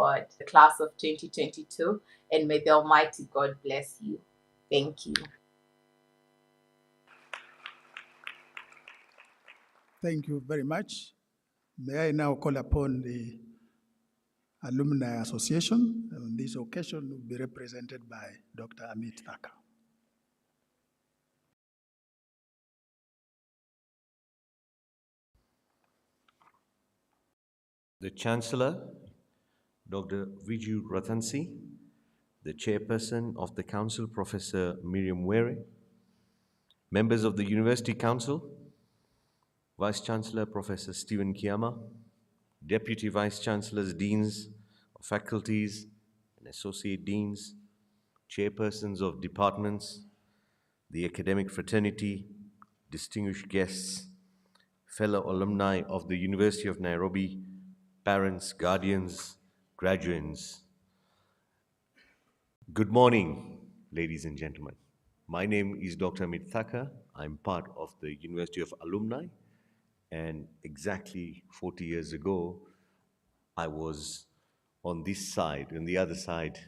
God, the class of 2022, and may the Almighty God bless you. Thank you. Thank you very much. May I now call upon the Alumni Association. On this occasion, will be represented by Dr. Amit Thacker. The Chancellor, Dr. Viju Rathansi, the Chairperson of the Council, Professor Miriam Were, members of the University Council, Vice Chancellor Professor Stephen Kiama, Deputy Vice Chancellors, Deans of Faculties and Associate Deans, Chairpersons of Departments, the academic fraternity, distinguished guests, fellow alumni of the University of Nairobi, parents, guardians, graduates. Good morning, ladies and gentlemen. My name is Dr. Amit Thacker. I'm part of the University of Alumni, and exactly 40 years ago, I was on this side, on the other side,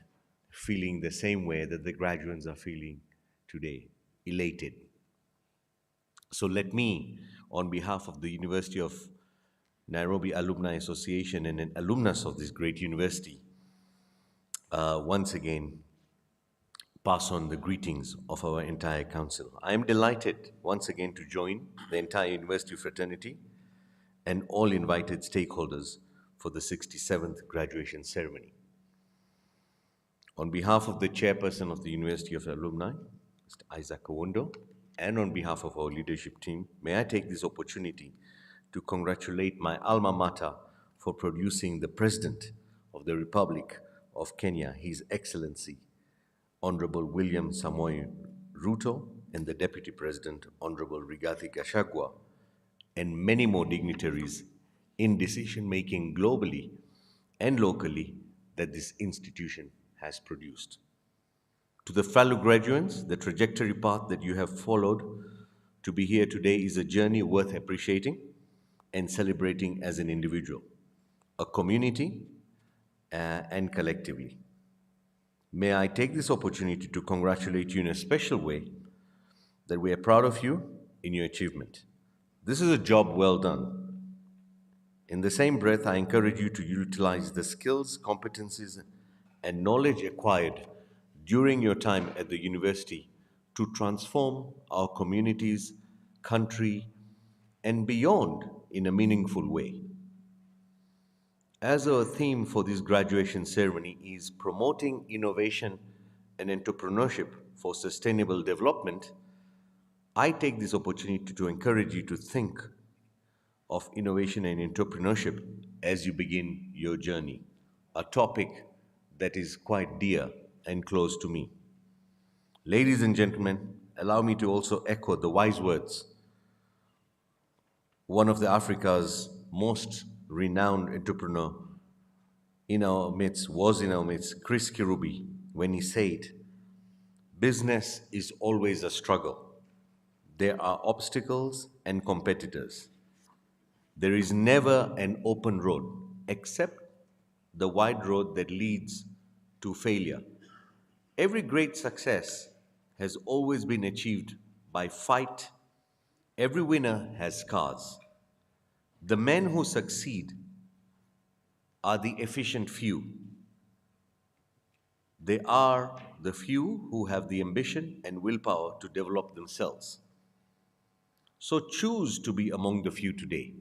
feeling the same way that the graduates are feeling today, elated. So let me, on behalf of the University of Nairobi Alumni Association and an alumnus of this great university, once again pass on the greetings of our entire council. I am delighted once again to join the entire university fraternity and all invited stakeholders for the 67th graduation ceremony. On behalf of the chairperson of the University of Alumni, Mr. Isaac Owondo, and on behalf of our leadership team, may I take this opportunity to congratulate my alma mater for producing the President of the Republic of Kenya, His Excellency, Honorable William Samoei Ruto, and the Deputy President, Honorable Rigathi Gachagua, and many more dignitaries in decision-making globally and locally that this institution has produced. To the fellow graduates, the trajectory path that you have followed to be here today is a journey worth appreciating and celebrating as an individual, a community, and collectively. May I take this opportunity to congratulate you in a special way that we are proud of you in your achievement. This is a job well done. In the same breath, I encourage you to utilize the skills, competencies, and knowledge acquired during your time at the university to transform our communities, country, and beyond in a meaningful way. As our theme for this graduation ceremony is promoting innovation and entrepreneurship for sustainable development, I take this opportunity to encourage you to think of innovation and entrepreneurship as you begin your journey, a topic that is quite dear and close to me. Ladies and gentlemen, allow me to also echo the wise words. One of the Africa's most renowned entrepreneur was in our midst, Chris Kirubi, when he said, business is always a struggle. There are obstacles and competitors. There is never an open road except the wide road that leads to failure. Every great success has always been achieved by fight. Every winner has scars. The men who succeed are the efficient few. They are the few who have the ambition and willpower to develop themselves. So choose to be among the few today.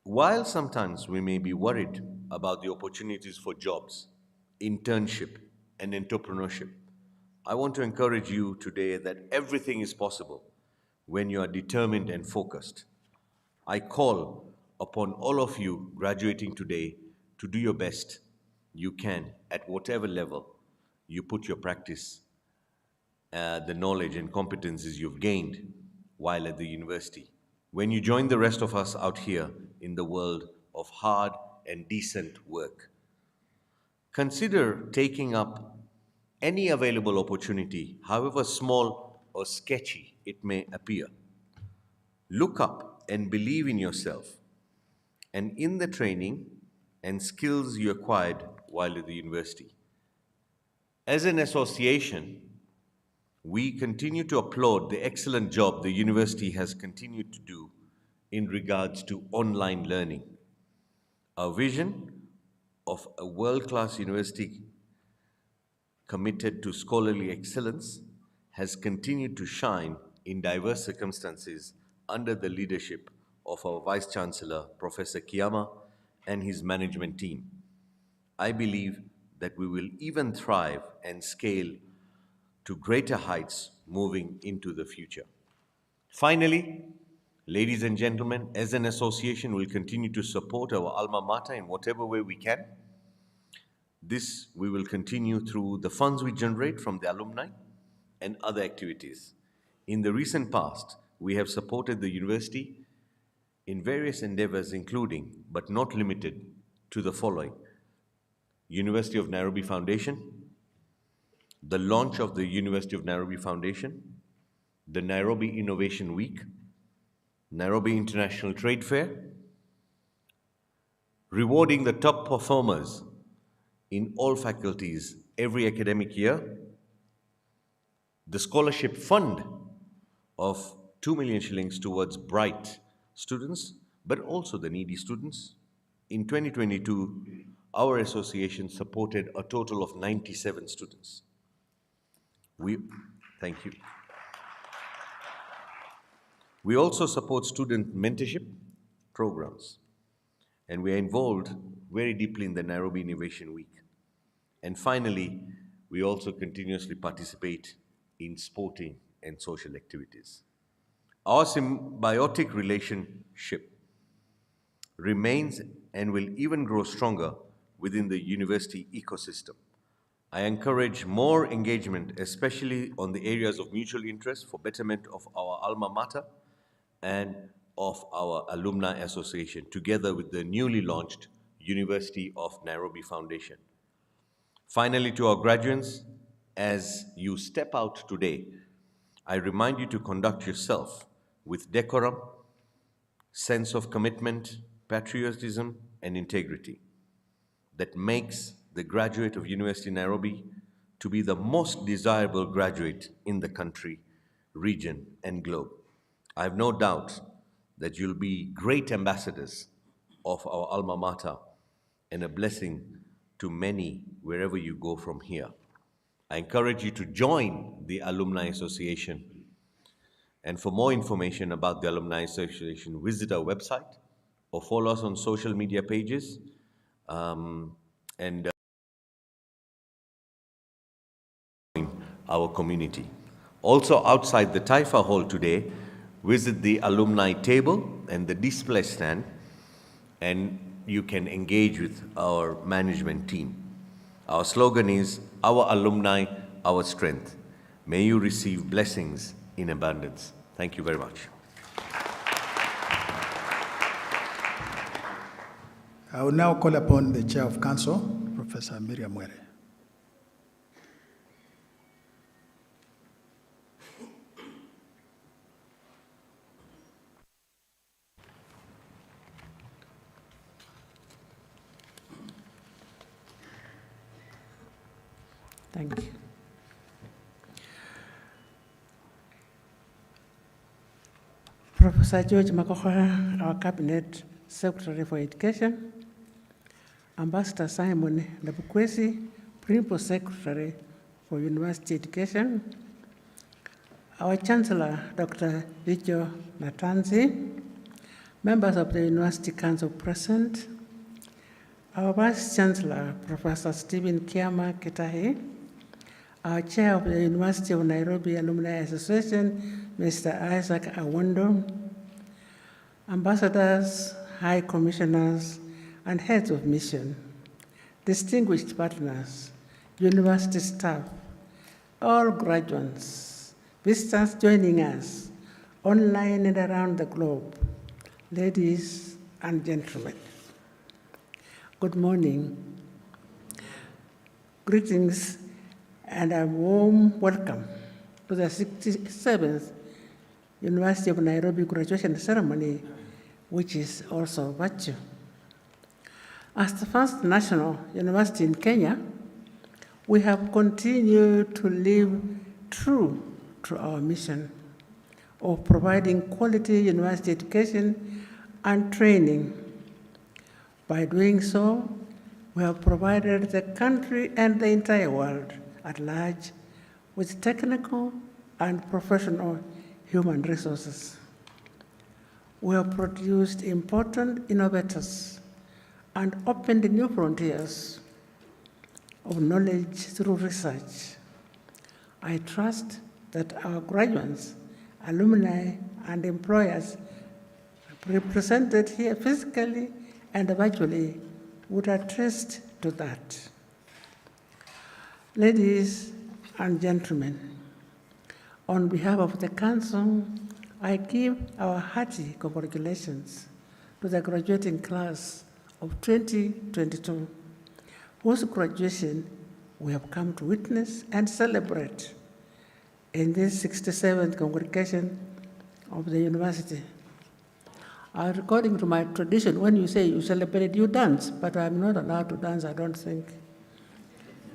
While sometimes we may be worried about the opportunities for jobs, internship, and entrepreneurship, I want to encourage you today that everything is possible when you are determined and focused. I call upon all of you graduating today to do your best you can at whatever level you put your practice, the knowledge and competencies you've gained while at the university. When you join the rest of us out here in the world of hard and decent work, consider taking up any available opportunity, however small or sketchy it may appear. Look up and believe in yourself. And in the training, and skills you acquired while at the university. As an association, we continue to applaud the excellent job the university has continued to do in regards to online learning. Our vision of a world-class university committed to scholarly excellence has continued to shine in diverse circumstances under the leadership of our Vice Chancellor, Professor Kiyama, and his management team. I believe that we will even thrive and scale to greater heights moving into the future. Finally, ladies and gentlemen, as an association, we'll continue to support our alma mater in whatever way we can. This we will continue through the funds we generate from the alumni and other activities. In the recent past, we have supported the university in various endeavors, including, but not limited to the following: University of Nairobi Foundation, the launch of the University of Nairobi Foundation, the Nairobi Innovation Week, Nairobi International Trade Fair, rewarding the top performers in all faculties every academic year, the scholarship fund of 2 million shillings towards bright students, but also the needy students. In 2022, our association supported a total of 97 students. Thank you. We also support student mentorship programs, and we are involved very deeply in the Nairobi Innovation Week. And finally, we also continuously participate in sporting and social activities. Our symbiotic relationship remains and will even grow stronger within the university ecosystem. I encourage more engagement, especially on the areas of mutual interest for betterment of our alma mater and of our Alumni Association, together with the newly launched University of Nairobi Foundation. Finally, to our graduates, as you step out today, I remind you to conduct yourself with decorum, sense of commitment, patriotism, and integrity that makes the graduate of University of Nairobi to be the most desirable graduate in the country, region, and globe. I have no doubt that you'll be great ambassadors of our alma mater and a blessing to many wherever you go from here. I encourage you to join the Alumni Association. And for more information about the Alumni Association, visit our website or follow us on social media pages. And our community. Also, outside the Taifa Hall today, visit the alumni table and the display stand, and you can engage with our management team. Our slogan is, "Our alumni, our strength." May you receive blessings in abundance. Thank you very much. I will now call upon the Chair of Council, Professor Miriam Mwere. Thank you. Professor George Makoha, our Cabinet Secretary for Education, Ambassador Simon Nabukwesi, Principal Secretary for University Education, our Chancellor, Dr. Lijo Natanzi, members of the University Council present, our Vice Chancellor, Professor Stephen Kiama Kitahi, our Chair of the University of Nairobi Alumni Association, Mr. Isaac Awondo, ambassadors, high commissioners, and heads of mission, distinguished partners, university staff, all graduates, visitors joining us online and around the globe, ladies and gentlemen. Good morning. Greetings and a warm welcome to the 67th University of Nairobi graduation ceremony, which is also virtual. As the first national university in Kenya, we have continued to live true to our mission of providing quality university education and training. By doing so, we have provided the country and the entire world at large with technical and professional human resources. We have produced important innovators and opened new frontiers of knowledge through research. I trust that our graduates, alumni, and employers represented here physically and virtually would attest to that. Ladies and gentlemen, on behalf of the Council, I give our hearty congratulations to the graduating class of 2022, whose graduation we have come to witness and celebrate in this 67th congregation of the university. According to my tradition, when you say you celebrate, you dance, but I'm not allowed to dance, I don't think.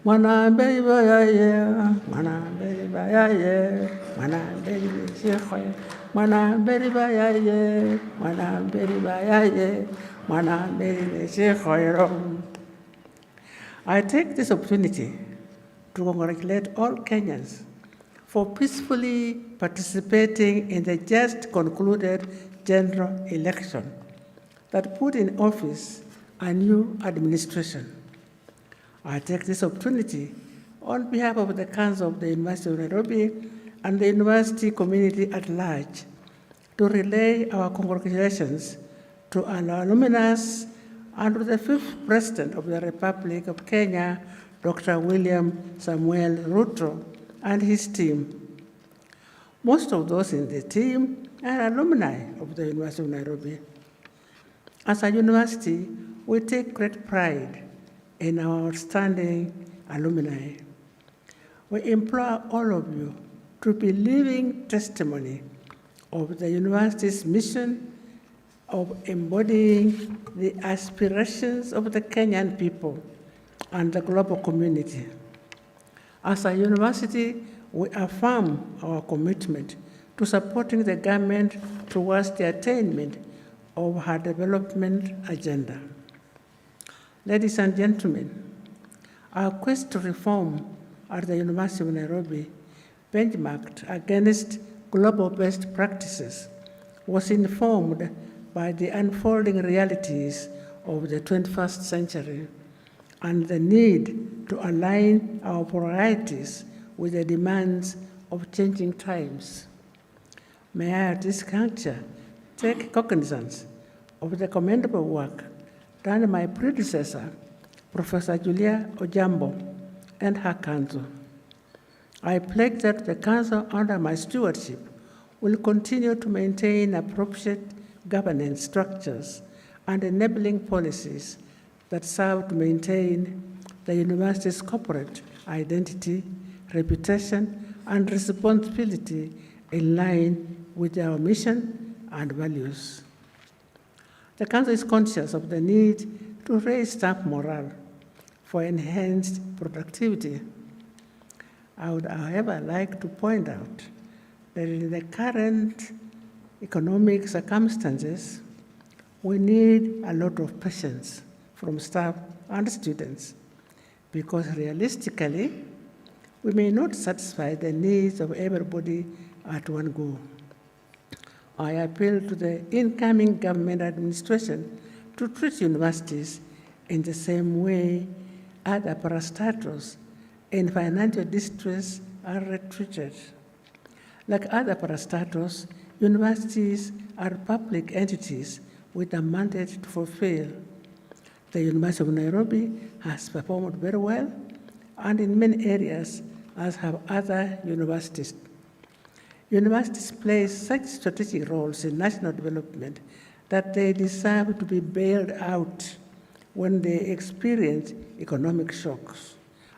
Mana beri bayaye, mana beri bayaye, mana beri sheikhoye, mana beri bayaye, mana beri bayaye, mana beri sheikhoye. I take this opportunity to congratulate all Kenyans for peacefully participating in the just concluded general election that put in office a new administration. I take this opportunity on behalf of the Council of the University of Nairobi and the university community at large to relay our congratulations to our alumnus and to the fifth President of the Republic of Kenya, Dr. William Samuel Ruto, and his team. Most of those in the team are alumni of the University of Nairobi. As a university, we take great pride in our outstanding alumni. We implore all of you to be living testimony of the university's mission of embodying the aspirations of the Kenyan people and the global community. As a university, we affirm our commitment to supporting the government towards the attainment of her development agenda. Ladies and gentlemen, our quest to reform at the University of Nairobi, benchmarked against global best practices, was informed by the unfolding realities of the 21st century and the need to align our priorities with the demands of changing times. May I at this juncture take cognizance of the commendable work done by my predecessor, Professor Julia Ojambo, and her council. I pledge that the council under my stewardship will continue to maintain appropriate governance structures and enabling policies that serve to maintain the university's corporate identity, reputation, and responsibility in line with our mission and values. The Council is conscious of the need to raise staff morale for enhanced productivity. I would, however, like to point out that in the current economic circumstances, we need a lot of patience from staff and students, because realistically, we may not satisfy the needs of everybody at one go. I appeal to the incoming government administration to treat universities in the same way other parastatals in financial distress are treated. Like other parastatals, universities are public entities with a mandate to fulfill. The University of Nairobi has performed very well, and in many areas, as have other universities. Universities play such strategic roles in national development that they deserve to be bailed out when they experience economic shocks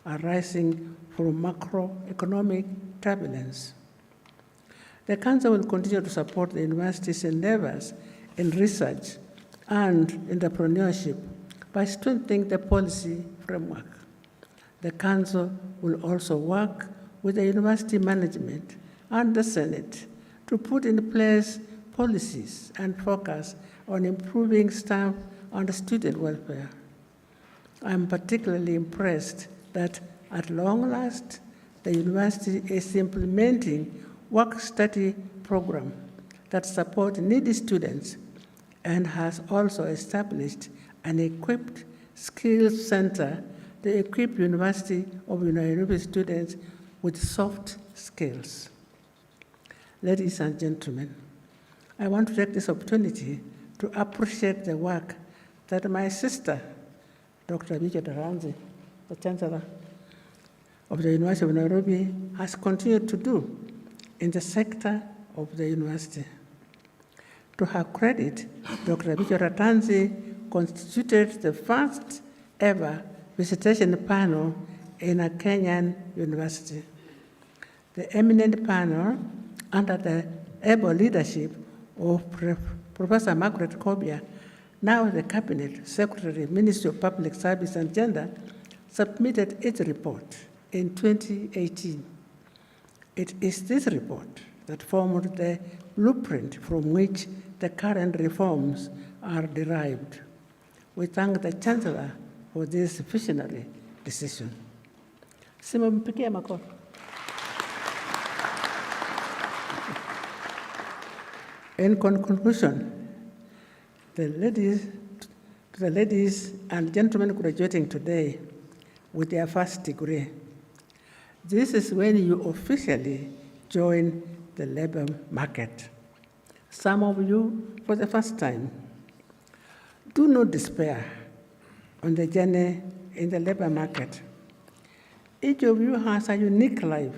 arising from macroeconomic turbulence. The Council will continue to support the university's endeavors in research and entrepreneurship by strengthening the policy framework. The Council will also work with the university management and the Senate to put in place policies and focus on improving staff and student welfare. I'm particularly impressed that at long last, the university is implementing work-study program that support needy students and has also established an equipped skills center to equip University of Nairobi students with soft skills. Ladies and gentlemen, I want to take this opportunity to appreciate the work that my sister, Dr. Abija Daranzi, the Chancellor of the University of Nairobi, has continued to do in the sector of the university. To her credit, Dr. Abija Daranzi constituted the first ever visitation panel in a Kenyan university. The eminent panel, under the able leadership of Professor Margaret Kobia, now the Cabinet Secretary, Ministry of Public Service and Gender, submitted its report in 2018. It is this report that formed the blueprint from which the current reforms are derived. We thank the Chancellor for this visionary decision. Simampigia makofi. In conclusion, the ladies and gentlemen graduating today with their first degree, this is when you officially join the labor market. Some of you for the first time. Do not despair on the journey in the labor market. Each of you has a unique life,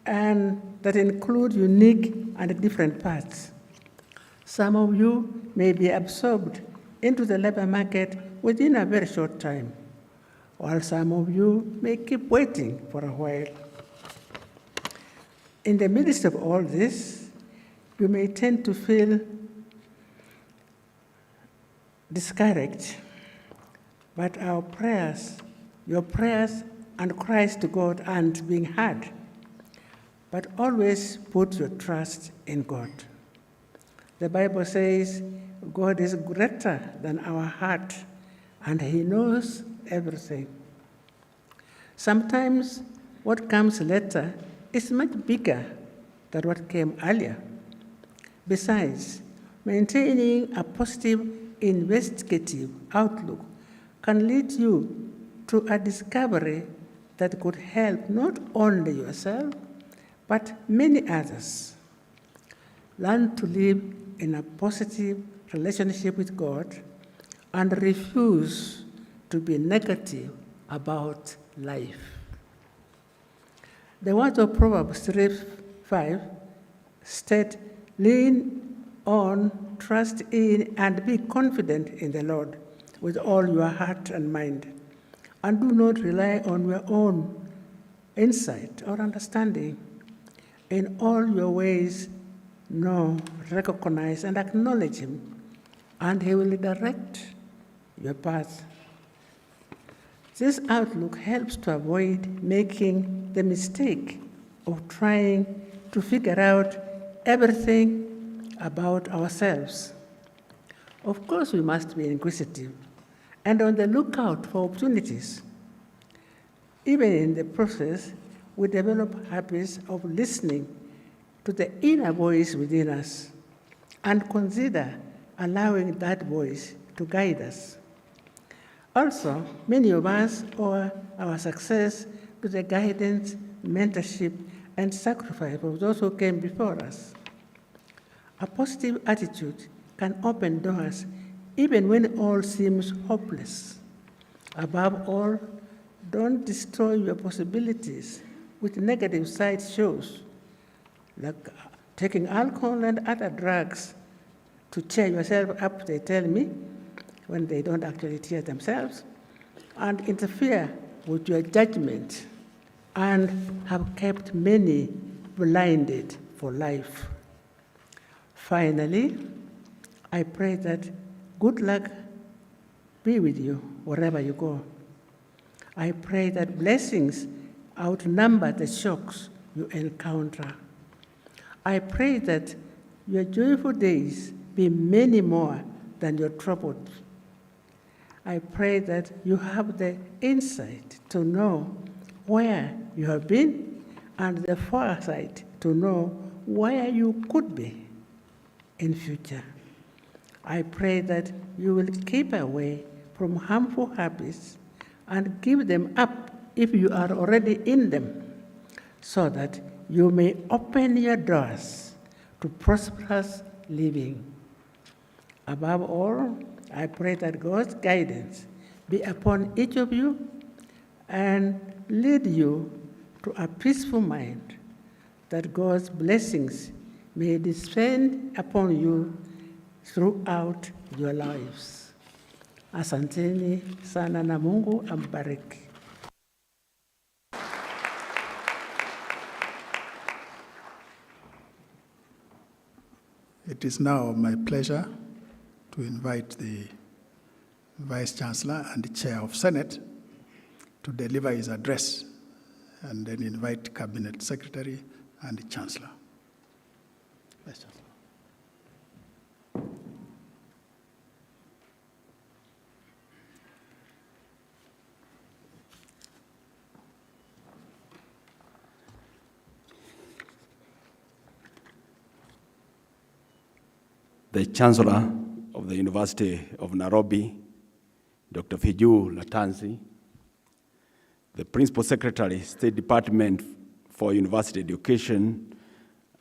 and that includes unique and different paths. Some of you may be absorbed into the labor market within a very short time, while some of you may keep waiting for a while. In the midst of all this, you may tend to feel discouraged, but our prayers, your prayers and cries to God aren't being heard. But always put your trust in God. The Bible says God is greater than our heart, and He knows everything. Sometimes what comes later is much bigger than what came earlier. Besides, maintaining a positive investigative outlook can lead you to a discovery that could help not only yourself, but many others. Learn to live in a positive relationship with God and refuse to be negative about life. The words of Proverbs 3:5 state, lean on, trust in, and be confident in the Lord with all your heart and mind, and do not rely on your own insight or understanding. In all your ways, know, recognize, and acknowledge Him, and He will direct your path. This outlook helps to avoid making the mistake of trying to figure out everything about ourselves. Of course, we must be inquisitive and on the lookout for opportunities. Even in the process, we develop habits of listening to the inner voice within us and consider allowing that voice to guide us. Also, many of us owe our success to the guidance, mentorship, and sacrifice of those who came before us. A positive attitude can open doors even when all seems hopeless. Above all, don't destroy your possibilities with negative side shows, like taking alcohol and other drugs to cheer yourself up, they tell me, when they don't actually cheer themselves, and interfere with your judgment and have kept many blinded for life. Finally, I pray that good luck be with you wherever you go. I pray that blessings outnumber the shocks you encounter. I pray that your joyful days be many more than your troubled. I pray that you have the insight to know where you have been and the foresight to know where you could be in future. I pray that you will keep away from harmful habits and give them up if you are already in them, so that you may open your doors to prosperous living. Above all, I pray that God's guidance be upon each of you and lead you to a peaceful mind, that God's blessings may descend upon you throughout your lives. Asanteni sana na Mungu ambariki. It is now my pleasure to invite the Vice Chancellor and the Chair of Senate to deliver his address, and then invite Cabinet Secretary and the Chancellor. Vice Chancellor. The Chancellor of the University of Nairobi, Dr. Fiju Latanzi, the Principal Secretary, State Department for University Education,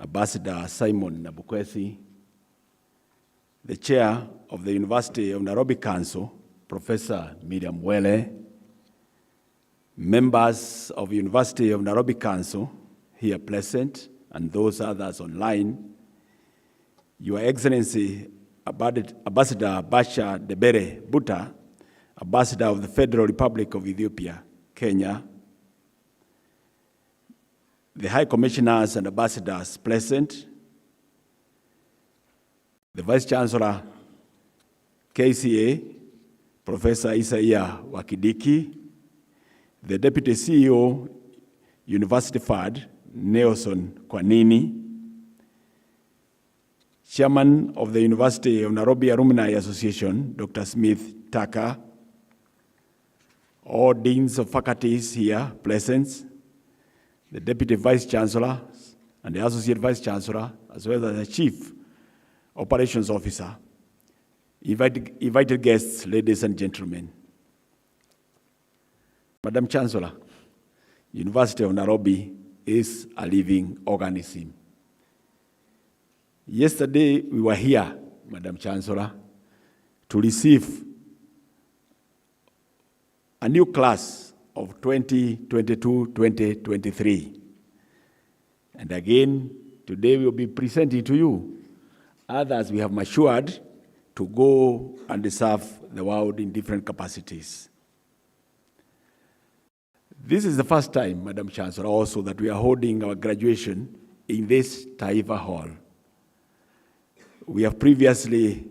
Ambassador Simon Nabukwesi, the Chair of the University of Nairobi Council, Professor Miriam Wele, members of University of Nairobi Council here present, and those others online, Your Excellency, Ambassador Basha Debere Buta, Ambassador of the Federal Republic of Ethiopia, Kenya, the High Commissioners and Ambassadors present, the Vice Chancellor, KCA, Professor Isaiah Wakidiki, the Deputy CEO, University FAD, Nelson Kwanini, Chairman of the University of Nairobi Alumni Association, Dr. Smith Tucker, all deans of faculties here present, the Deputy Vice Chancellor and the Associate Vice Chancellor, as well as the Chief Operations Officer, invited guests, ladies and gentlemen. Madam Chancellor, University of Nairobi is a living organism. Yesterday, we were here, Madam Chancellor, to receive a new class of 2022-2023. And again, today we will be presenting to you others we have matured to go and serve the world in different capacities. This is the first time, Madam Chancellor, also that we are holding our graduation in this Taifa Hall. We have previously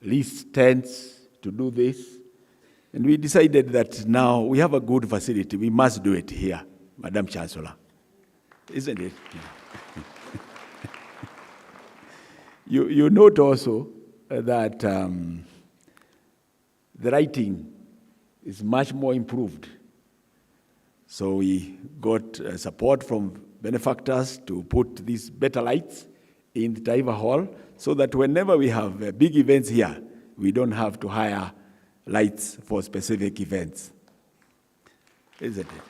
leased tents to do this, and we decided that now we have a good facility. We must do it here, Madam Chancellor. Isn't it? You note also that the writing is much more improved. So we got support from benefactors to put these better lights in the Taifa Hall, so that whenever we have big events here, we don't have to hire lights for specific events. Isn't it?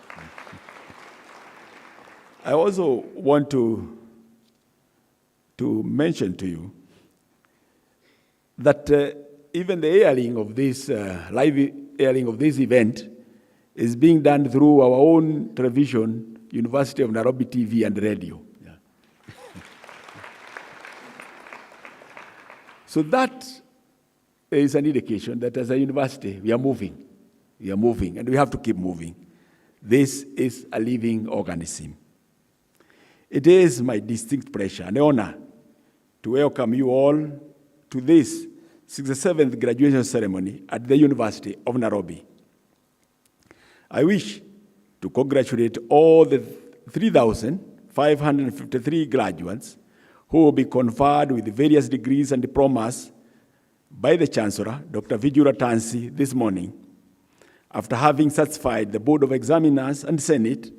I also want to mention to you that even the airing of this, live airing of this event is being done through our own television, University of Nairobi TV and radio. So that is an indication that as a university, we are moving. We are moving, and we have to keep moving. This is a living organism. It is my distinct pleasure and honor to welcome you all to this 67th graduation ceremony at the University of Nairobi. I wish to congratulate all the 3,553 graduates who will be conferred with various degrees and diplomas by the Chancellor, Dr. Vijay Tansi, this morning, after having satisfied the Board of Examiners and Senate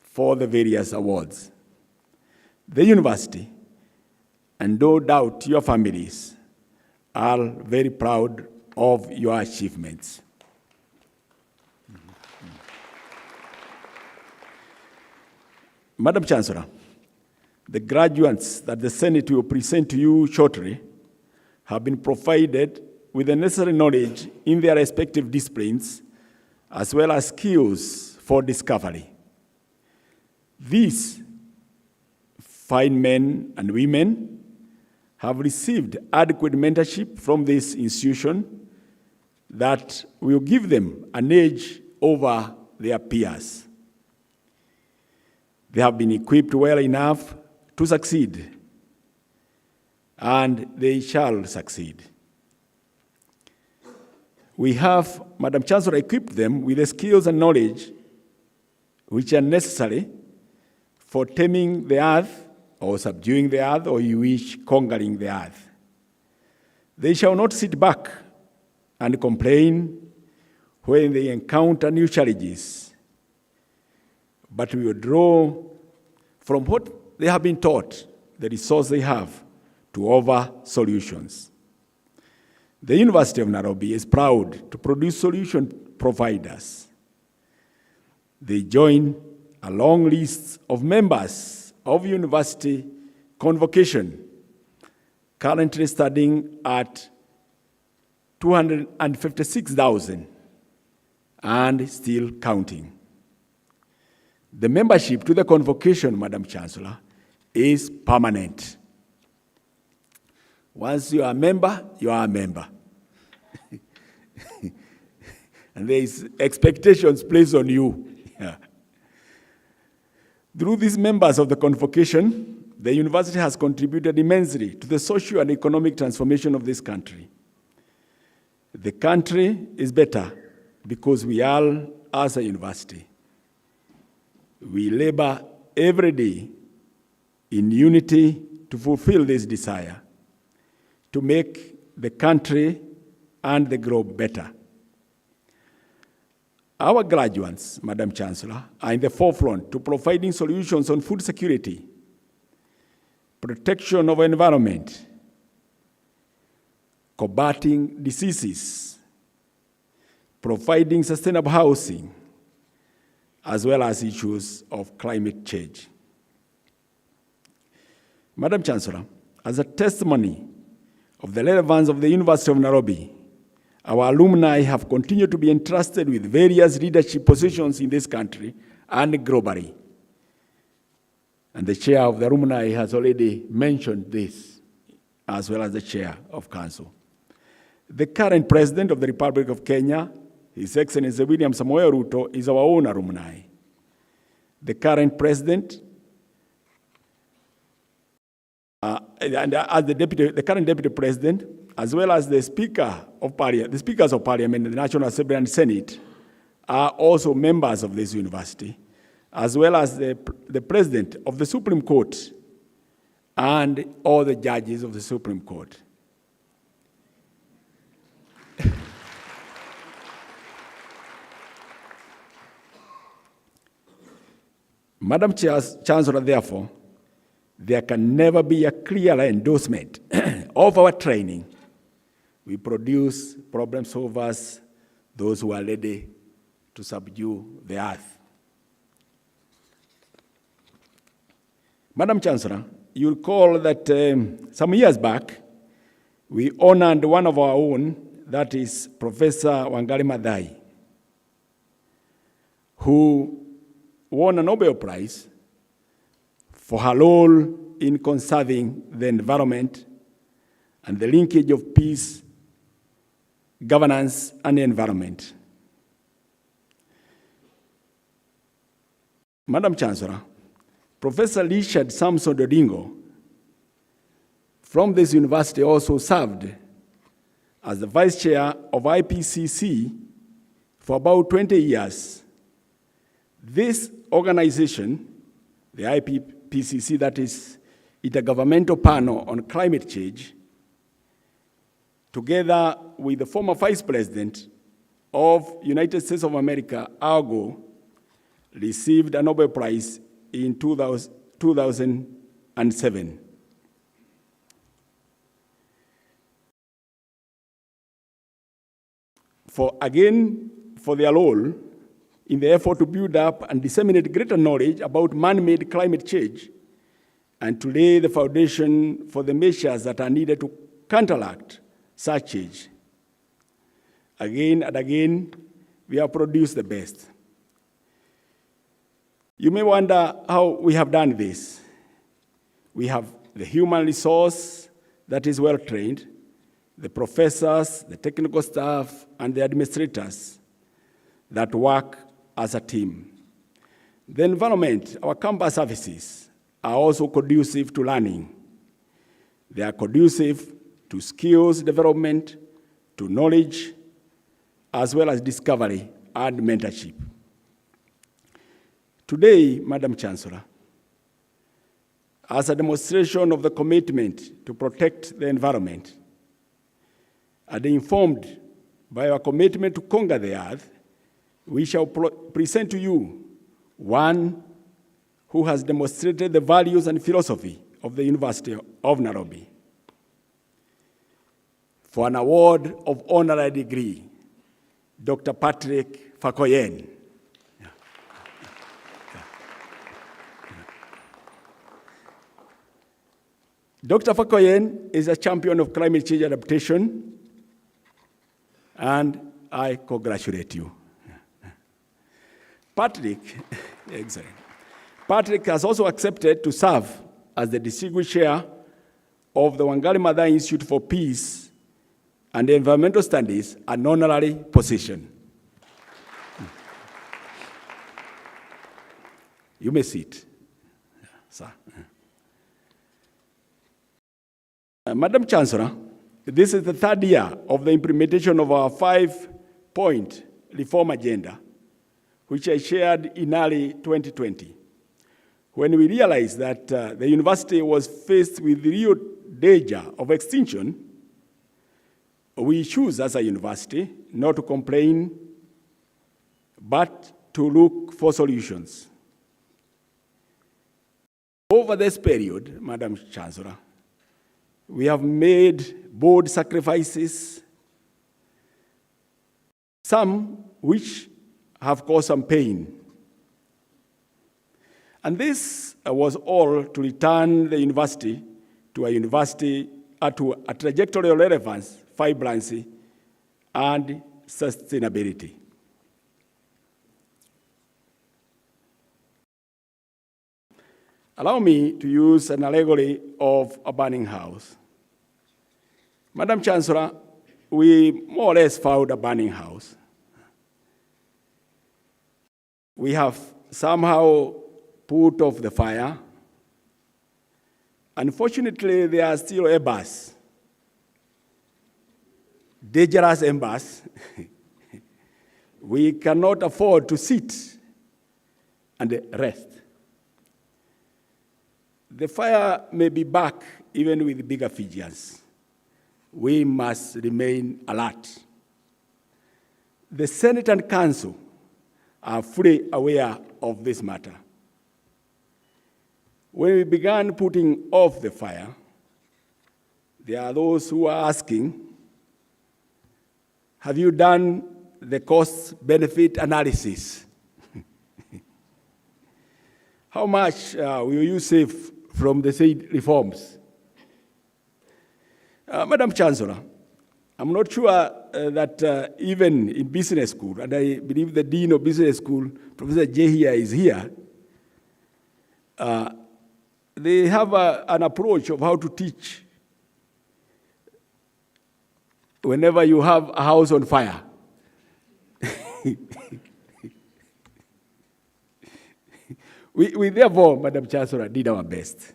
for the various awards. The university, and no doubt your families, are very proud of your achievements. Madam Chancellor, the graduates that the Senate will present to you shortly have been provided with the necessary knowledge in their respective disciplines, as well as skills for discovery. These fine men and women have received adequate mentorship from this institution that will give them an edge over their peers. They have been equipped well enough to succeed, and they shall succeed. We have, Madam Chancellor, equipped them with the skills and knowledge which are necessary for taming the earth, or subduing the earth, or you wish, conquering the earth. They shall not sit back and complain when they encounter new challenges, but we will draw from what they have been taught, the resource they have, to offer solutions. The University of Nairobi is proud to produce solution providers. They join a long list of members of university convocation, currently studying at 256,000 and still counting. The membership to the convocation, Madam Chancellor, is permanent. Once you are a member, you are a member. And there is expectations placed on you. Yeah. Through these members of the convocation, the university has contributed immensely to the social and economic transformation of this country. The country is better because we are, as a university, we labor every day in unity to fulfill this desire, to make the country and the globe better. Our graduates, Madam Chancellor, are in the forefront to providing solutions on food security, protection of environment, combating diseases, providing sustainable housing, as well as issues of climate change. Madam Chancellor, as a testimony of the relevance of the University of Nairobi, our alumni have continued to be entrusted with various leadership positions in this country and globally. And the chair of the alumni has already mentioned this, as well as the chair of council. The current president of the Republic of Kenya, His Excellency William Samoei Ruto, is our own alumni. The current president, the current deputy president, as well as the speakers of parliament, the National Assembly and Senate, are also members of this university, as well as the president of the Supreme Court and all the judges of the Supreme Court. Madam Chancellor, therefore, there can never be a clearer endorsement of our training. We produce problem solvers, those who are ready to subdue the earth. Madam Chancellor, you'll recall that some years back, we honored one of our own, that is Professor Wangari Maathai, who won a Nobel Prize for her role in conserving the environment and the linkage of peace, governance, and the environment. Madam Chancellor, Professor Richard Samson Dodingo from this university also served as the vice chair of IPCC for about 20 years. This organization, the IPCC, that is Intergovernmental Panel on Climate Change, together with the former Vice President of United States of America, Al, received a Nobel Prize in 2007. For their role in the effort to build up and disseminate greater knowledge about man-made climate change and to lay the foundation for the measures that are needed to counteract such change. Again and again, we have produced the best. You may wonder how we have done this. We have the human resource that is well trained, the professors, the technical staff, and the administrators that work as a team. The environment, our campus services, are also conducive to learning. They are conducive to skills development, to knowledge, as well as discovery and mentorship. Today, Madam Chancellor, as a demonstration of the commitment to protect the environment, and informed by our commitment to conquer the earth, we shall present to you one who has demonstrated the values and philosophy of the University of Nairobi. For an award of honorary degree, Dr. Patrick Fakoyen. Dr. Fakoyen is a champion of climate change adaptation, and I congratulate you. Patrick, excellent. Patrick has also accepted to serve as the distinguished chair of the Wangari Maathai Institute for Peace and Environmental Studies, an honorary position. You may sit, sir. Madam Chancellor, this is the third year of the implementation of our 5-point reform agenda, which I shared in early 2020. When we realized that the university was faced with real danger of extinction, we choose as a university not to complain, but to look for solutions. Over this period, Madam Chancellor, we have made bold sacrifices, some which have caused some pain. And this was all to return the university to a trajectory of relevance, vibrancy, and sustainability. Allow me to use an allegory of a burning house. Madam Chancellor, we more or less found a burning house. We have somehow put off the fire. Unfortunately, there are still embers, dangerous embers. We cannot afford to sit and rest. The fire may be back even with bigger Fijians. We must remain alert. The Senate and Council are fully aware of this matter. When we began putting off the fire, there are those who are asking, have you done the cost-benefit analysis? How much will you save from the said reforms? Madam Chancellor, I'm not sure that even in business school, and I believe the Dean of Business School, Professor Jehia, is here, they have an approach of how to teach whenever you have a house on fire. We therefore, Madam Chancellor, did our best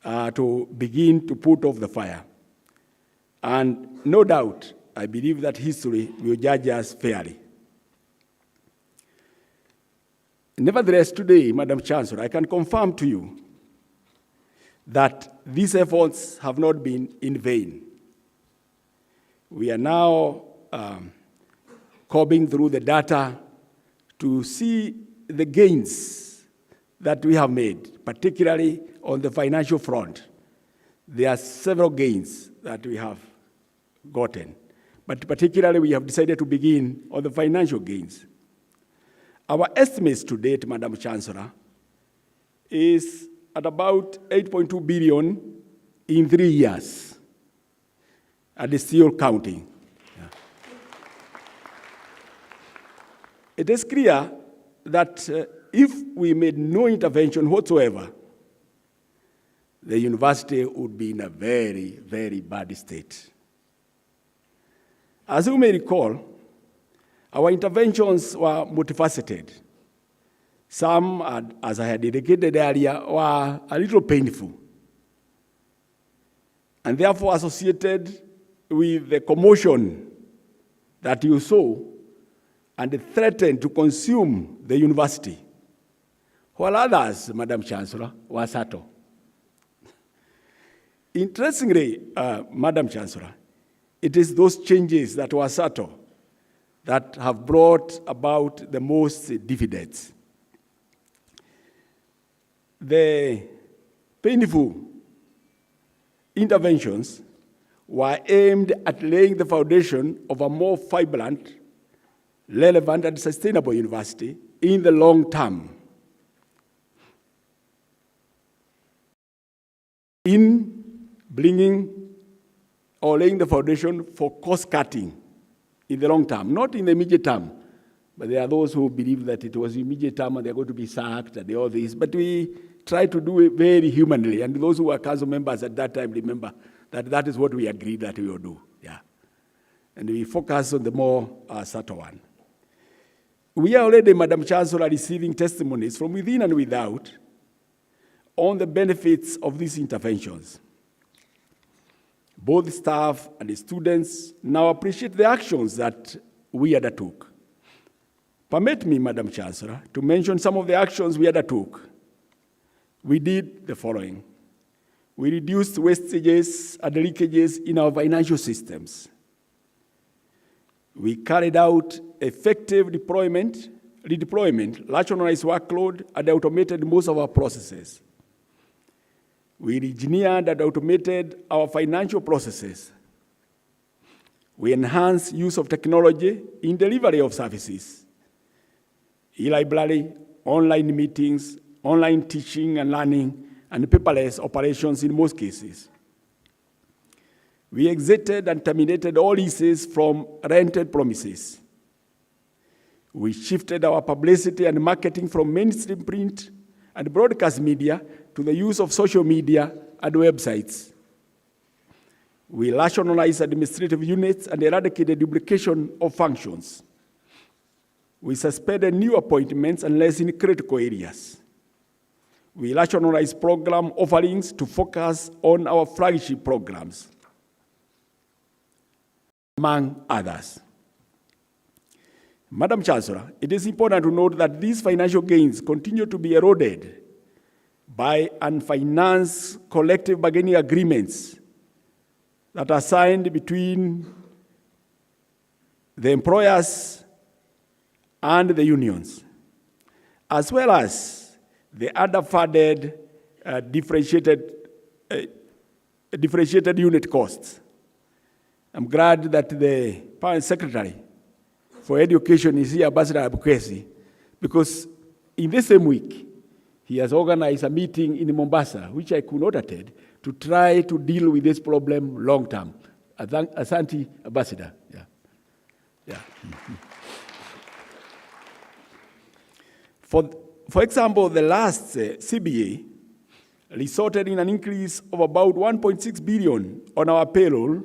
to begin to put off the fire. And no doubt, I believe that history will judge us fairly. Nevertheless, today, Madam Chancellor, I can confirm to you that these efforts have not been in vain. We are now combing through the data to see the gains that we have made, particularly on the financial front. There are several gains that we have gotten, but particularly we have decided to begin on the financial gains. Our estimates to date, Madam Chancellor, is at about 8.2 billion in 3 years, and it's still counting. Yeah. It is clear that if we made no intervention whatsoever, the university would be in a very, very bad state. As you may recall, our interventions were multifaceted. Some, as I had indicated earlier, were a little painful, and therefore associated with the commotion that you saw and threatened to consume the university, while others, Madam Chancellor, were subtle. Interestingly, Madam Chancellor, it is those changes that were subtle that have brought about the most dividends. The painful interventions were aimed at laying the foundation of a more vibrant, relevant, and sustainable university in the long term. In bringing or laying the foundation for cost cutting in the long term, not in the immediate term. But there are those who believe that it was immediate term and they're going to be sacked and all this. But we try to do it very humanly. And those who were council members at that time remember that that is what we agreed that we will do. Yeah. And we focus on the more subtle one. We are already, Madam Chancellor, receiving testimonies from within and without on the benefits of these interventions. Both staff and the students now appreciate the actions that we undertook. Permit me, Madam Chancellor, to mention some of the actions we undertook. We did the following. We reduced wastages and leakages in our financial systems. We carried out effective redeployment, rationalized workload, and automated most of our processes. We engineered and automated our financial processes. We enhanced use of technology in delivery of services, e-library, online meetings, online teaching and learning, and paperless operations in most cases. We exited and terminated all leases from rented premises. We shifted our publicity and marketing from mainstream print and broadcast media to the use of social media and websites. We rationalized administrative units and eradicated duplication of functions. We suspended new appointments unless in critical areas. We rationalized program offerings to focus on our flagship programs, among others. Madam Chancellor, it is important to note that these financial gains continue to be eroded by unfinanced collective bargaining agreements that are signed between the employers and the unions, as well as the underfunded differentiated unit costs. I'm glad that the Parent Secretary for Education is here, Ambassador Abukesi, because in the same week, he has organized a meeting in Mombasa, which I could not attend, to try to deal with this problem long term. Asante, Ambassador. Yeah. Yeah. For example, the last CBA resulted in an increase of about 1.6 billion on our payroll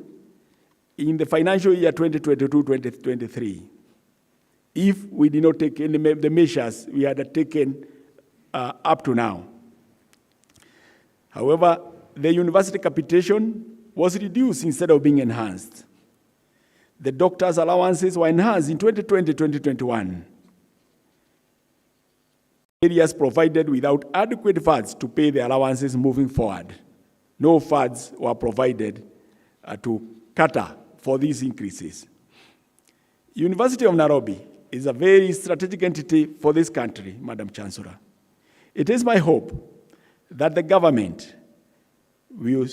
in the financial year 2022-2023, if we did not take any of the measures we had taken up to now. However, the university capitation was reduced instead of being enhanced. The doctors' allowances were enhanced in 2020-2021. Areas provided without adequate funds to pay the allowances moving forward. No funds were provided to cater for these increases. University of Nairobi is a very strategic entity for this country, Madam Chancellor. It is my hope that the government will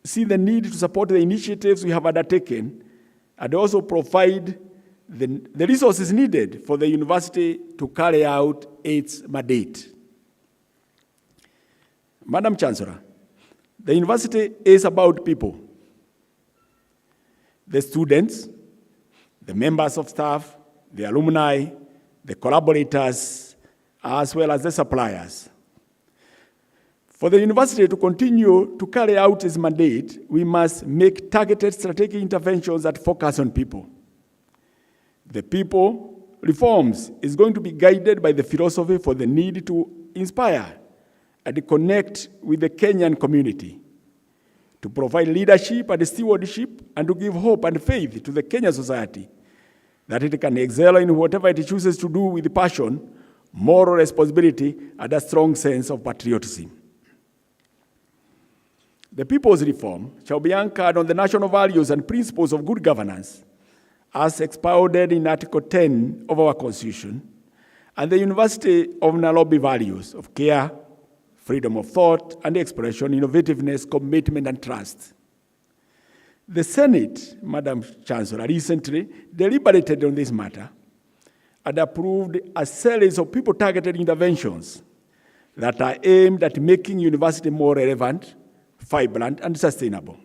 see the need to support the initiatives we have undertaken and also provide the resources needed for the university to carry out its mandate. Madam Chancellor, the university is about people. The students, the members of staff, the alumni, the collaborators, as well as the suppliers. For the university to continue to carry out its mandate, we must make targeted strategic interventions that focus on people. The people reforms is going to be guided by the philosophy for the need to inspire and connect with the Kenyan community, to provide leadership and stewardship, and to give hope and faith to the Kenyan society that it can excel in whatever it chooses to do with passion, moral responsibility, and a strong sense of patriotism. The people's reform shall be anchored on the national values and principles of good governance, as expounded in Article 10 of our Constitution, and the University of Nairobi values of care, freedom of thought and expression, innovativeness, commitment, and trust. The Senate, Madam Chancellor, recently deliberated on this matter and approved a series of people-targeted interventions that are aimed at making university more relevant, vibrant, and sustainable.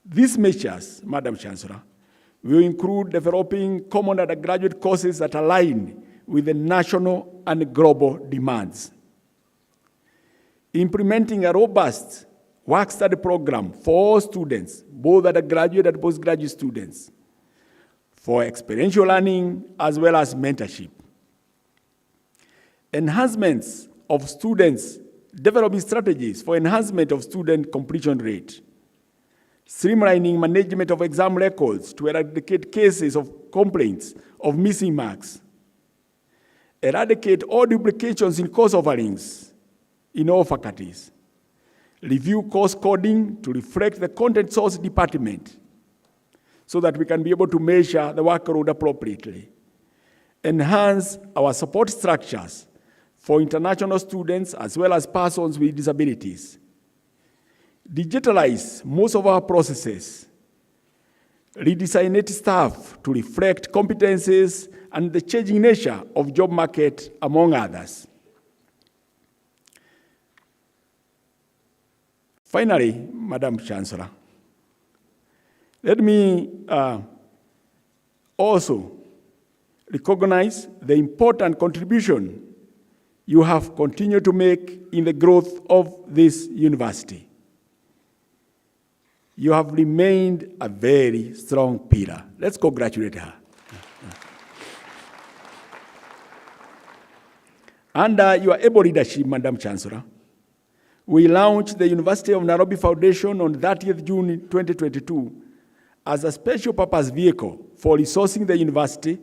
These measures, Madam Chancellor, will include developing common undergraduate courses that align with the national and global demands, implementing a robust work-study program for all students, both undergraduate and postgraduate students, for experiential learning as well as mentorship. Enhancements of students, developing strategies for enhancement of student completion rate, streamlining management of exam records to eradicate cases of complaints of missing marks, eradicate all duplications in course offerings in all faculties, review course coding to reflect the content source department so that we can be able to measure the workload appropriately, enhance our support structures for international students as well as persons with disabilities, digitalize most of our processes, redesignate staff to reflect competencies and the changing nature of job market, among others. Finally, Madam Chancellor, let me also recognize the important contribution you have continued to make in the growth of this university. You have remained a very strong pillar. Let's congratulate her. Under your able leadership, Madam Chancellor, we launched the University of Nairobi Foundation on 30th June 2022 as a special purpose vehicle for resourcing the university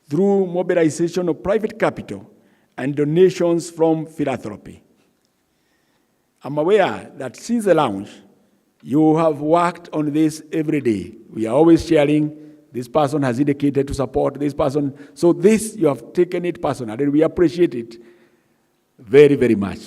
through mobilization of private capital and donations from philanthropy. I'm aware that since the launch, you have worked on this every day. We are always sharing, this person has indicated to support this person. So this, you have taken it personally, and we appreciate it very, very much.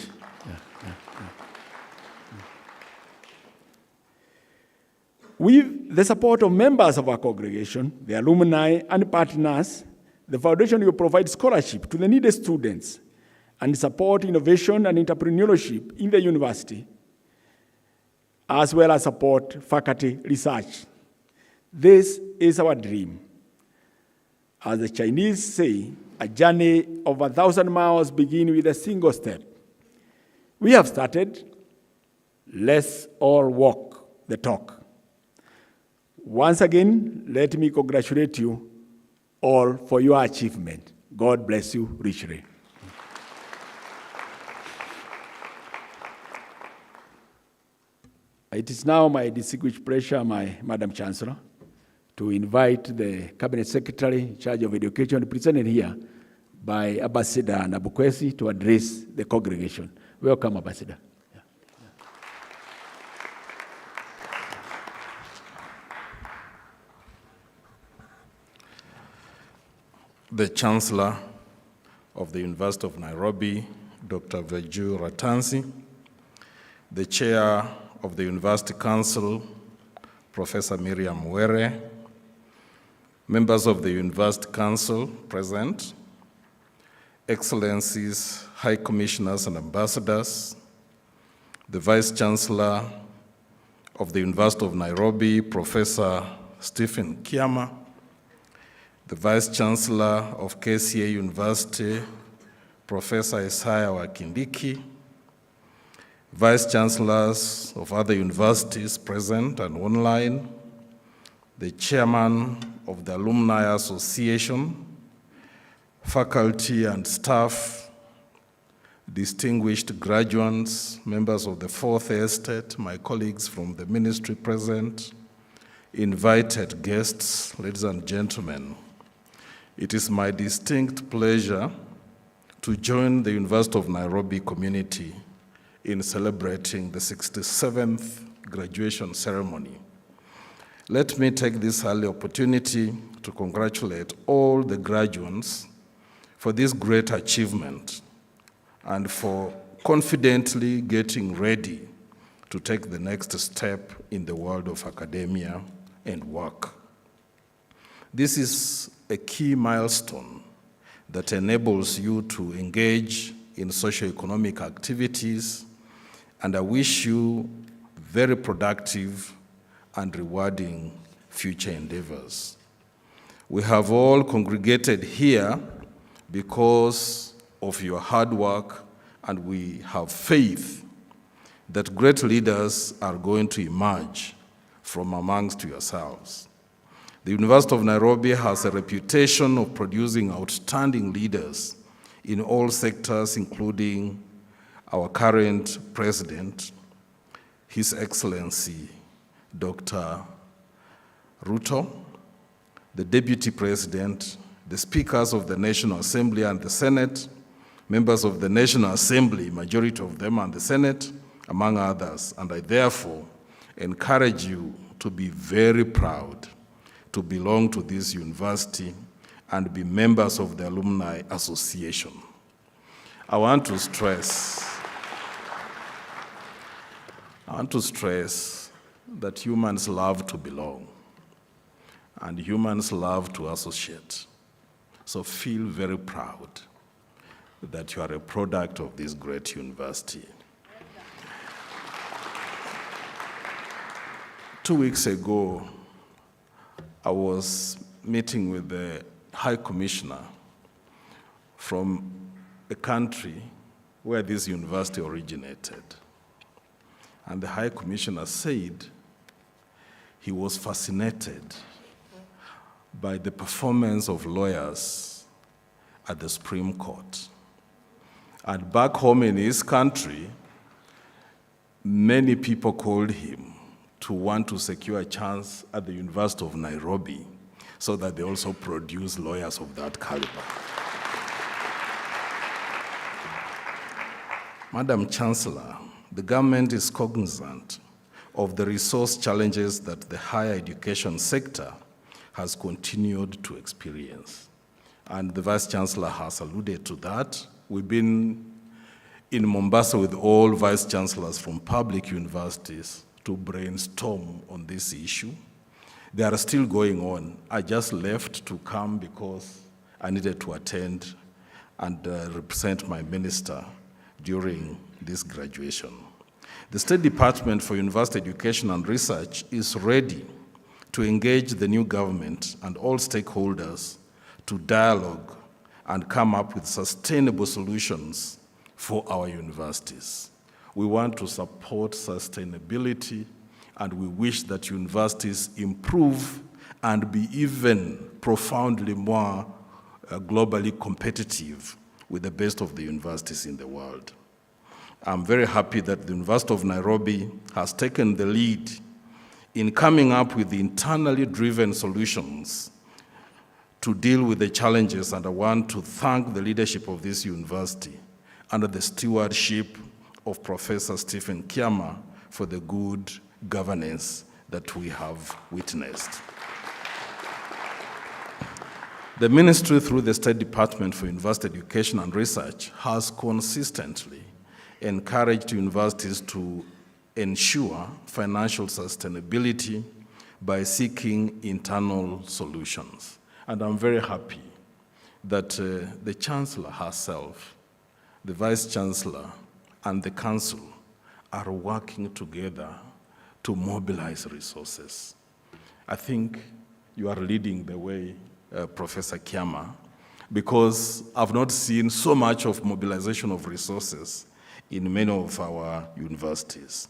With the support of members of our congregation, the alumni and partners, the foundation will provide scholarship to the needy students and support innovation and entrepreneurship in the university, as well as support faculty research. This is our dream. As the Chinese say, a journey of 1,000 miles begins with a single step. We have started. Let's all walk the talk. Once again, let me congratulate you all for your achievement. God bless you richly. It is now my distinguished pleasure, Madam Chancellor, to invite the Cabinet Secretary in charge of education presented here by Ambassador Nabukwesi to address the congregation. Welcome, Ambassador. The Chancellor of the University of Nairobi, Dr. Viju Ratansi, the Chair of the University Council, Professor Miriam Were, members of the University Council present, Excellencies, High Commissioners and Ambassadors, the Vice Chancellor of the University of Nairobi, Professor Stephen Kiama, the Vice Chancellor of KCA University, Professor Isaiah Wakindiki, Vice Chancellors of other universities present and online, the Chairman of the Alumni Association, faculty and staff, distinguished graduates, members of the Fourth Estate, my colleagues from the ministry present, invited guests, ladies and gentlemen. It is my distinct pleasure to join the University of Nairobi community in celebrating the 67th graduation ceremony. Let me take this early opportunity to congratulate all the graduates for this great achievement and for confidently getting ready to take the next step in the world of academia and work. This is a key milestone that enables you to engage in socio-economic activities, and I wish you very productive and rewarding future endeavors. We have all congregated here because of your hard work, and we have faith that great leaders are going to emerge from amongst yourselves. The University of Nairobi has a reputation of producing outstanding leaders in all sectors, including our current president, His Excellency Dr. Ruto, the Deputy President, the Speakers of the National Assembly and the Senate, members of the National Assembly, majority of them, and the Senate, among others. And I therefore encourage you to be very proud to belong to this university and be members of the Alumni Association. I want to stress that humans love to belong and humans love to associate. So feel very proud that you are a product of this great university. 2 weeks ago, I was meeting with the High Commissioner from a country where this university originated. And the High Commissioner said he was fascinated by the performance of lawyers at the Supreme Court. And back home in his country, many people called him to want to secure a chance at the University of Nairobi so that they also produce lawyers of that caliber. Madam Chancellor, the government is cognizant of the resource challenges that the higher education sector has continued to experience. And the Vice Chancellor has alluded to that. We've been in Mombasa with all Vice Chancellors from public universities to brainstorm on this issue. They are still going on. I just left to come because I needed to attend and represent my minister during this graduation. The State Department for University Education and Research is ready to engage the new government and all stakeholders to dialogue and come up with sustainable solutions for our universities. We want to support sustainability, and we wish that universities improve and be even profoundly more globally competitive with the best of the universities in the world. I'm very happy that the University of Nairobi has taken the lead in coming up with internally driven solutions to deal with the challenges, and I want to thank the leadership of this university under the stewardship of Professor Stephen Kiama for the good governance that we have witnessed. The ministry, through the State Department for University Education and Research, has consistently encouraged universities to ensure financial sustainability by seeking internal solutions. And I'm very happy that the Chancellor herself, the Vice Chancellor, and the Council are working together to mobilize resources. I think you are leading the way, Professor Kiama, because I've not seen so much of mobilization of resources in many of our universities.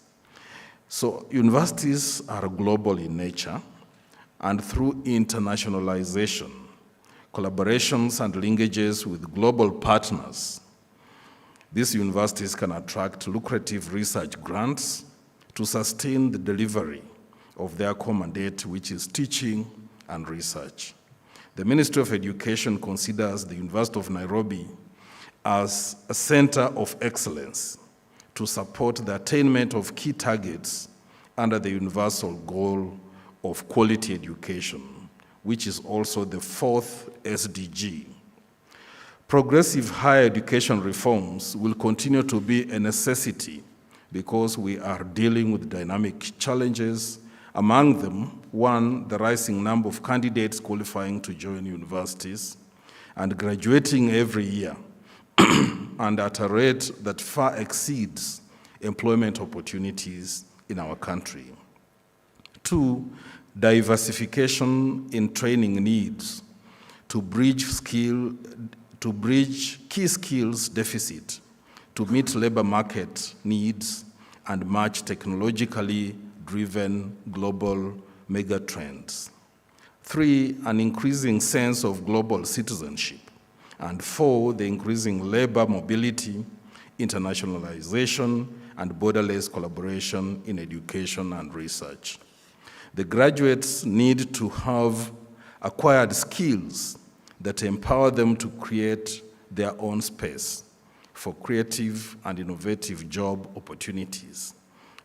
So universities are global in nature, and through internationalization, collaborations and linkages with global partners, these universities can attract lucrative research grants to sustain the delivery of their core mandate, which is teaching and research. The Ministry of Education considers the University of Nairobi as a center of excellence to support the attainment of key targets under the universal goal of quality education, which is also the 4th SDG. Progressive higher education reforms will continue to be a necessity because we are dealing with dynamic challenges. Among them, one, the rising number of candidates qualifying to join universities and graduating every year and at a rate that far exceeds employment opportunities in our country. Two, diversification in training needs to bridge key skills deficit, to meet labor market needs and match technologically driven global mega trends. Three, an increasing sense of global citizenship. And four, the increasing labor mobility, internationalization, and borderless collaboration in education and research. The graduates need to have acquired skills that empower them to create their own space for creative and innovative job opportunities,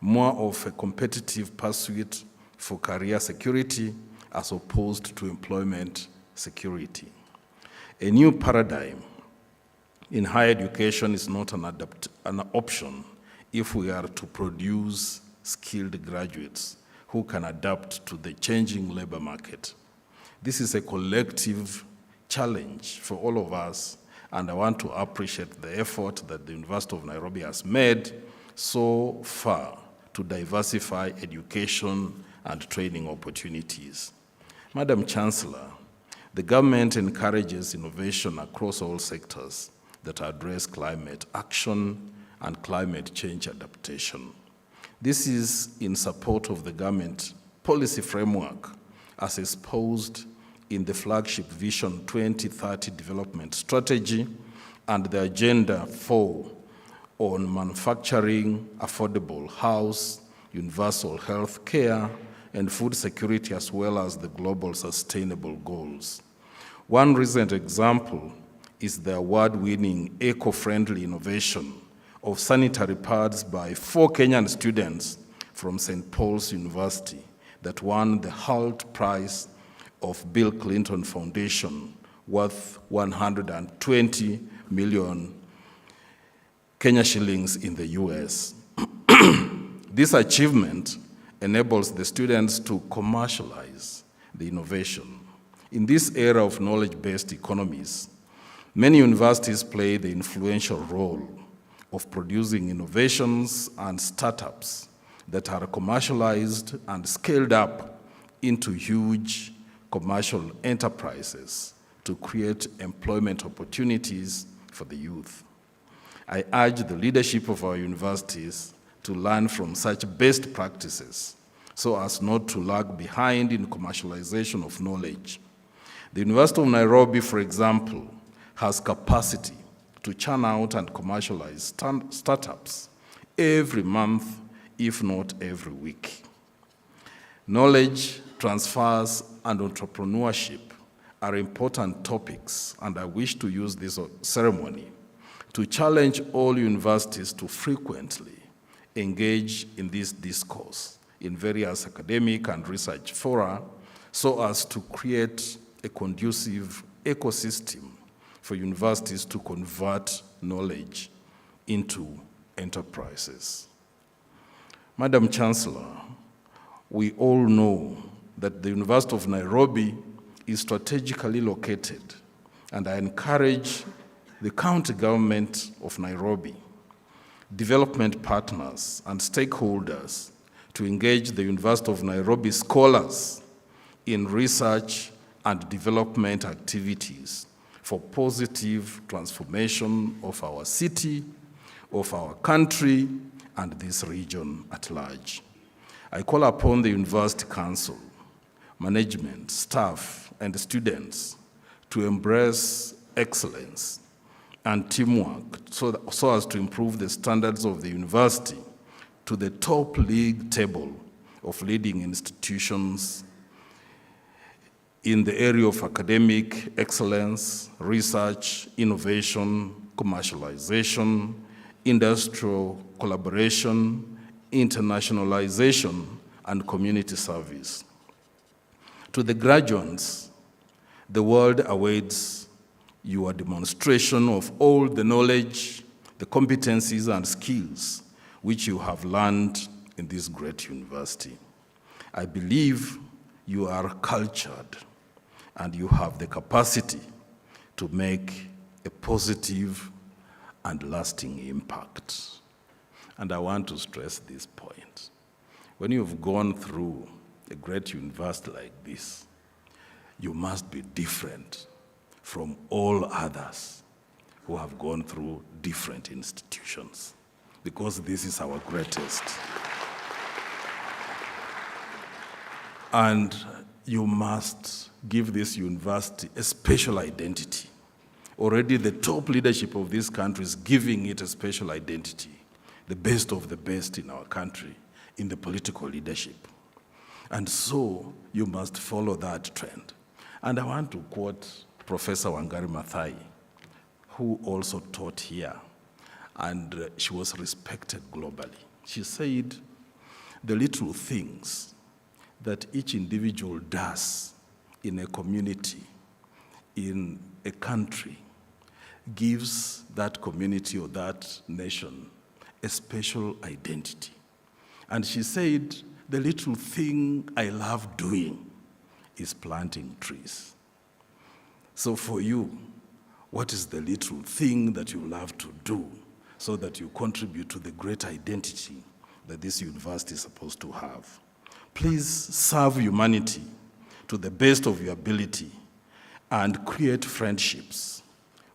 more of a competitive pursuit for career security as opposed to employment security. A new paradigm in higher education is not an option if we are to produce skilled graduates who can adapt to the changing labor market. This is a collective challenge for all of us, and I want to appreciate the effort that the University of Nairobi has made so far to diversify education and training opportunities. Madam Chancellor, the government encourages innovation across all sectors that address climate action and climate change adaptation. This is in support of the government policy framework as espoused in the flagship Vision 2030 development strategy and the Agenda 4 on manufacturing, affordable house, universal health care, and food security, as well as the global sustainable goals. One recent example is the award-winning eco-friendly innovation of sanitary pads by 4 Kenyan students from St. Paul's University that won the HALT Prize of Bill Clinton Foundation, worth 120 million Kenya shillings in the US. This achievement enables the students to commercialize the innovation. In this era of knowledge-based economies, many universities play the influential role of producing innovations and startups that are commercialized and scaled up into huge commercial enterprises to create employment opportunities for the youth. I urge the leadership of our universities to learn from such best practices so as not to lag behind in commercialization of knowledge. The University of Nairobi, for example, has capacity to churn out and commercialize startups every month, if not every week. Knowledge transfers and entrepreneurship are important topics, and I wish to use this ceremony to challenge all universities to frequently engage in this discourse in various academic and research fora so as to create a conducive ecosystem for universities to convert knowledge into enterprises. Madam Chancellor, we all know that the University of Nairobi is strategically located, and I encourage the county government of Nairobi, development partners, and stakeholders to engage the University of Nairobi scholars in research and development activities for positive transformation of our city, of our country, and this region at large. I call upon the University Council, management, staff, and students to embrace excellence and teamwork so as to improve the standards of the university to the top league table of leading institutions in the area of academic excellence, research, innovation, commercialization, industrial collaboration, internationalization, and community service. To the graduates, the world awaits your demonstration of all the knowledge, the competencies, and skills which you have learned in this great university. I believe you are cultured and you have the capacity to make a positive and lasting impact. And I want to stress this point. When you've gone through a great university like this, you must be different from all others who have gone through different institutions, because this is our greatest. And you must give this university a special identity. Already the top leadership of this country is giving it a special identity, the best of the best in our country, in the political leadership. And so you must follow that trend. And I want to quote Professor Wangari Maathai, who also taught here, and she was respected globally. She said, the little things that each individual does in a community, in a country, gives that community or that nation a special identity. And she said, the little thing I love doing is planting trees. So for you, what is the little thing that you love to do so that you contribute to the great identity that this university is supposed to have? Please serve humanity to the best of your ability and create friendships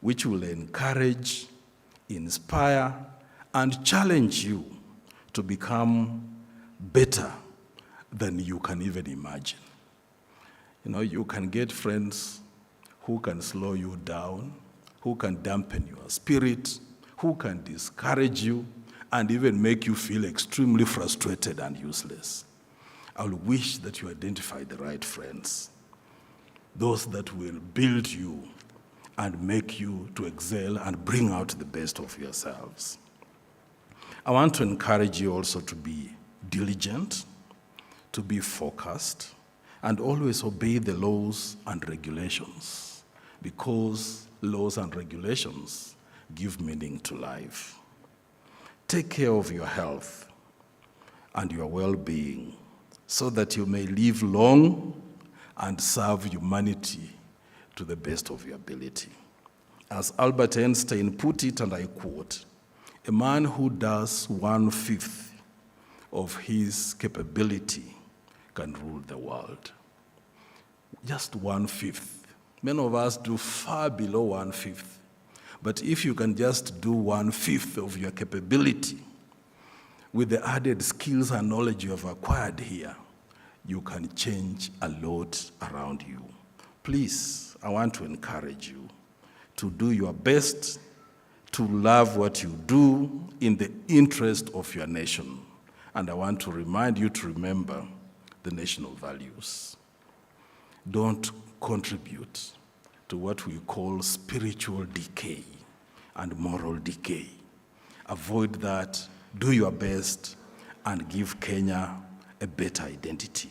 which will encourage, inspire, and challenge you to become better than you can even imagine. You know, you can get friends who can slow you down, who can dampen your spirit, who can discourage you, and even make you feel extremely frustrated and useless. I wish that you identify the right friends, those that will build you and make you to excel and bring out the best of yourselves. I want to encourage you also to be diligent, to be focused, and always obey the laws and regulations, because laws and regulations give meaning to life. Take care of your health and your well-being so that you may live long and serve humanity to the best of your ability. As Albert Einstein put it, and I quote, a man who does 1/5 of his capability can rule the world. Just 1/5. Many of us do far below 1/5. But if you can just do 1/5 of your capability with the added skills and knowledge you have acquired here, you can change a lot around you. Please, I want to encourage you to do your best to love what you do in the interest of your nation. And I want to remind you to remember the national values. Don't contribute to what we call spiritual decay and moral decay. Avoid that, do your best, and give Kenya a better identity.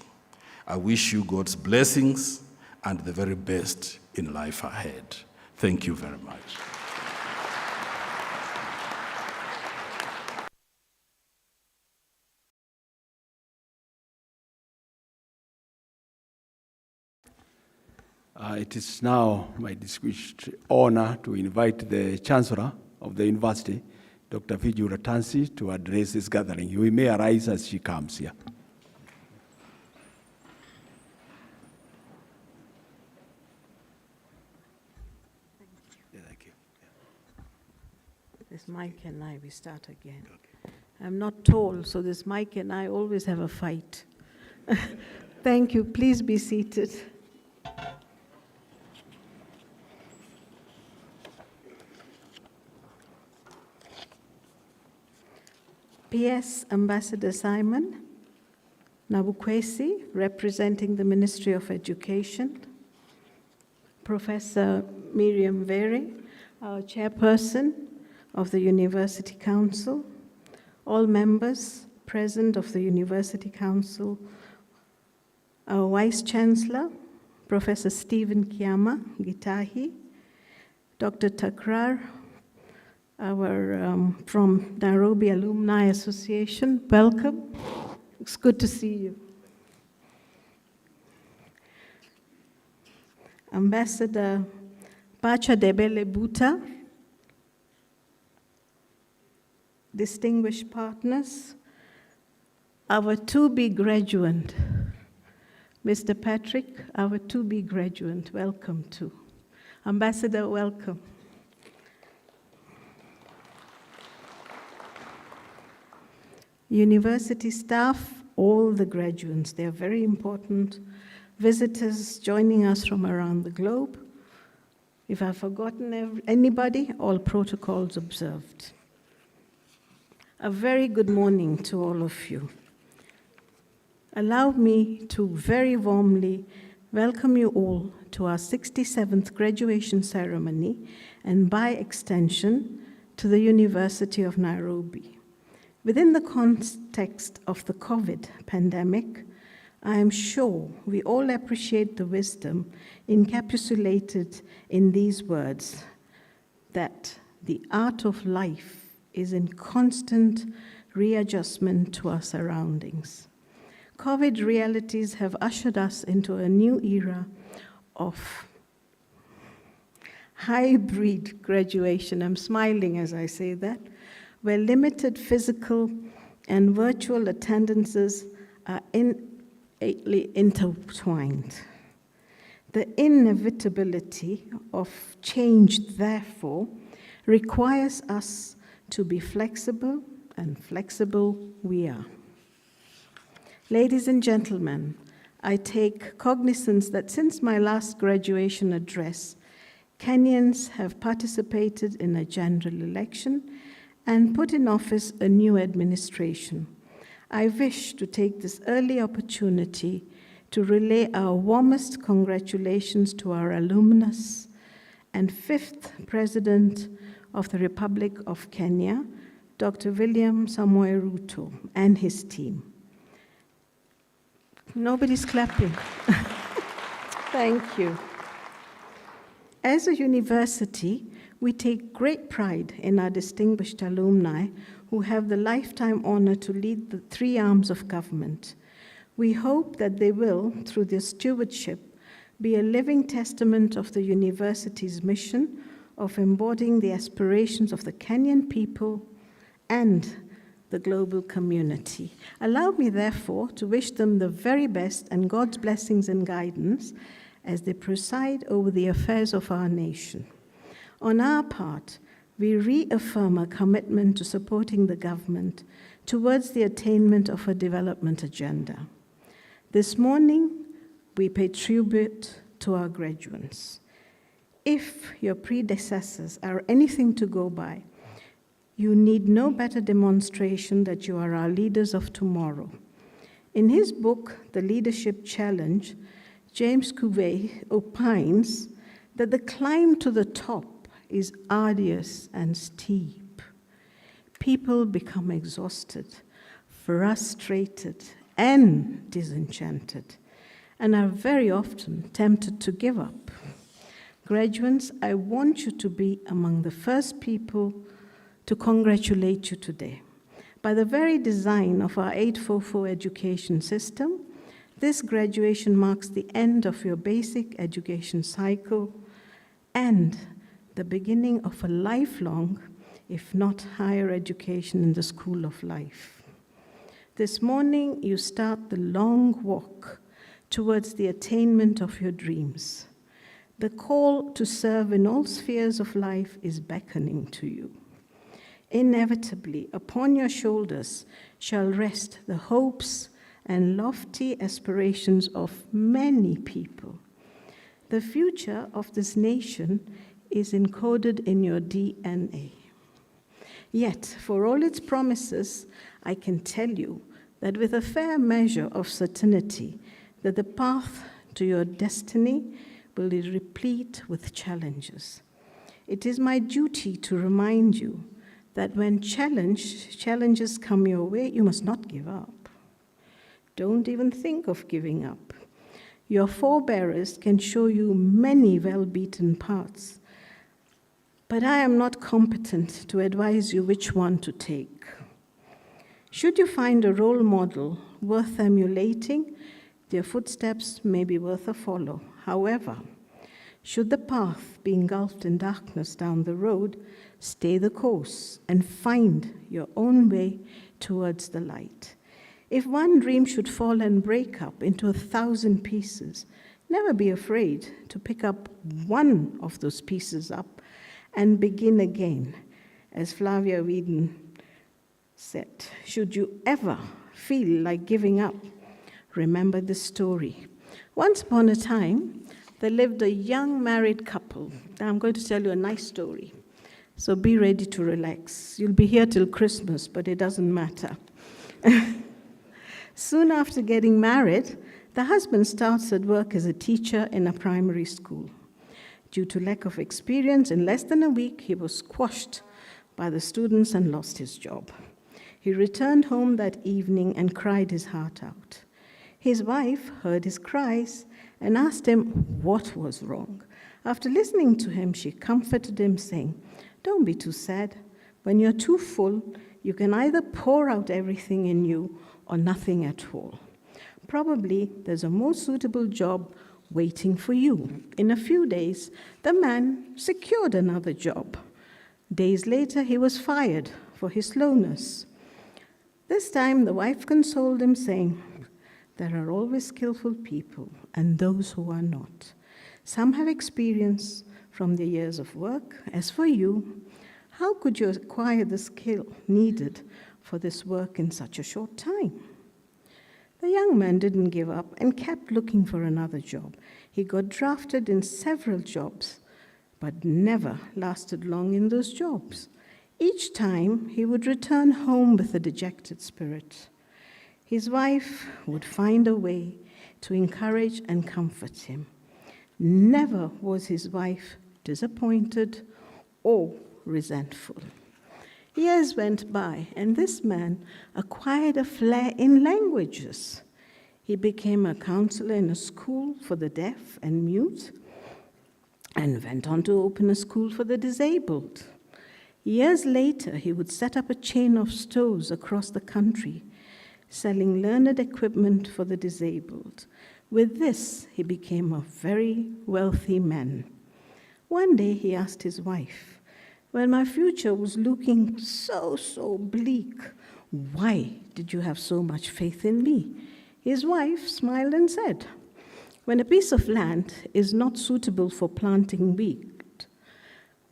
I wish you God's blessings and the very best in life ahead. Thank you very much. It is now my distinguished honor to invite the Chancellor of the University, Dr. Fiju Latanzi, to address this gathering. You may arise as she comes here. Thank you. This mic and I, we start again. Okay. I'm not tall, so this mic and I always have a fight. Thank you. Please be seated. PS Ambassador Simon Nabukwesi, representing the Ministry of Education, Professor Miriam Vere, our chairperson of the University Council, all members present of the University Council, our Vice Chancellor, Professor Stephen Kiama Gitahi, Dr. Takrar, our from Nairobi Alumni Association, welcome. It's good to see you. Ambassador Pacha Debele Buta, distinguished partners, our to-be graduate, Mr. Patrick, our to-be graduate, welcome too. Ambassador, welcome. University staff, all the graduates, they are very important. Visitors joining us from around the globe. If I've forgotten anybody, all protocols observed. A very good morning to all of you. Allow me to very warmly welcome you all to our 67th graduation ceremony and by extension to the University of Nairobi. Within the context of the COVID pandemic, I am sure we all appreciate the wisdom encapsulated in these words, that the art of life is in constant readjustment to our surroundings. COVID realities have ushered us into a new era of hybrid graduation. I'm smiling as I say that, where limited physical and virtual attendances are innately intertwined. The inevitability of change, therefore, requires us to be flexible, and flexible we are. Ladies and gentlemen, I take cognizance that since my last graduation address, Kenyans have participated in a general election and put in office a new administration. I wish to take this early opportunity to relay our warmest congratulations to our alumnus and 5th President of the Republic of Kenya, Dr. William Samoei Ruto, and his team. Nobody's clapping. Thank you. As a university, we take great pride in our distinguished alumni who have the lifetime honor to lead the 3 arms of government. We hope that they will, through their stewardship, be a living testament of the university's mission of embodying the aspirations of the Kenyan people and the global community. Allow me, therefore, to wish them the very best and God's blessings and guidance as they preside over the affairs of our nation. On our part, we reaffirm our commitment to supporting the government towards the attainment of a development agenda. This morning, we pay tribute to our graduates. If your predecessors are anything to go by, You need no better demonstration that you are our leaders of tomorrow. In his book, The Leadership Challenge, James Cuvée opines that the climb to the top is arduous and steep. People become exhausted, frustrated, and disenchanted, and are very often tempted to give up. Graduates, I want you to be among the first people to congratulate you today. By the very design of our 844 education system, this graduation marks the end of your basic education cycle and the beginning of a lifelong, if not higher education in the school of life. This morning, you start the long walk towards the attainment of your dreams. The call to serve in all spheres of life is beckoning to you. Inevitably, upon your shoulders shall rest the hopes and lofty aspirations of many people. The future of this nation is encoded in your DNA. Yet, for all its promises, I can tell you that with a fair measure of certainty, that the path to your destiny will be replete with challenges. It is my duty to remind you that when challenges come your way, you must not give up. Don't even think of giving up. Your forebearers can show you many well-beaten paths, but I am not competent to advise you which one to take. Should you find a role model worth emulating, their footsteps may be worth a follow. However, should the path be engulfed in darkness down the road, stay the course and find your own way towards the light. If one dream should fall and break up into 1,000 pieces, never be afraid to pick up one of those pieces up and begin again. As Flavia Whedon said, should you ever feel like giving up, remember this story. Once upon a time, there lived a young married couple. Now I'm going to tell you a nice story, so be ready to relax. You'll be here till Christmas, but it doesn't matter. Soon after getting married, the husband started work as a teacher in a primary school. Due to lack of experience, in less than a week, he was squashed by the students and lost his job. He returned home that evening and cried his heart out. His wife heard his cries and asked him what was wrong. After listening to him, she comforted him, saying, "Don't be too sad. When you're too full, you can either pour out everything in you or nothing at all. Probably there's a more suitable job waiting for you." In a few days, the man secured another job. Days later, he was fired for his slowness. This time, the wife consoled him, saying, "There are always skillful people and those who are not. Some have experience from their years of work. As for you, how could you acquire the skill needed for this work in such a short time?" The young man didn't give up and kept looking for another job. He got drafted in several jobs, but never lasted long in those jobs. Each time, he would return home with a dejected spirit. His wife would find a way to encourage and comfort him. Never was his wife disappointed or resentful. Years went by, and this man acquired a flair in languages. He became a counselor in a school for the deaf and mute, and went on to open a school for the disabled. Years later, he would set up a chain of stores across the country, selling learned equipment for the disabled. With this, he became a very wealthy man. One day, he asked his wife, "When my future was looking so bleak, why did you have so much faith in me?" His wife smiled and said, "When a piece of land is not suitable for planting wheat,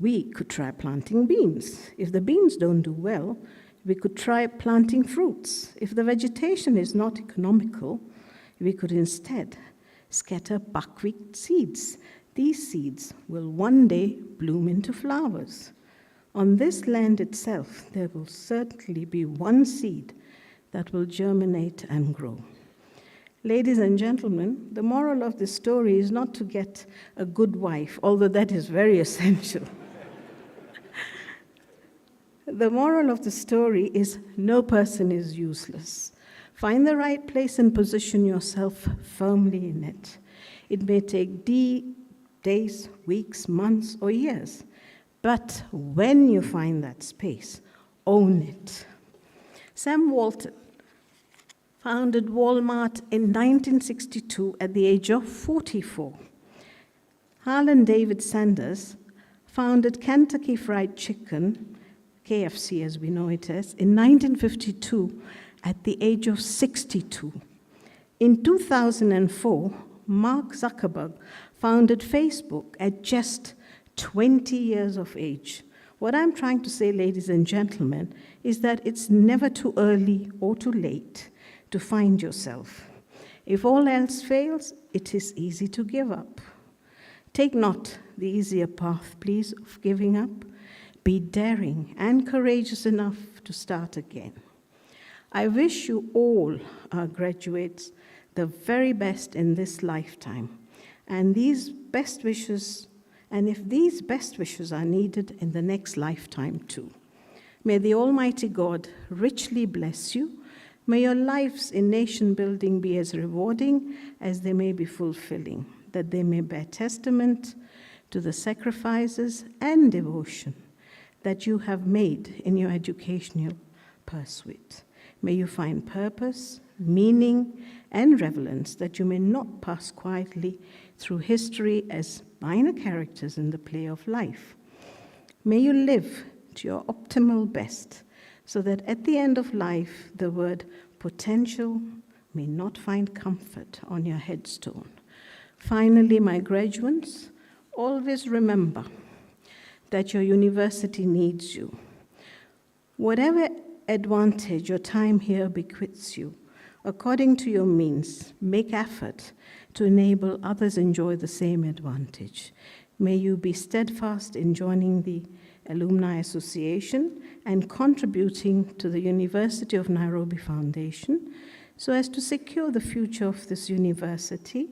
we could try planting beans. If the beans don't do well, we could try planting fruits. If the vegetation is not economical, we could instead scatter buckwheat seeds. These seeds will one day bloom into flowers. On this land itself, there will certainly be one seed that will germinate and grow. Ladies and gentlemen, the moral of this story is not to get a good wife, although that is very essential. The moral of the story is no person is useless. Find the right place and position yourself firmly in it. It may take days, weeks, months, or years, but when you find that space, own it. Sam Walton founded Walmart in 1962 at the age of 44. Harlan David Sanders founded Kentucky Fried Chicken, KFC as we know it as, in 1952 at the age of 62. In 2004, Mark Zuckerberg founded Facebook at just 20 years of age. What I'm trying to say, ladies and gentlemen, is that it's never too early or too late to find yourself. If all else fails, it is easy to give up. Take not the easier path, please, of giving up. Be daring and courageous enough to start again. I wish you all, our graduates, the very best in this lifetime. And these best wishes, and if these best wishes are needed in the next lifetime too. May the Almighty God richly bless you. May your lives in nation building be as rewarding as they may be fulfilling, that they may bear testament to the sacrifices and devotion that you have made in your educational pursuit. May you find purpose, meaning, and relevance that you may not pass quietly through history as minor characters in the play of life. May you live to your optimal best, so that at the end of life, the word potential may not find comfort on your headstone. Finally, my graduates, always remember that your university needs you. Whatever advantage your time here bequeaths you, according to your means, make effort to enable others enjoy the same advantage. May you be steadfast in joining the Alumni Association and contributing to the University of Nairobi Foundation so as to secure the future of this university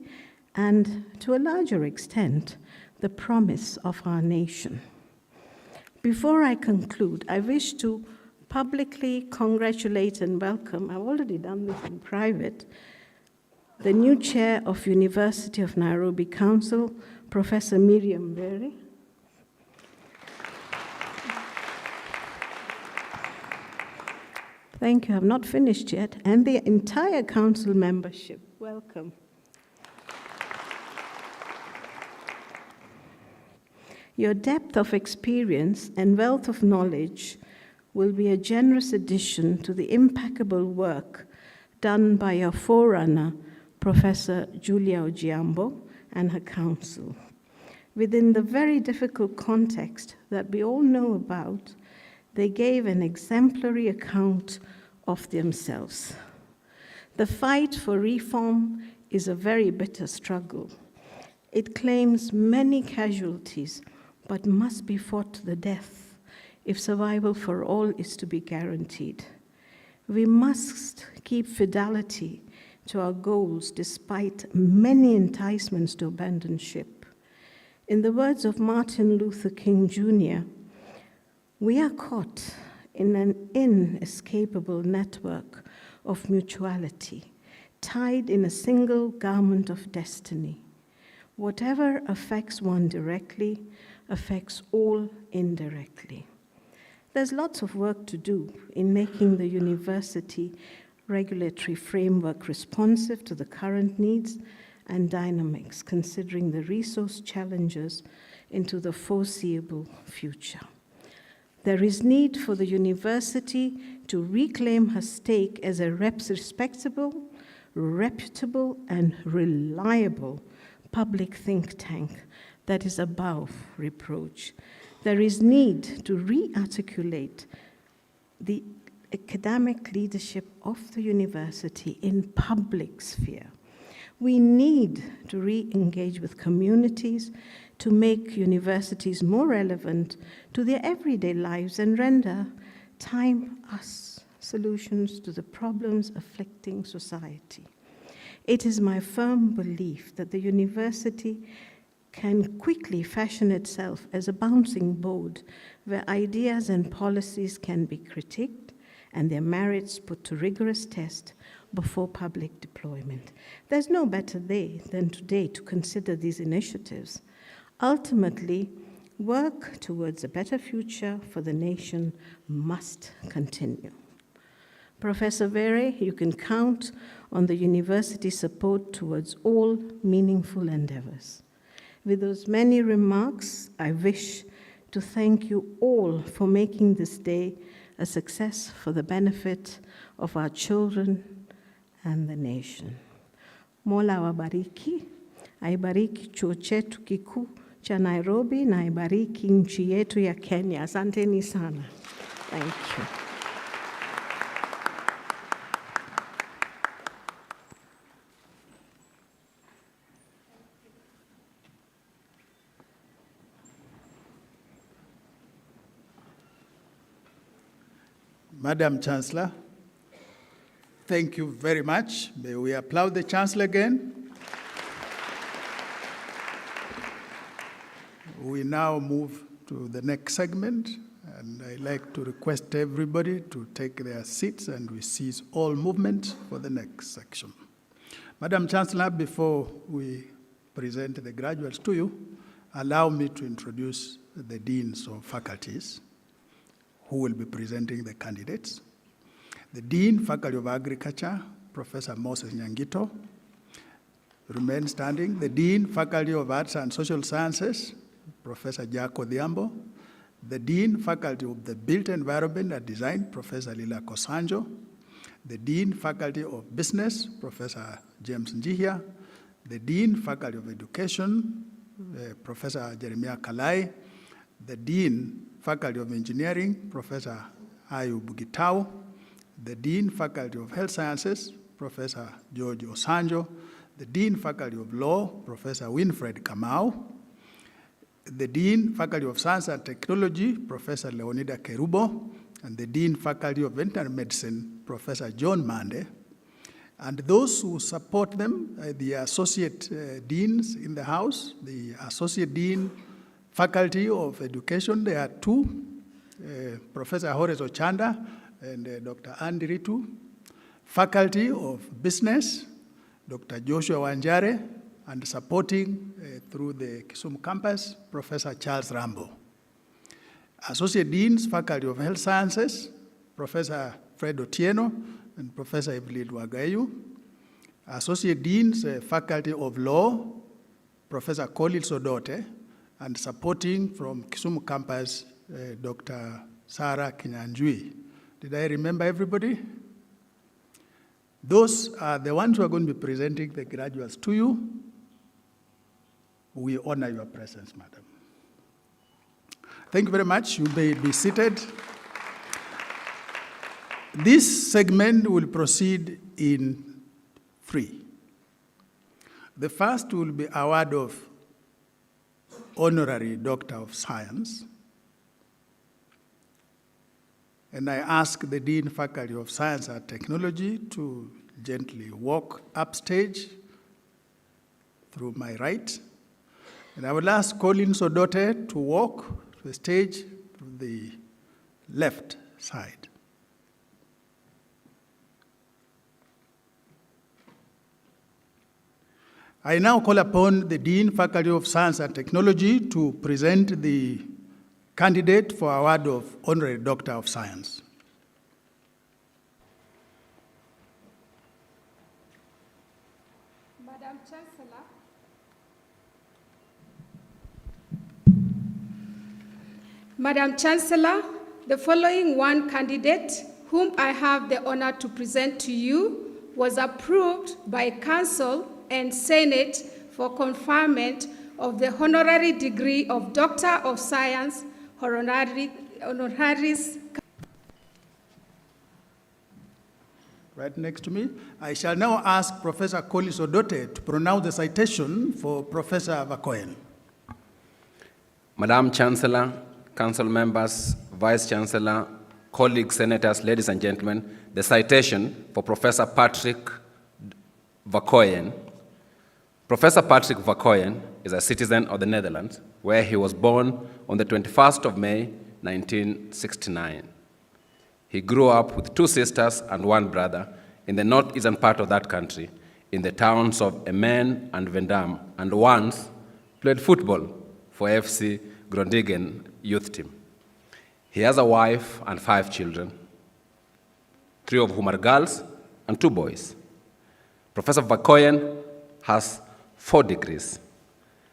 and, to a larger extent, the promise of our nation. Before I conclude, I wish to publicly congratulate and welcome, I've already done this in private, the new chair of University of Nairobi Council, Professor Miriam Berry. Thank you, I've not finished yet, and the entire council membership. Welcome. Your depth of experience and wealth of knowledge will be a generous addition to the impeccable work done by your forerunner, Professor Julia Ojiambo, and her council. Within the very difficult context that we all know about, they gave an exemplary account of themselves. The fight for reform is a very bitter struggle. It claims many casualties, but must be fought to the death if survival for all is to be guaranteed. We must keep fidelity to our goals despite many enticements to abandon ship. In the words of Martin Luther King Jr., we are caught in an inescapable network of mutuality, tied in a single garment of destiny. Whatever affects one directly affects all indirectly. There's lots of work to do in making the university regulatory framework responsive to the current needs and dynamics, considering the resource challenges into the foreseeable future. There is need for the university to reclaim her stake as a respectable, reputable, and reliable public think tank that is above reproach. There is need to re-articulate the academic leadership of the university in public sphere. We need to re-engage with communities to make universities more relevant to their everyday lives and render time-us solutions to the problems afflicting society. It is my firm belief that the university can quickly fashion itself as a bouncing board where ideas and policies can be critiqued and their merits put to rigorous test before public deployment. There's no better day than today to consider these initiatives. Ultimately, work towards a better future for the nation must continue. Professor Vere, you can count on the university's support towards all meaningful endeavors. With those many remarks, I wish to thank you all for making this day a success for the benefit of our children and the nation. Mola wabariki, aibariki chuo chetu kikuu cha Nairobi na aibariki nchi yetu ya Kenya. Asanteni sana. Thank you. Madam Chancellor, thank you very much. May we applaud the Chancellor again. We now move to the next segment, and I'd like to request everybody to take their seats, and we cease all movement for the next section. Madam Chancellor, before we present the graduates to you, allow me to introduce the deans of faculties who will be presenting the candidates. The Dean, Faculty of Agriculture, Professor Moses Nyangito, remain standing. The Dean, Faculty of Arts and Social Sciences, Professor Jack Odhiambo. The Dean, Faculty of the Built Environment and Design, Professor Lila Kosanjo. The Dean, Faculty of Business, Professor James Njihia. The Dean, Faculty of Education, Professor Jeremiah Kalai. The Dean, Faculty of Engineering, Professor Ayub Gitau. The Dean, Faculty of Health Sciences, Professor George Osanjo. The Dean, Faculty of Law, Professor Winfred Kamau. The Dean, Faculty of Science and Technology, Professor Leonida Kerubo. And the Dean, Faculty of Veterinary Medicine, Professor John Mande. And those who support them, the Associate Deans in the House, the Associate Dean, Faculty of Education, there are two, Professor Horace Ochanda and Dr. Andy Ritu. Faculty of Business, Dr. Joshua Wanjare, and supporting through the Kisumu campus, Professor Charles Rambo. Associate Deans, Faculty of Health Sciences, Professor Fred Otieno and Professor Evelyn Wagayu. Associate Deans, Faculty of Law, Professor Collins Odote, and supporting from Kisumu campus, Dr. Sarah Kinyanjui. Did I remember everybody? Those are the ones who are going to be presenting the graduates to you. We honor your presence, madam. Thank you very much. You may be seated. This segment will proceed in three. The first will be award of Honorary Doctor of Science. And I ask the Dean, Faculty of Science and Technology to gently walk upstage through my right. And I will ask Collins Odote to walk to the stage to the left side. I now call upon the Dean, Faculty of Science and Technology to present the candidate for award of Honorary Doctor of Science. Madam Chancellor, Madam Chancellor, the following one candidate, whom I have the honor to present to you, was approved by Council and Senate for conferment of the honorary degree of Doctor of Science, honoraris. Right next to me. I shall now ask Professor Collins Odote to pronounce the citation for Professor Vakoen. Madam Chancellor, Council members, Vice Chancellor, colleagues, senators, ladies and gentlemen, the citation for Professor Patrick Verkooyen. Professor Patrick Verkooyen is a citizen of the Netherlands, where he was born on the 21st of May, 1969. He grew up with 2 sisters and 1 brother in the northeastern part of that country, in the towns of Emmen and Vendam, and once played football for FC Groningen youth team. He has a wife and 5 children, 3 of whom are girls and 2 boys. Professor Verkooyen has 4 degrees: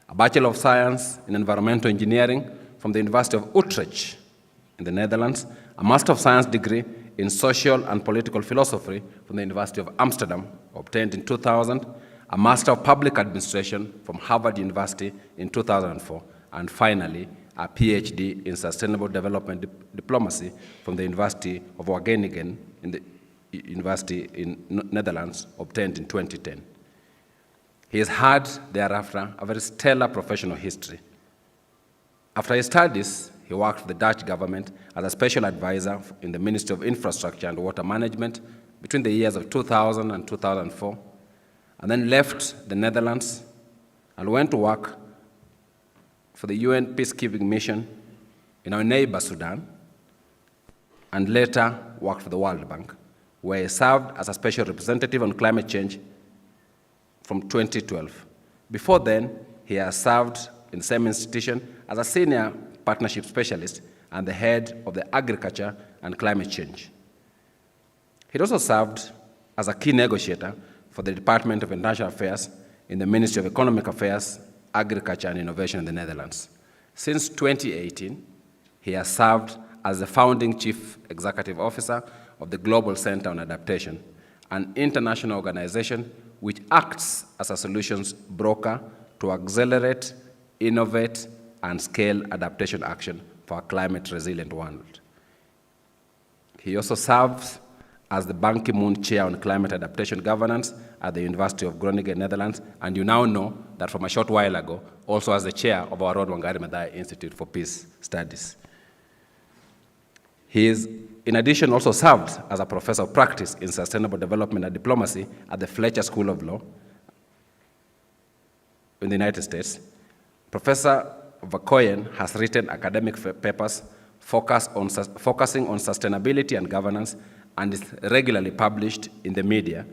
a Bachelor of Science in Environmental Engineering from the University of Utrecht in the Netherlands, a Master of Science degree in Social and Political Philosophy from the University of Amsterdam, obtained in 2000, a Master of Public Administration from Harvard University in 2004, and finally, a PhD in Sustainable Development Diplomacy from the University of Wageningen in the University in Netherlands, obtained in 2010. He has had thereafter a very stellar professional history. After his studies, he worked for the Dutch government as a special advisor in the Ministry of Infrastructure and Water Management between the years of 2000 and 2004, and then left the Netherlands and went to work for the UN peacekeeping mission in our neighbor Sudan, and later worked for the World Bank, where he served as a special representative on climate change from 2012. Before then, he has served in the same institution as a senior partnership specialist and the head of the agriculture and climate change. He also served as a key negotiator for the Department of International Affairs in the Ministry of Economic Affairs, Agriculture and Innovation in the Netherlands. Since 2018, he has served as the founding chief executive officer of the Global Center on Adaptation, an international organization which acts as a solutions broker to accelerate, innovate, and scale adaptation action for a climate-resilient world. He also serves as the Ban Ki-moon Chair on Climate Adaptation Governance at the University of Groningen, Netherlands, and you now know that from a short while ago, also as the Chair of our Rod Wangari Maathai Institute for Peace Studies. He is, in addition, also served as a professor of practice in sustainable development and diplomacy at the Fletcher School of Law in the United States. Professor Verkooyen has written academic papers focusing on sustainability and governance, and is regularly published in the media,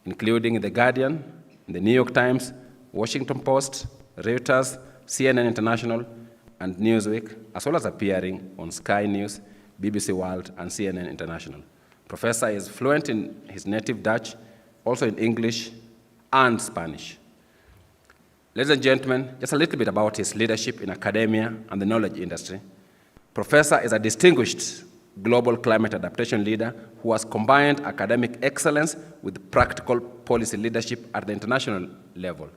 including in The Guardian, in the New York Times, Washington Post, Reuters, CNN International, and Newsweek, as well as appearing on Sky News, BBC World, and CNN International. Professor is fluent in his native Dutch, also in English and Spanish. Ladies and gentlemen, just a little bit about his leadership in academia and the knowledge industry. Professor is a distinguished global climate adaptation leader who has combined academic excellence with practical policy leadership at the international level,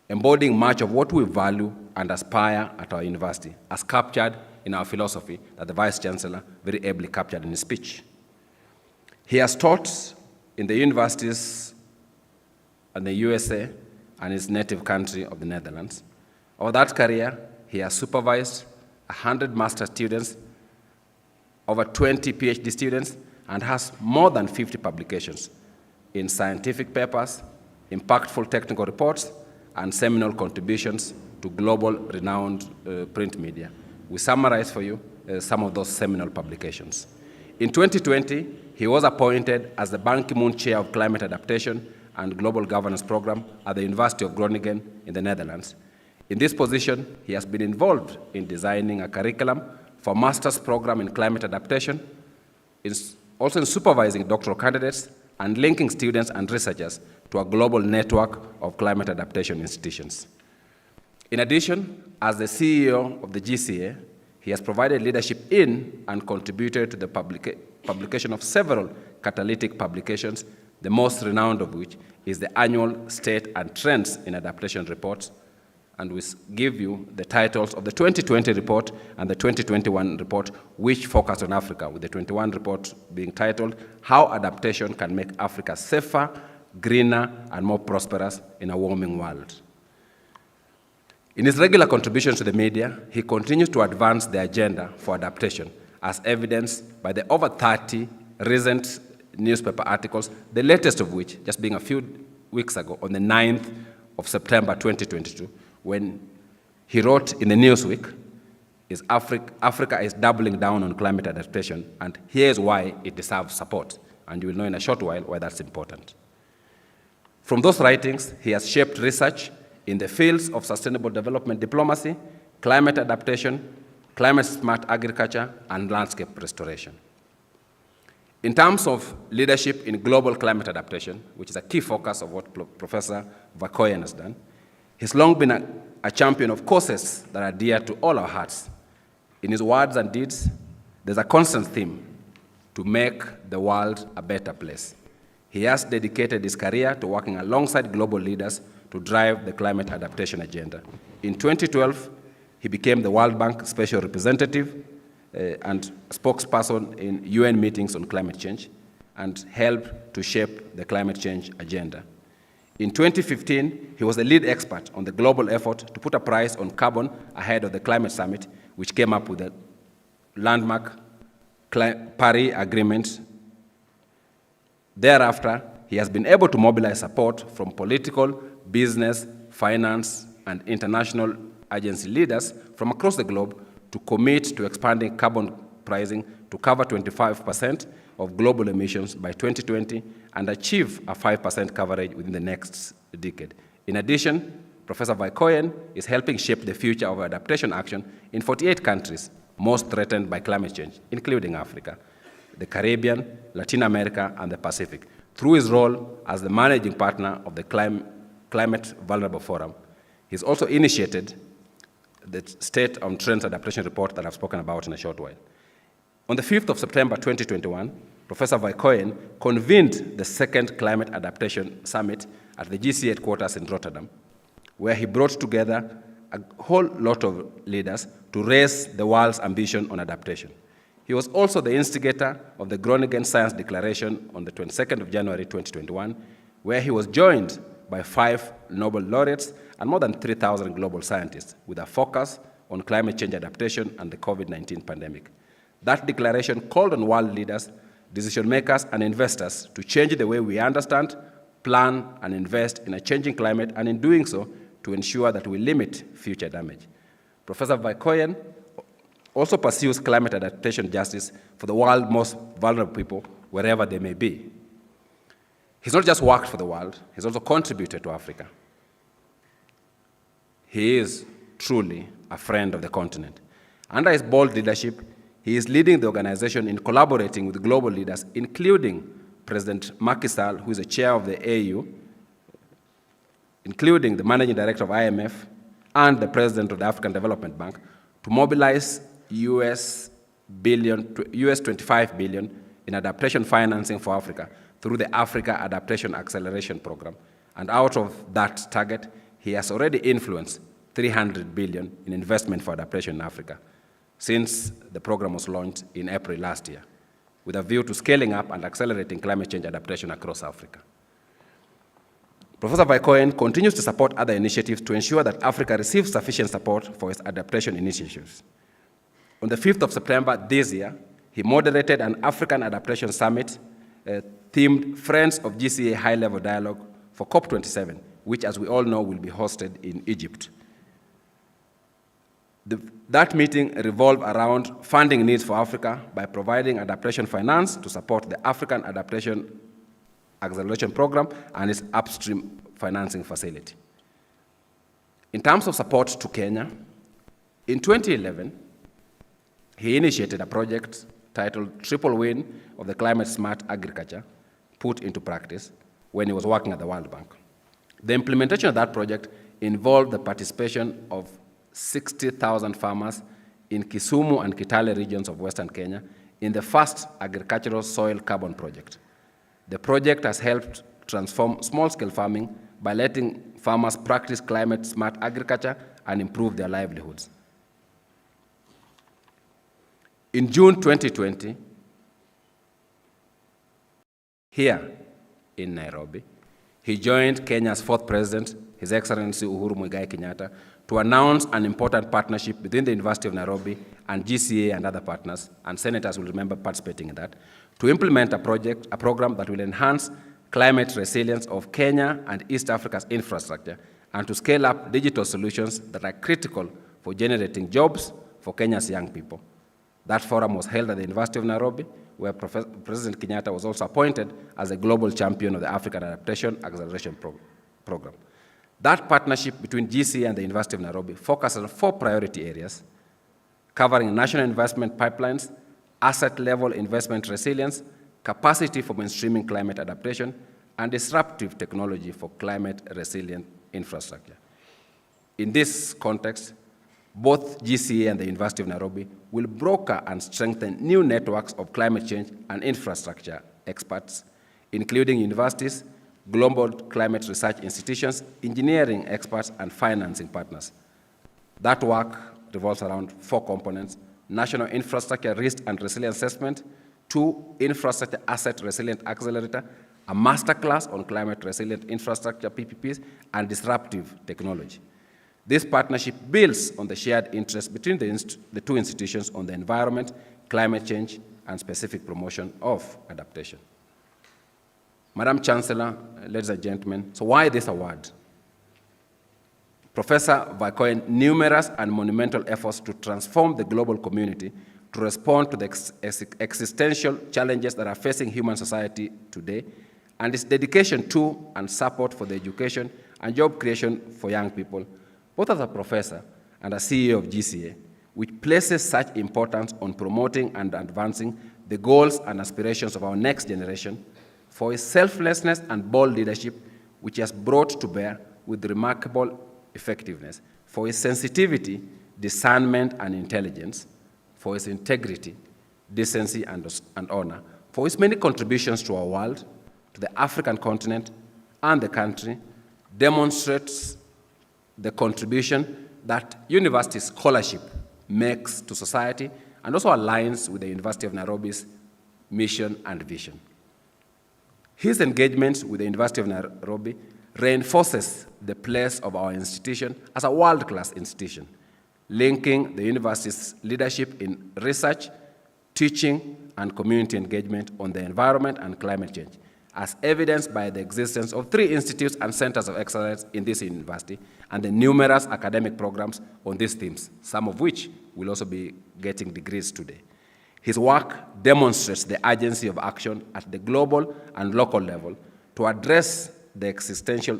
embodying much of what we value and aspire at our university, as captured in our philosophy that the Vice Chancellor very ably captured in his speech. He has taught in the universities in the USA and his native country of the Netherlands. Over that career, he has supervised 100 master students, over 20 PhD students, and has more than 50 publications in scientific papers, impactful technical reports, and seminal contributions to global renowned print media. We summarize for you some of those seminal publications. In 2020, he was appointed as the Ban Ki-moon Chair of Climate Adaptation and Global Governance Program at the University of Groningen in the Netherlands. In this position, he has been involved in designing a curriculum for master's program in climate adaptation, also in supervising doctoral candidates and linking students and researchers to a global network of climate adaptation institutions. In addition, as the CEO of the GCA, he has provided leadership in and contributed to the publication of several catalytic publications, the most renowned of which is the annual State and Trends in Adaptation reports, and we give you the titles of the 2020 report and the 2021 report, which focus on Africa, with the 21 report being titled, How Adaptation Can Make Africa Safer, Greener, and More Prosperous in a Warming World. In his regular contributions to the media, he continues to advance the agenda for adaptation, as evidenced by the over 30 recent newspaper articles, the latest of which just being a few weeks ago, on the 9th of September 2022, when he wrote in the Newsweek, Africa is doubling down on climate adaptation, and here's why it deserves support. And you will know in a short while why that's important. From those writings, he has shaped research in the fields of sustainable development diplomacy, climate adaptation, climate-smart agriculture, and landscape restoration. In terms of leadership in global climate adaptation, which is a key focus of what Professor Vakoyen has done, he's long been a champion of causes that are dear to all our hearts. In his words and deeds, there's a constant theme: to make the world a better place. He has dedicated his career to working alongside global leaders to drive the climate adaptation agenda. In 2012, he became the World Bank Special Representative and spokesperson in UN meetings on climate change, and helped to shape the climate change agenda. In 2015, he was the lead expert on the global effort to put a price on carbon ahead of the climate summit, which came up with the landmark Paris Agreement. Thereafter, he has been able to mobilize support from political, business, finance, and international agency leaders from across the globe to commit to expanding carbon pricing to cover 25% of global emissions by 2020 and achieve a 5% coverage within the next decade. In addition, Professor Vakoyen is helping shape the future of adaptation action in 48 countries most threatened by climate change, including Africa, the Caribbean, Latin America, and the Pacific, through his role as the managing partner of the Climate Vulnerable Forum. He's also initiated the State on Trends Adaptation Report that I've spoken about in a short while. On the 5th of September 2021, Professor Vakoyen convened the second Climate Adaptation Summit at the GC headquarters in Rotterdam, where he brought together a whole lot of leaders to raise the world's ambition on adaptation. He was also the instigator of the Groningen Science Declaration on the 22nd of January 2021, where he was joined by 5 Nobel laureates and more than 3,000 global scientists with a focus on climate change adaptation and the COVID-19 pandemic. That declaration called on world leaders, decision makers, and investors to change the way we understand, plan, and invest in a changing climate, and in doing so, to ensure that we limit future damage. Professor Vakoyen also pursues climate adaptation justice for the world's most vulnerable people, wherever they may be. He's not just worked for the world, he's also contributed to Africa. He is truly a friend of the continent. Under his bold leadership, he is leading the organization in collaborating with global leaders, including President Macky Sall, who is the chair of the AU, including the managing director of IMF and the president of the African Development Bank, to mobilize US 25 billion in adaptation financing for Africa through the Africa Adaptation Acceleration Program. And out of that target, he has already influenced 300 billion in investment for adaptation in Africa since the program was launched in April last year, with a view to scaling up and accelerating climate change adaptation across Africa. Professor Vakoyen continues to support other initiatives to ensure that Africa receives sufficient support for its adaptation initiatives. On the 5th of September this year, he moderated an African Adaptation Summit themed Friends of GCA High-Level Dialogue for COP27, which, as we all know, will be hosted in Egypt. That meeting revolved around funding needs for Africa by providing adaptation finance to support the African Adaptation Acceleration Program and its upstream financing facility. In terms of support to Kenya, in 2011, he initiated a project titled Triple Win of the Climate Smart Agriculture, put into practice when he was working at the World Bank. The implementation of that project involved the participation of 60,000 farmers in Kisumu and Kitale regions of Western Kenya in the first agricultural soil carbon project. The project has helped transform small-scale farming by letting farmers practice climate-smart agriculture and improve their livelihoods. In June 2020, here in Nairobi, he joined Kenya's 4th president, His Excellency Uhuru Muigai Kenyatta, to announce an important partnership between the University of Nairobi and GCA and other partners, and senators will remember participating in that, to implement a program that will enhance climate resilience of Kenya and East Africa's infrastructure, and to scale up digital solutions that are critical for generating jobs for Kenya's young people. That forum was held at the University of Nairobi, where President Kenyatta was also appointed as a global champion of the African Adaptation Acceleration Program. That partnership between GCA and the University of Nairobi focuses on 4 priority areas, covering national investment pipelines, asset-level investment resilience, capacity for mainstreaming climate adaptation, and disruptive technology for climate-resilient infrastructure. In this context, both GCA and the University of Nairobi will broker and strengthen new networks of climate change and infrastructure experts, including universities, global climate research institutions, engineering experts, and financing partners. That work revolves around 4 components: national infrastructure risk and resilience assessment, 2, infrastructure asset resilient accelerator, a masterclass on climate resilient infrastructure PPPs, and disruptive technology. This partnership builds on the shared interest between the 2 institutions on the environment, climate change, and specific promotion of adaptation. Madam Chancellor, ladies and gentlemen, so why this award? Professor Vakoyen's numerous and monumental efforts to transform the global community to respond to the existential challenges that are facing human society today, and his dedication to and support for the education and job creation for young people, both as a professor and as CEO of GCA, which places such importance on promoting and advancing the goals and aspirations of our next generation, for his selflessness and bold leadership, which he has brought to bear with remarkable effectiveness, for his sensitivity, discernment, and intelligence, for his integrity, decency, and honor, for his many contributions to our world, to the African continent, and the country, demonstrates the contribution that university scholarship makes to society, and also aligns with the University of Nairobi's mission and vision. His engagement with the University of Nairobi reinforces the place of our institution as a world-class institution, linking the university's leadership in research, teaching, and community engagement on the environment and climate change, as evidenced by the existence of 3 institutes and centers of excellence in this university, and the numerous academic programs on these themes, some of which will also be getting degrees today. His work demonstrates the urgency of action at the global and local level to address the existential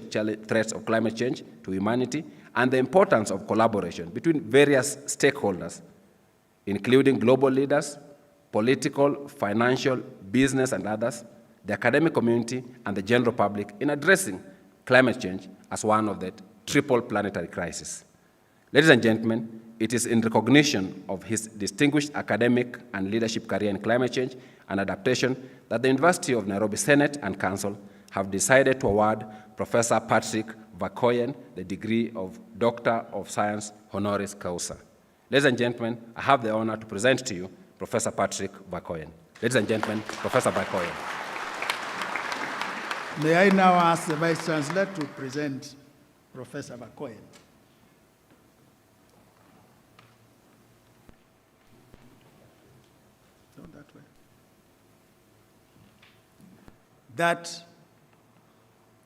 threats of climate change to humanity, and the importance of collaboration between various stakeholders, including global leaders, political, financial, business, and others, the academic community, and the general public in addressing climate change as one of the triple planetary crises. Ladies and gentlemen, it is in recognition of his distinguished academic and leadership career in climate change and adaptation that the University of Nairobi Senate and Council have decided to award Professor Patrick Vakoyen the degree of Doctor of Science Honoris Causa. Ladies and gentlemen, I have the honor to present to you Professor Patrick Vakoyen. Ladies and gentlemen, Professor Vakoyen. May I now ask the Vice Chancellor to present Professor Vakoyen. Not that way. That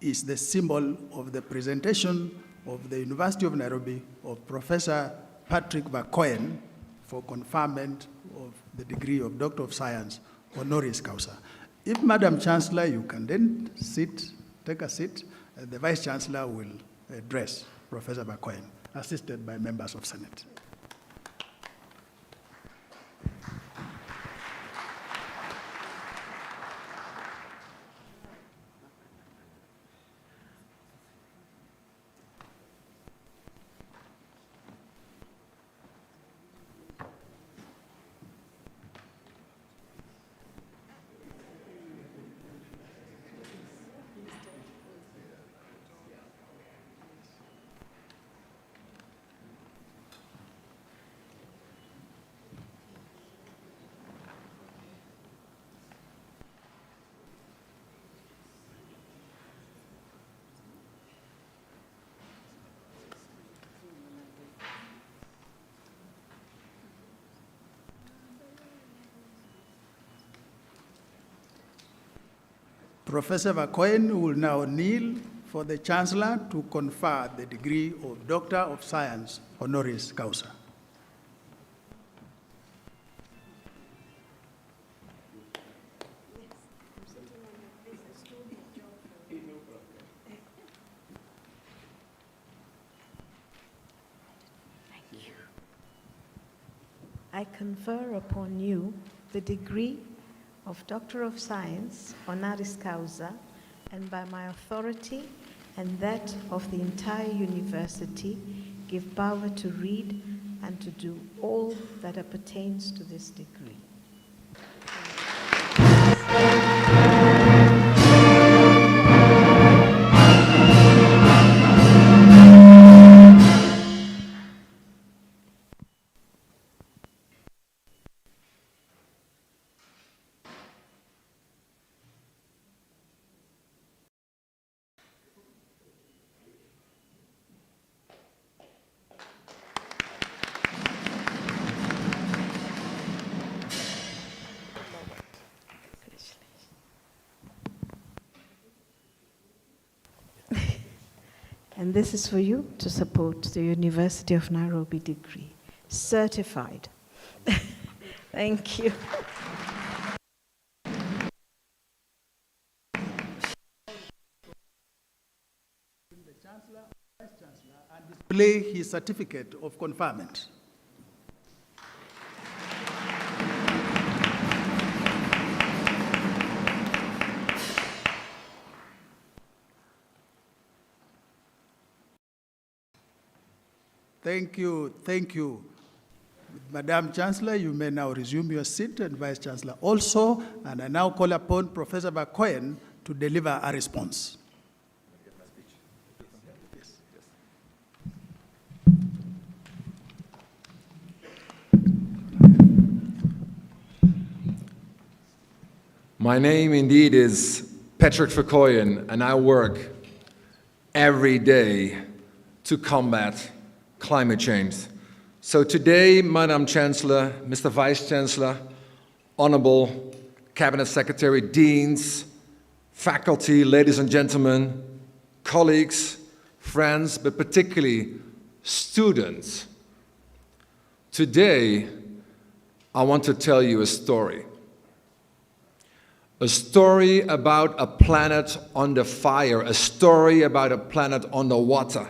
is the symbol of the presentation of the University of Nairobi of Professor Patrick Vakoyen for conferment of the degree of Doctor of Science Honoris Causa. If Madam Chancellor, you can then sit, take a seat, the Vice Chancellor will address Professor Vakoyen, assisted by members of Senate. Professor Vakoyen will now kneel for the Chancellor to confer the degree of Doctor of Science honoris causa. I confer upon you the degree of Doctor of Science, honoris causa, and by my authority and that of the entire university, give power to read and to do all that appertains to this degree. And this is for you to support the University of Nairobi degree. Certified. Thank you. The Chancellor, Vice Chancellor, and display his certificate of conferment. Thank you, thank you. Madam Chancellor, you may now resume your seat, and Vice Chancellor also, and I now call upon Professor Vakoyen to deliver a response. My name indeed is Patrick Vakoyen, and I work every day to combat climate change. So today, Madam Chancellor, Mr. Vice Chancellor, Honorable Cabinet Secretary, Deans, faculty, ladies and gentlemen, colleagues, friends, but particularly students, today I want to tell you a story. A story about a planet under fire, a story about a planet under water,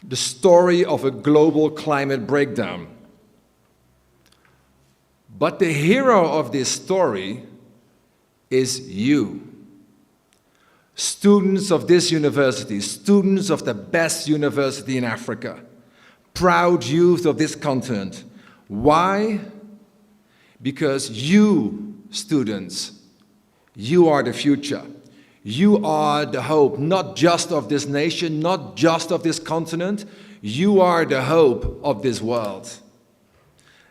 the story of a global climate breakdown. But the hero of this story is you. Students of this university, students of the best university in Africa, proud youth of this continent. Why? Because you, students, you are the future. You are the hope, not just of this nation, not just of this continent. You are the hope of this world.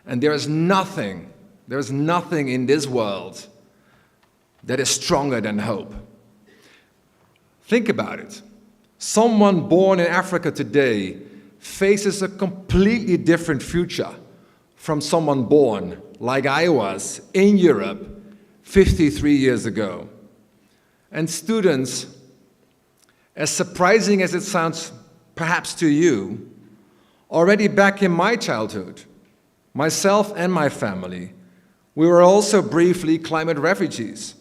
And there is nothing in this world that is stronger than hope. Think about it. Someone born in Africa today faces a completely different future from someone born, like I was, in Europe 53 years ago. And students, as surprising as it sounds perhaps to you, already back in my childhood, myself and my family, we were also briefly climate refugees.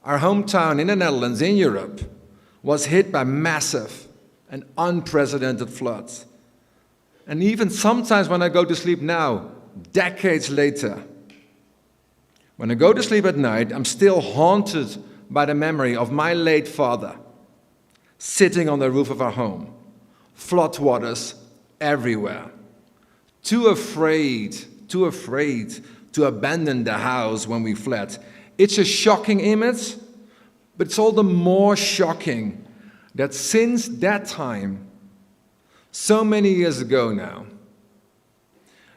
Our hometown in the Netherlands, in Europe, was hit by massive and unprecedented floods. And even sometimes when I go to sleep now, decades later, when I go to sleep at night, I'm still haunted by the memory of my late father sitting on the roof of our home, floodwaters everywhere, too afraid to abandon the house when we fled. It's a shocking image, but it's all the more shocking that since that time, so many years ago now,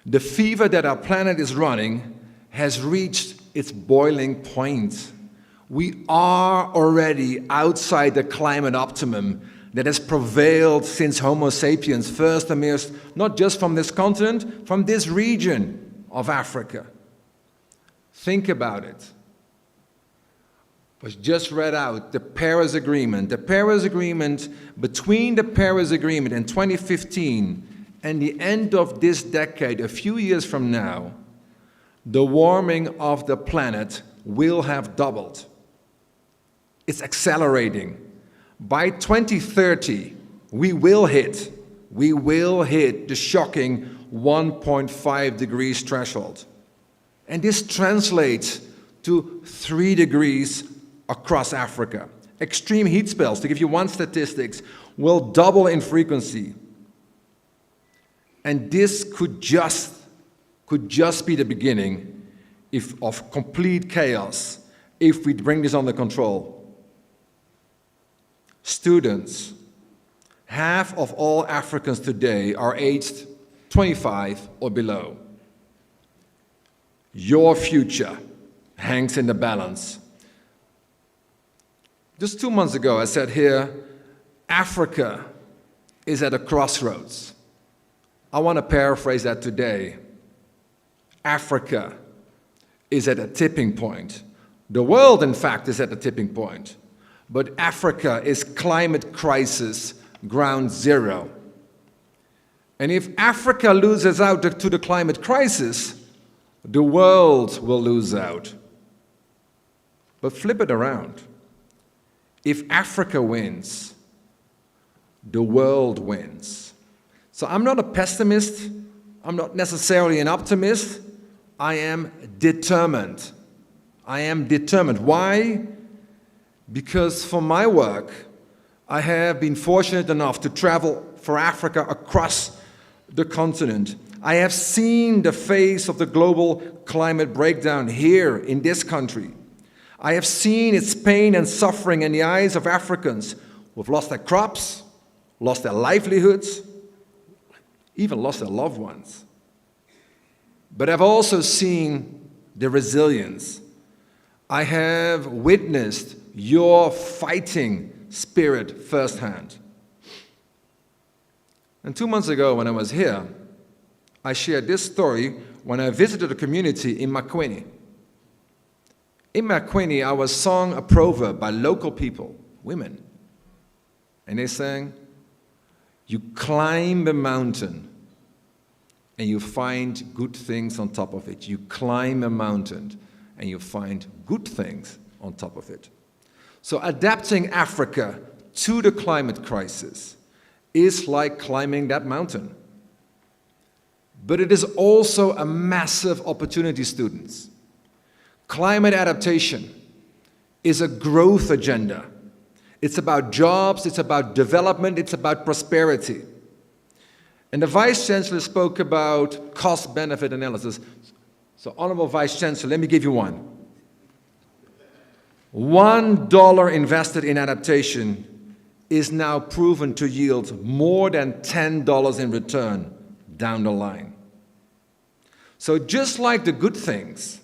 the fever that our planet is running has reached its boiling point. We are already outside the climate optimum that has prevailed since Homo sapiens first emerged, not just from this continent, from this region of Africa. Think about it. was just read out, the Paris Agreement. The Paris Agreement, between the Paris Agreement in 2015 and the end of this decade, a few years from now, the warming of the planet will have doubled. It's accelerating. By 2030, we will hit the shocking 1.5 degrees threshold. And this translates to 3 degrees across Africa. Extreme heat spells, to give you one statistic, will double in frequency. And this could just be the beginning of complete chaos if we bring this under control. Students, half of all Africans today are aged 25 or below. Your future hangs in the balance. Just 2 months ago, I said here, Africa is at a crossroads. I want to paraphrase that today. Africa is at a tipping point. The world, in fact, is at a tipping point. But Africa is climate crisis ground zero. And if Africa loses out to the climate crisis, the world will lose out. But flip it around. If Africa wins, the world wins. So I'm not a pessimist. I'm not necessarily an optimist. I am determined. I am determined. Why? Because for my work, I have been fortunate enough to travel for Africa across the continent. I have seen the face of the global climate breakdown here in this country. I have seen its pain and suffering in the eyes of Africans who have lost their crops, lost their livelihoods, even lost their loved ones. But I've also seen the resilience. I have witnessed your fighting spirit firsthand. And 2 months ago when I was here, I shared this story when I visited a community in Makwini. In Makwini, I was sung a proverb by local people, women. And they sang, you climb a mountain and you find good things on top of it. You climb a mountain and you find good things on top of it. So adapting Africa to the climate crisis is like climbing that mountain. But it is also a massive opportunity, students. Climate adaptation is a growth agenda. It's about jobs, it's about development, it's about prosperity. And the Vice Chancellor spoke about cost-benefit analysis. So, Honorable Vice Chancellor, let me give you one. $1 invested in adaptation is now proven to yield more than $10 in return down the line. So just like the good things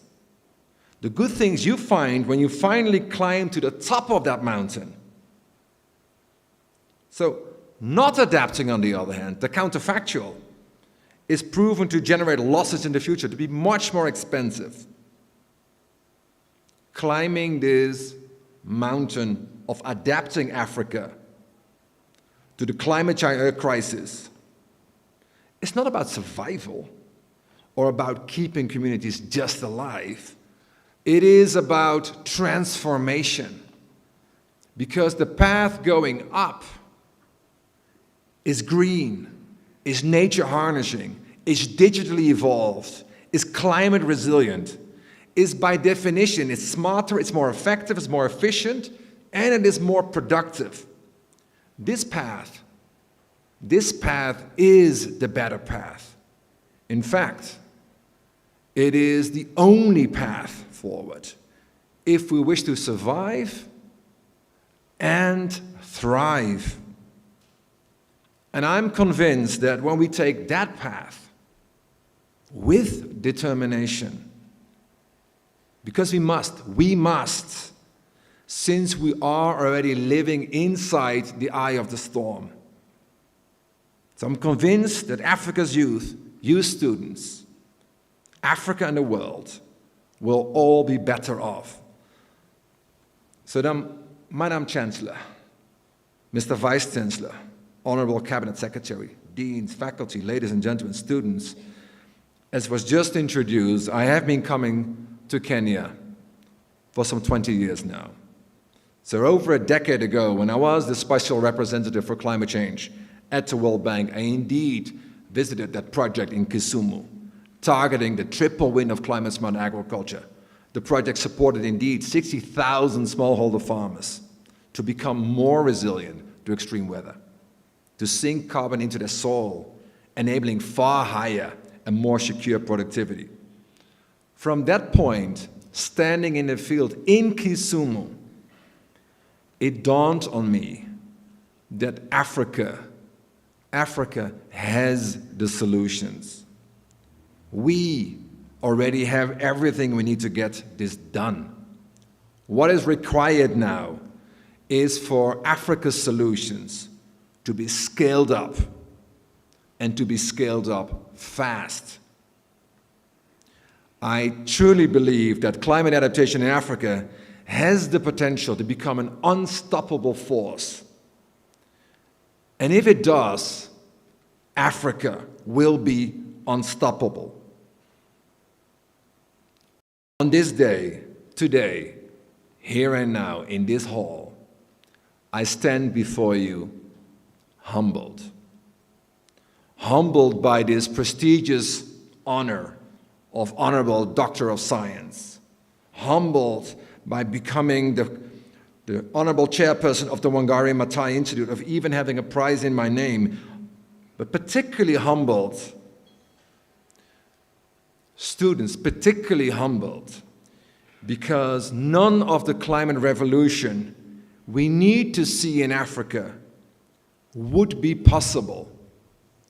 you find when you finally climb to the top of that mountain. So not adapting, on the other hand, the counterfactual, is proven to generate losses in the future, to be much more expensive. Climbing this mountain of adapting Africa to the climate crisis, it's not about survival or about keeping communities just alive. It is about transformation, because the path going up is green, is nature harnessing, is digitally evolved, is climate resilient, is by definition, it's smarter, it's more effective, it's more efficient, and it is more productive. This path is the better path. In fact, it is the only path forward if we wish to survive and thrive. And I'm convinced that when we take that path with determination, because we must, since we are already living inside the eye of the storm. So I'm convinced that Africa's youth, you students, Africa and the world will all be better off. So then, Madam Chancellor, Mr. Vice Chancellor, Honorable Cabinet Secretary, deans, faculty, ladies and gentlemen, students, as was just introduced, I have been coming to Kenya for some 20 years now. So over a decade ago, when I was the Special Representative for Climate Change at the World Bank, I indeed visited that project in Kisumu, targeting the triple win of climate-smart agriculture. The project supported indeed 60,000 smallholder farmers to become more resilient to extreme weather, to sink carbon into their soil, enabling far higher and more secure productivity. From that point, standing in the field in Kisumu, it dawned on me that Africa has the solutions. We already have everything we need to get this done. What is required now is for Africa's solutions to be scaled up, and to be scaled up fast. I truly believe that climate adaptation in Africa has the potential to become an unstoppable force. And if it does, Africa will be unstoppable. On this day, today, here and now, in this hall, I stand before you humbled. Humbled by this prestigious honor of Honorable Doctor of Science. Humbled by becoming the Honorable Chairperson of the Wangari Maathai Institute, of even having a prize in my name, but particularly humbled, students, particularly humbled, because none of the climate revolution we need to see in Africa would be possible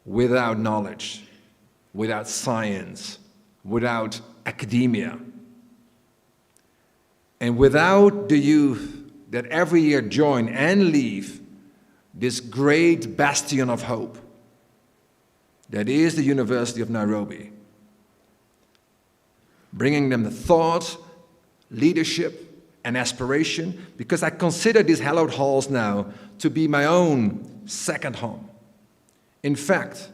without knowledge, without science, without academia. And without the youth that every year join and leave this great bastion of hope that is the University of Nairobi, bringing them the thought, leadership, and aspiration, because I consider these hallowed halls now to be my own second home. In fact,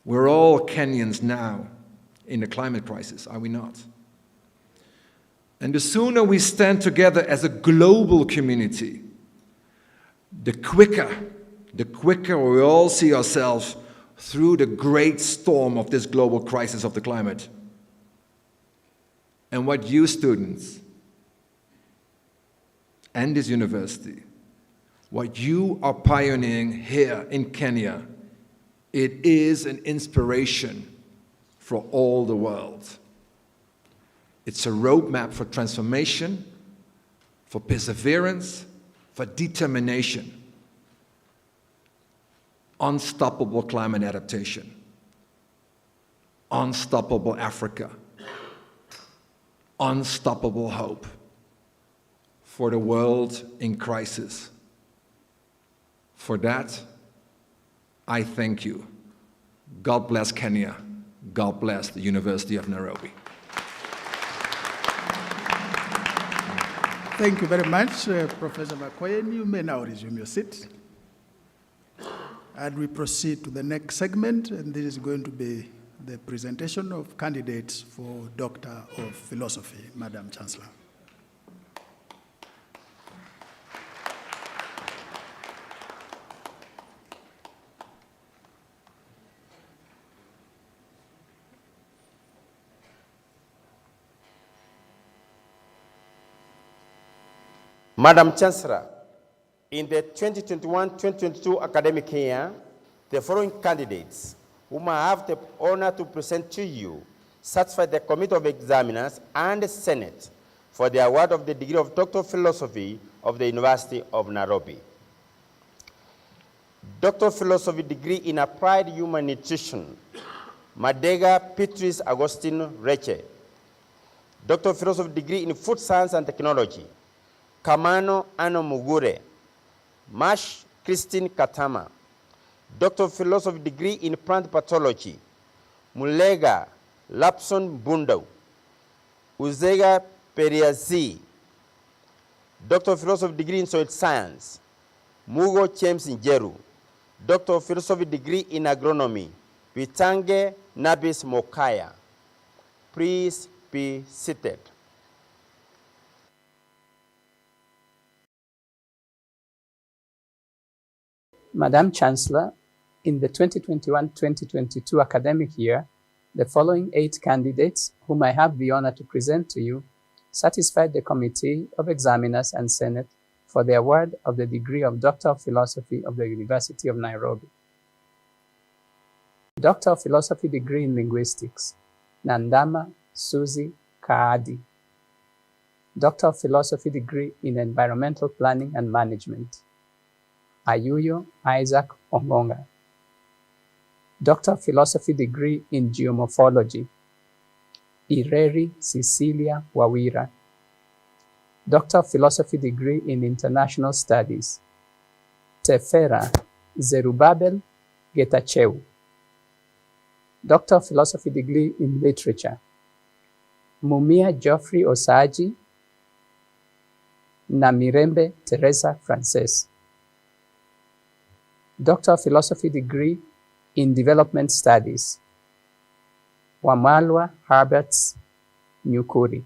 we're all Kenyans now in the climate crisis, are we not? And the sooner we stand together as a global community, the quicker we all see ourselves through the great storm of this global crisis of the climate. And what you students and this university, what you are pioneering here in Kenya, it is an inspiration for all the world. It's a roadmap for transformation, for perseverance, for determination. Unstoppable climate adaptation. Unstoppable Africa. Unstoppable hope for the world in crisis. For that, I thank you. God bless Kenya. God bless the University of Nairobi. Thank you very much, Professor Vakoyen. You may now resume your seat. And we proceed to the next segment, and this is going to be the presentation of candidates for Doctor of Philosophy, Madam Chancellor. Madam Chancellor, in the 2021-2022 academic year, the following candidates, whom I have the honor to present to you, satisfy the Committee of Examiners and the Senate for the award of the degree of Doctor of Philosophy of the University of Nairobi. Doctor of Philosophy degree in Applied Human Nutrition, Madega Petrus Agustin Reche. Doctor of Philosophy degree in Food Science and Technology, Kamano Ano Mugure, Mash Christine Katama. Doctor of Philosophy degree in Plant Pathology, Mulega Lapson Bundau, Uzega Periazi. Doctor of Philosophy degree in Soil Science, Mugo James Njeru, Doctor of Philosophy degree in Agronomy, Bitange Nabis Mokaya. Please be seated. Madam Chancellor, in the 2021-2022 academic year, the following 8 candidates, whom I have the honor to present to you, satisfied the Committee of Examiners and Senate for the award of the degree of Doctor of Philosophy of the University of Nairobi. Doctor of Philosophy degree in Linguistics, Nandama Suzy Kaadi. Doctor of Philosophy degree in Environmental Planning and Management, Ayuyo Isaac Ongonga. Doctor of Philosophy degree in Geomorphology, Ireri Cecilia Wawira. Doctor of Philosophy degree in International Studies, Tefera Zerubabel Getachew. Doctor of Philosophy degree in Literature, Mumia Geoffrey Osaji na Mirembe Teresa Frances. Doctor of Philosophy degree in Development Studies, Wamalwa Herberts Nyukuri.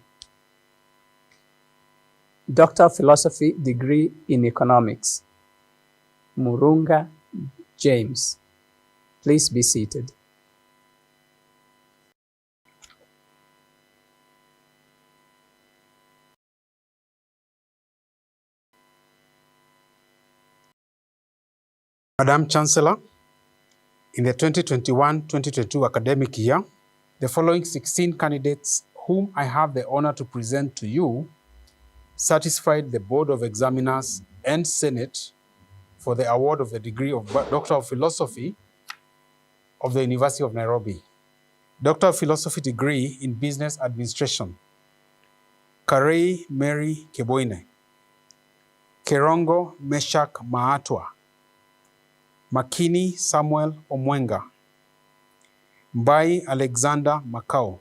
Doctor of Philosophy degree in Economics, Murunga James. Please be seated. Madam Chancellor, in the 2021-2022 academic year, the following 16 candidates whom I have the honor to present to you satisfied the Board of Examiners and Senate for the award of the degree of Doctor of Philosophy of the University of Nairobi. Doctor of Philosophy degree in Business Administration, Karei Mary Keboine, Kerongo Meshak Maatwa, Makini Samuel Omwenga, Mbai Alexander Makao,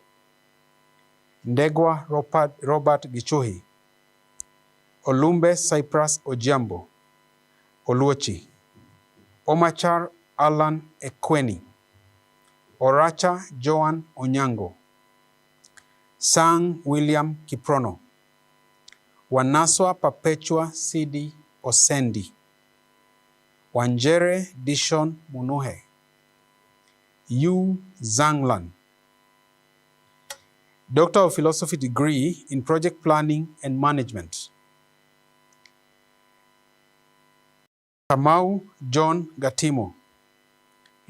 Ndegwa Robert Gichuhi, Olumbe Cyprus Ojiambo, Oluochi, Omachar Alan Ekweni, Oracha Joan Onyango, Sang William Kiprono, Wanaswa Perpetua Sidi Osendi, Wanjere Dishon Munuhe, Yu Zanglan. Doctor of Philosophy degree in Project Planning and Management, Kamau John Gatimo,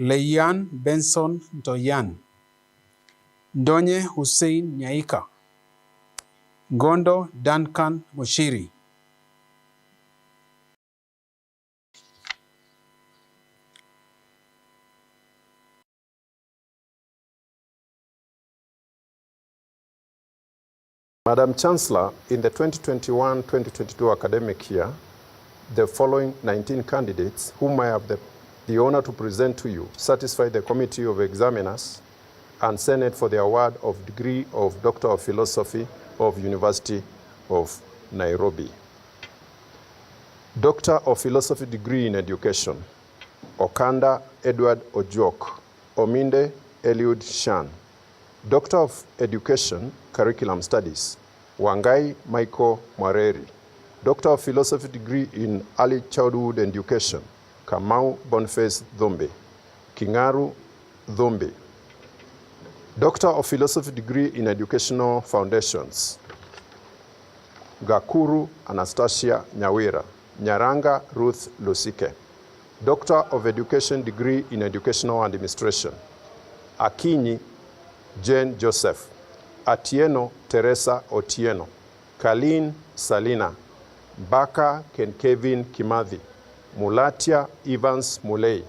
Leian Benson Ntoyan, Ndonye Hussein Nyaika, Gondo Duncan Mushiri. Madam Chancellor, in the 2021-2022 academic year, the following 19 candidates, whom I have the honor to present to you, satisfy the Committee of Examiners and Senate for the award of degree of Doctor of Philosophy of University of Nairobi. Doctor of Philosophy degree in Education, Okanda Edward Ojok, Ominde Eliud Shan. Doctor of Education, Curriculum Studies, Wangai Michael Mwareri. Doctor of Philosophy degree in Early Childhood Education, Kamau Boniface Dhombe, Kingaru Dhombe. Doctor of Philosophy degree in Educational Foundations, Gakuru Anastasia Nyawira, Nyaranga Ruth Lusike. Doctor of Education degree in Educational Administration, Akinyi Jane Joseph, Atieno Teresa Otieno, Kalin Salina, Baka Ken Kevin Kimathi, Mulatia Evans Mulei,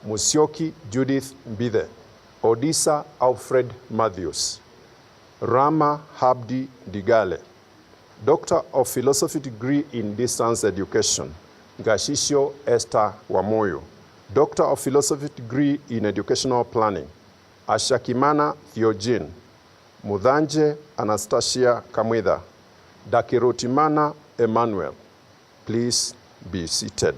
Musyoki Judith Mbithe, Odisa Alfred Matthews, Rama Habdi Digale. Doctor of Philosophy degree in Distance Education, Gashisho Esther Wamoyo. Doctor of Philosophy degree in Educational Planning, Ashakimana Theogene, Mudhanje Anastasia Kamwitha, Dakirotimana Emmanuel. Please be seated.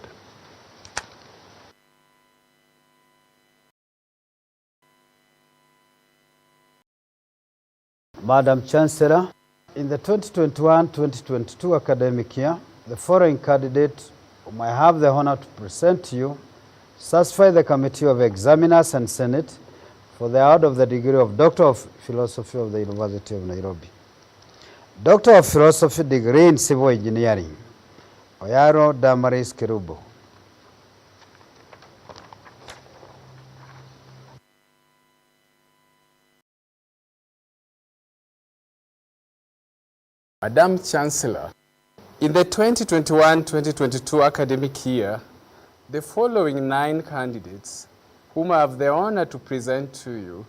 Madam Chancellor, in the 2021-2022 academic year, the following candidate whom I have the honor to present to you satisfy the Committee of Examiners and Senate for the award of the degree of Doctor of Philosophy of the University of Nairobi. Doctor of Philosophy degree in Civil Engineering, Oyaro Damaris Kerubo. Madam Chancellor, in the 2021-2022 academic year, the following 9 candidates, whom I have the honor to present to you,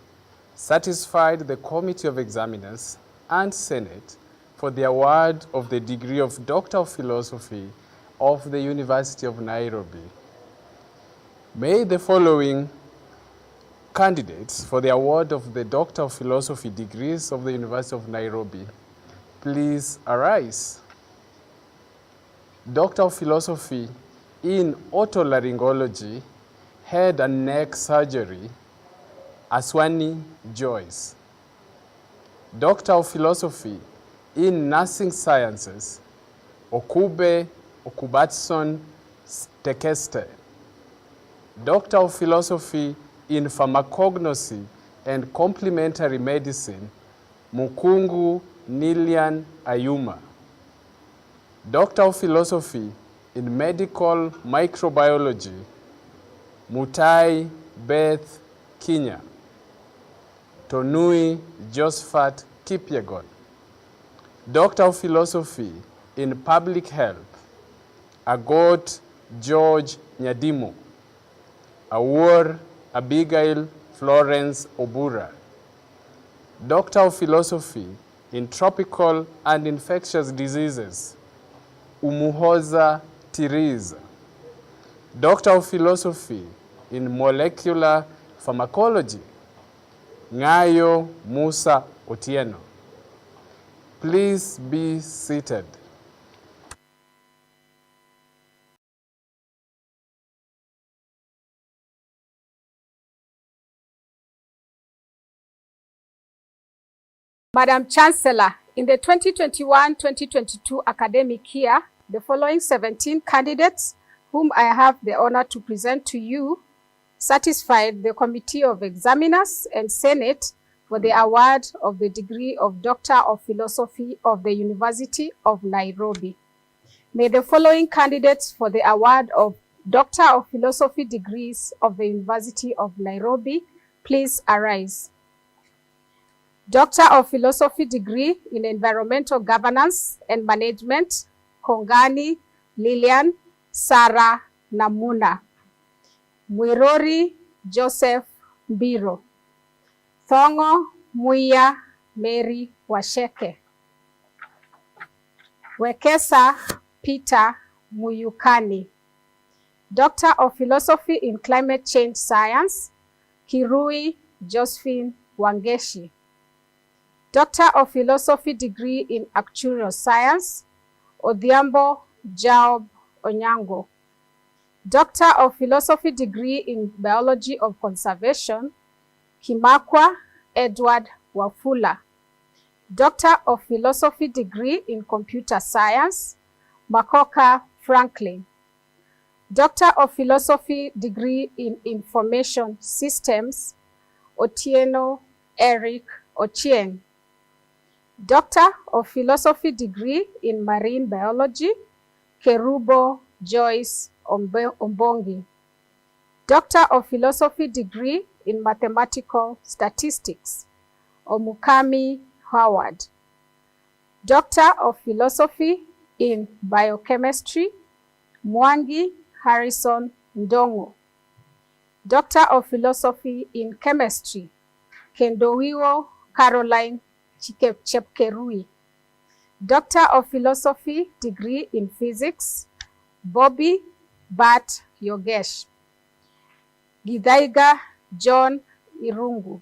satisfied the Committee of Examiners and Senate for the award of the degree of Doctor of Philosophy of the University of Nairobi. May the following candidates for the award of the Doctor of Philosophy degrees of the University of Nairobi please arise. Doctor of Philosophy in Otolaryngology, Head and Neck Surgery, Aswani Joyce. Doctor of Philosophy in Nursing Sciences, Okube Okubatson Tekeste. Doctor of Philosophy in Pharmacognosy and Complementary Medicine, Mukungu Nilian Ayuma. Doctor of Philosophy in Medical Microbiology, Mutai Beth Kinya. Tonui Josephat Kipyegon. Doctor of Philosophy in Public Health, Agot George Nyadimo. Awor Abigail Florence Obura. Doctor of Philosophy in Tropical and Infectious Diseases, Umuhoza Tiriza. Doctor of Philosophy in Molecular Pharmacology, Ngayo Musa Otieno. Please be seated. Madam Chancellor, in the 2021-2022 academic year, the following 17 candidates, whom I have the honor to present to you, satisfied the Committee of Examiners and Senate for the award of the degree of Doctor of Philosophy of the University of Nairobi. May the following candidates for the award of Doctor of Philosophy degrees of the University of Nairobi please arise. Doctor of Philosophy degree in Environmental Governance and Management, Kongani Lilian Sarah Namuna. Mwirori Joseph Mbiro. Thongo Muya Mary Washeke. Wekesa Peter Muyukani. Doctor of Philosophy in Climate Change Science, Kirui Josephine Wangeshi. Doctor of Philosophy degree in Actuarial Science, Odhiambo Jaob Onyango. Doctor of Philosophy degree in Biology of Conservation, Kimakwa Edward Wafula. Doctor of Philosophy degree in Computer Science, Makoka Franklin. Doctor of Philosophy degree in Information Systems, Otieno Eric Ochieng. Doctor of Philosophy degree in Marine Biology, Kerubo Joyce Ombongi. Doctor of Philosophy degree in Mathematical Statistics, Omukami Howard. Doctor of Philosophy in Biochemistry, Mwangi Harrison Ndongo. Doctor of Philosophy in Chemistry, Kendowiwo Caroline Chepkerui. Doctor of Philosophy degree in Physics, Bobby Bat Yogesh. Gidaiga John Irungu.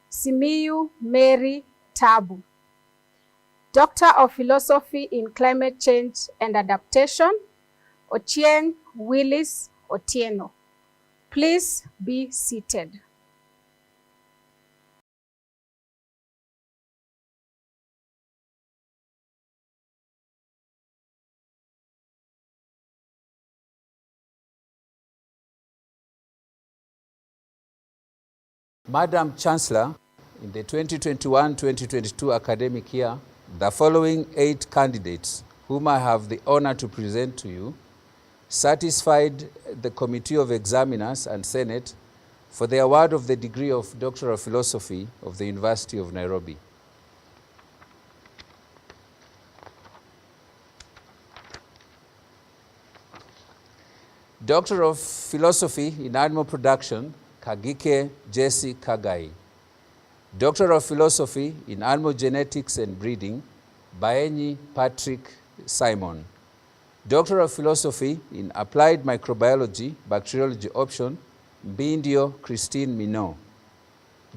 Simiyu Mary Tabu. Doctor of Philosophy in Climate Change and Adaptation, Ochieng Willis Otieno. Please be seated. Madam Chancellor, in the 2021-2022 academic year, the following 8 candidates, whom I have the honor to present to you, satisfied the Committee of Examiners and Senate for the award of the degree of Doctor of Philosophy of the University of Nairobi. Doctor of Philosophy in Animal Production, Kagike Jesse Kagai. Doctor of Philosophy in Animal Genetics and Breeding, Baenyi Patrick Simon. Doctor of Philosophy in Applied Microbiology, Bacteriology Option, Mbindio Christine Minot.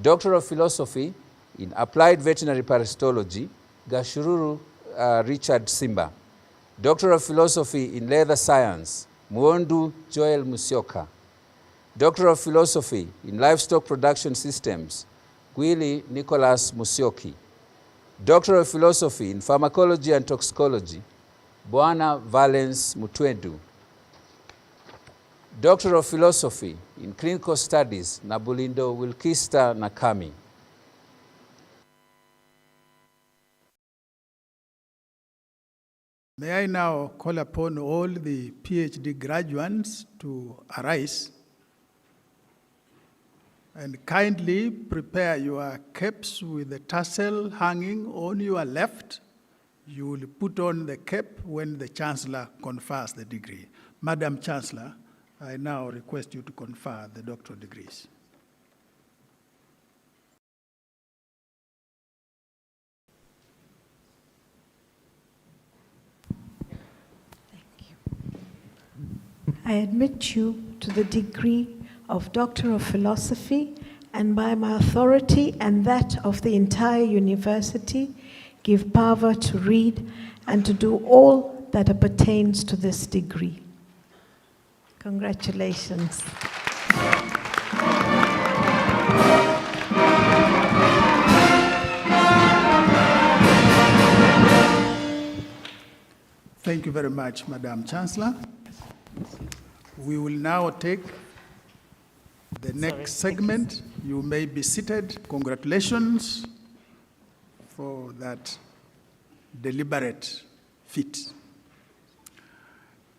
Doctor of Philosophy in Applied Veterinary Parasitology, Gashururu Richard Simba. Doctor of Philosophy in Leather Science, Muondu Joel Musyoka. Doctor of Philosophy in Livestock Production Systems, Gwili Nicholas Musyoki. Doctor of Philosophy in Pharmacology and Toxicology, Bwana Valence Mutwedu. Doctor of Philosophy in Clinical Studies, Nabulindo Wilkista Nakami. May I now call upon all the PhD graduates to arise and kindly prepare your caps with the tassel hanging on your left. You will put on the cap when the Chancellor confers the degree. Madam Chancellor, I now request you to confer the doctoral degrees. I admit you to the degree of Doctor of Philosophy, and by my authority and that of the entire university, give power to read and to do all that pertains to this degree. Congratulations. Thank you very much, Madam Chancellor. We will now take the next segment. You may be seated. Congratulations for that deliberate feat.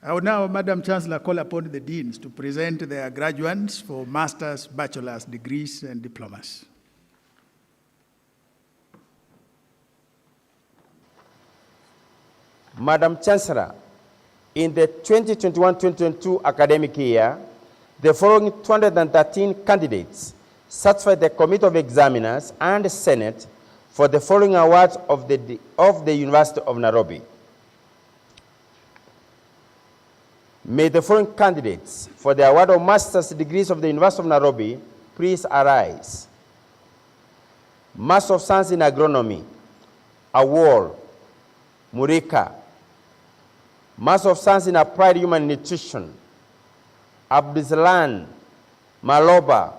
I will now, Madam Chancellor, call upon the deans to present their graduates for master's, bachelor's degrees and diplomas. Madam Chancellor, in the 2021-2022 academic year, the following 213 candidates satisfied the Committee of Examiners and Senate for the following awards of the University of Nairobi. May the following candidates for the award of master's degrees of the University of Nairobi please arise. Master of Science in Agronomy, Awol Murika. Master of Science in Applied Human Nutrition, Abdulsalan Maloba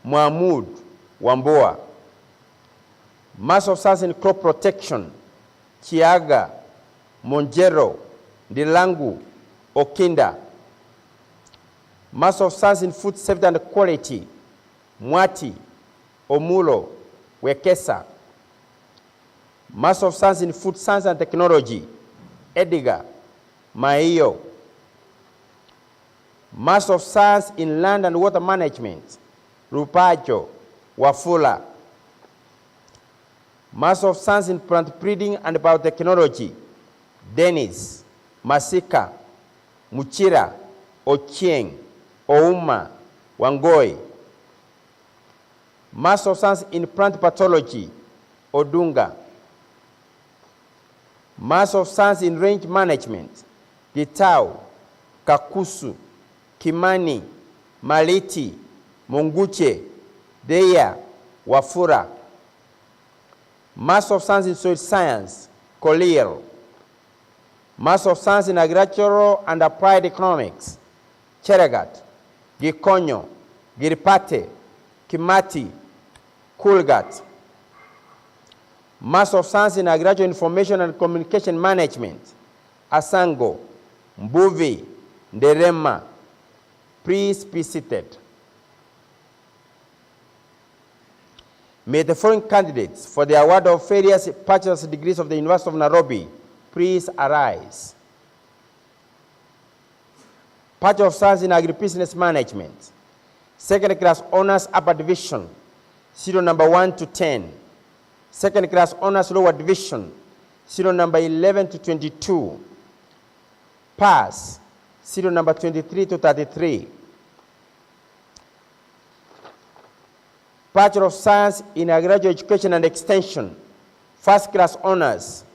Mahmoud Wamboa. Master of Science in Crop Protection, Chiaga Monjero Dilangu Okinda. Master of Science in Food Safety and Quality, Mwati Omulo Wekesa. Master of Science in Food Science and Technology, Edgar Maio. Master of Science in Land and Water Management, Rupacho Wafula. Master of Science in Plant Breeding and Biotechnology, Dennis Masika Muchira Ochieng Ouma Wangoi. Master of Science in Plant Pathology, Odunga. Master of Science in Range Management, Gitau, Kakusu, Kimani, Maliti, Munguche, Deya, Wafura. Master of Science in Soil Science, Collier. Master of Science in Agricultural and Applied Economics, Cheregat, Gikonyo, Giripate, Kimati, Kulgat. Master of Science in Agricultural Information and Communication Management, Asango, Mbuvi, Nderema. Please be seated. May the following candidates for the award of various bachelor's degrees of the University of Nairobi please arise. Bachelor of Science in Agribusiness Management, second class honors upper division, serial number 1 to 10. Second class honors lower division, serial number 11 to 22. Pass, serial number 23 to 33. Bachelor of Science in Agricultural Education and Extension, first class honors,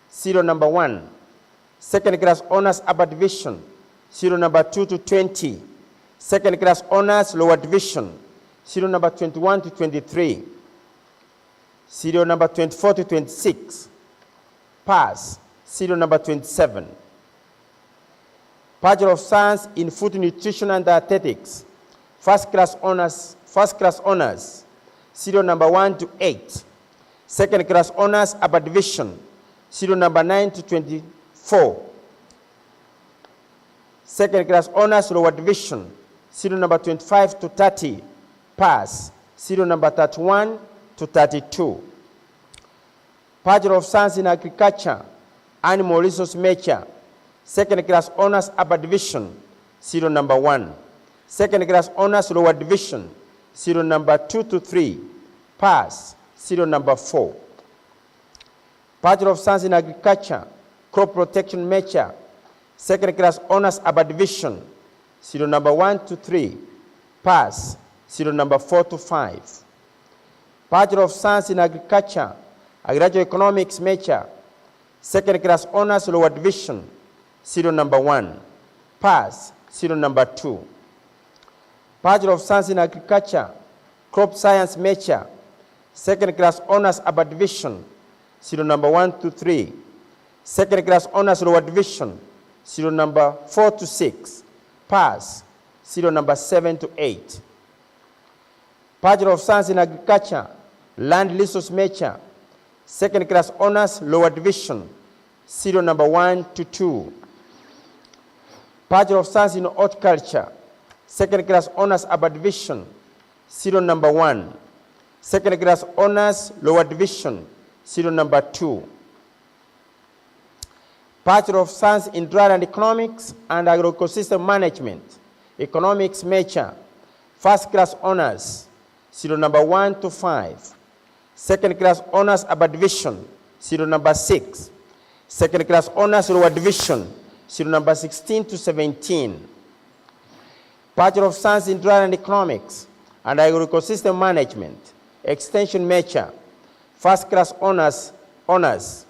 serial number 1. Second class honors upper division, serial number 2 to 20. Second class honors lower division, serial number 21 to 23. Serial number 24 to 26. Pass, serial number 27. Bachelor of Science in Food Nutrition and Dietetics, first class honors, serial number 1 to 8. Second class honors upper division, serial number 9 to 24. Second class honors lower division, serial number 25 to 30. Pass, serial number 31 to 32. Bachelor of Science in Agriculture, Animal Resource Nature, second class honors upper division, serial number 1. Second class honors lower division, serial number 2 to 3. Pass, serial number 4. Bachelor of Science in Agriculture, Crop Protection Nature, second class honors upper division, serial number 1 to 3. Pass, serial number 4 to 5. Bachelor of Science in Agriculture, Agricultural Economics Nature, second class honors lower division, serial number 1. Pass, serial number 2. Bachelor of Science in Agriculture, Crop Science Nature, second class honors upper division, serial number 1 to 3. Second class honors lower division, serial number 4 to 6. Pass, serial number 7 to 8. Bachelor of Science in Agriculture, Land Resource Nature, second class honors lower division, serial number 1 to 2. Bachelor of Science in Horticulture, second class honors upper division, serial number 1. Second class honors lower division, serial number 2. Bachelor of Science in Dryland Economics and Agroecosystem Management, Economics Nature, first class honors, serial number 1 to 5. Second class honors upper division, serial number 6. Second class honors lower division, serial number 16 to 17. Bachelor of Science in Dryland Economics and Agroecosystem Management, Extension Nature, first class honors,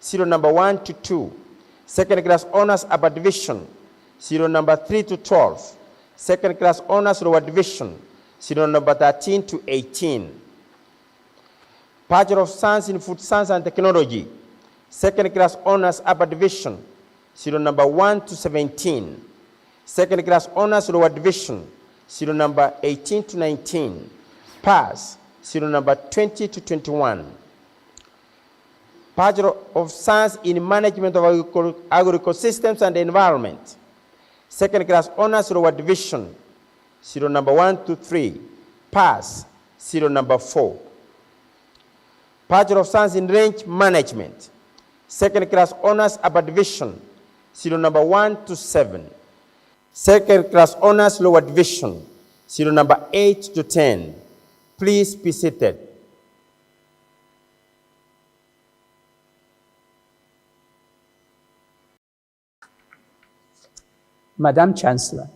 serial number 1 to 2. Second class honors upper division, serial number 3 to 12. Second class honors lower division, serial number 13 to 18. Bachelor of Science in Food Science and Technology, second class honors upper division, serial number 1 to 17. Second class honors lower division, serial number 18 to 19. Pass, serial number 20 to 21. Bachelor of Science in Management of Agroecosystems and Environment, second class honors lower division, serial number 1 to 3. Pass, serial number 4. Bachelor of Science in Range Management, second class honors upper division, serial number 1 to 7. Second class honors lower division, serial number 8 to 10. Please be seated. Madam Chancellor,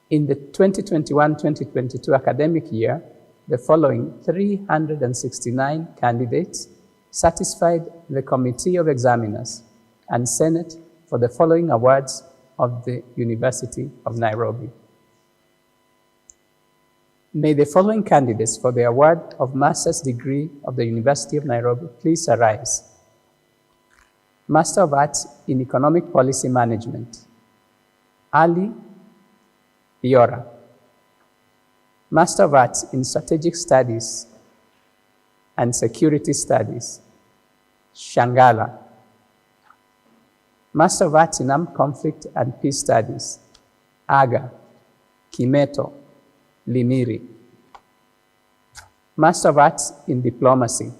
in the 2021-2022 academic year, the following 369 candidates satisfied the Committee of Examiners and Senate for the following awards of the University of Nairobi. May the following candidates for the award of Master's degree of the University of Nairobi please arise. Master of Arts in Economic Policy Management, Ali Biora. Master of Arts in Strategic Studies and Security Studies, Shangala. Master of Arts in Armed Conflict and Peace Studies, Aga, Kimeto, Limiri. Master of Arts in Diplomacy,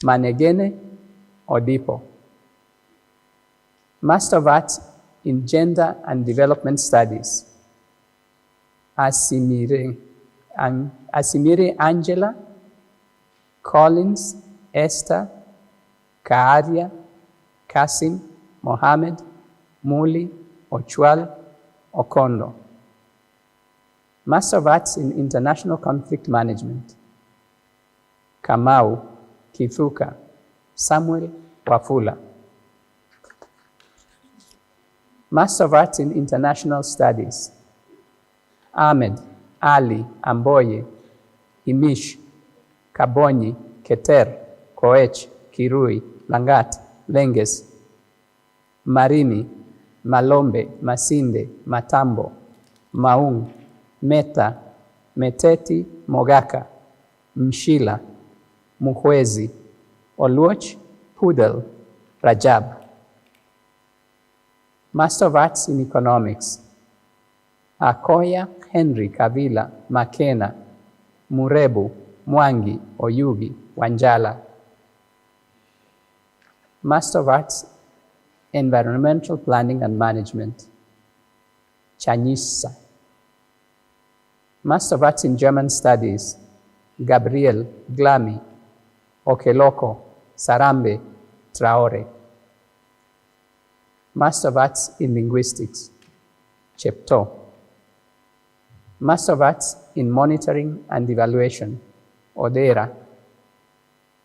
Manegene, Odipo. Master of Arts in Gender and Development Studies, Asimire Angela, Collins, Esther, Kaaria, Kasim, Mohammed, Muli, Ochwal, Okondo. Master of Arts in International Conflict Management, Kamau, Kithuka, Samuel, Wafula. Master of Arts in International Studies, Ahmed, Ali, Amboye, Imish, Kabonyi, Keter, Koech, Kirui, Langat, Lenges, Marini, Malombe, Masinde, Matambo, Maung, Meta, Meteti, Mogaka, Mshila, Muhwezi, Oluoch, Pudel, Rajab. Master of Arts in Economics, Akoya, Henry, Kavila, Makena, Murebu, Mwangi, Oyugi, Wanjala. Master of Arts, Environmental Planning and Management, Chanyisa. Master of Arts in German Studies, Gabriel, Glami, Okeloko, Sarambe, Traore. Master of Arts in Linguistics, Chepto. Master of Arts in Monitoring and Evaluation, Odera.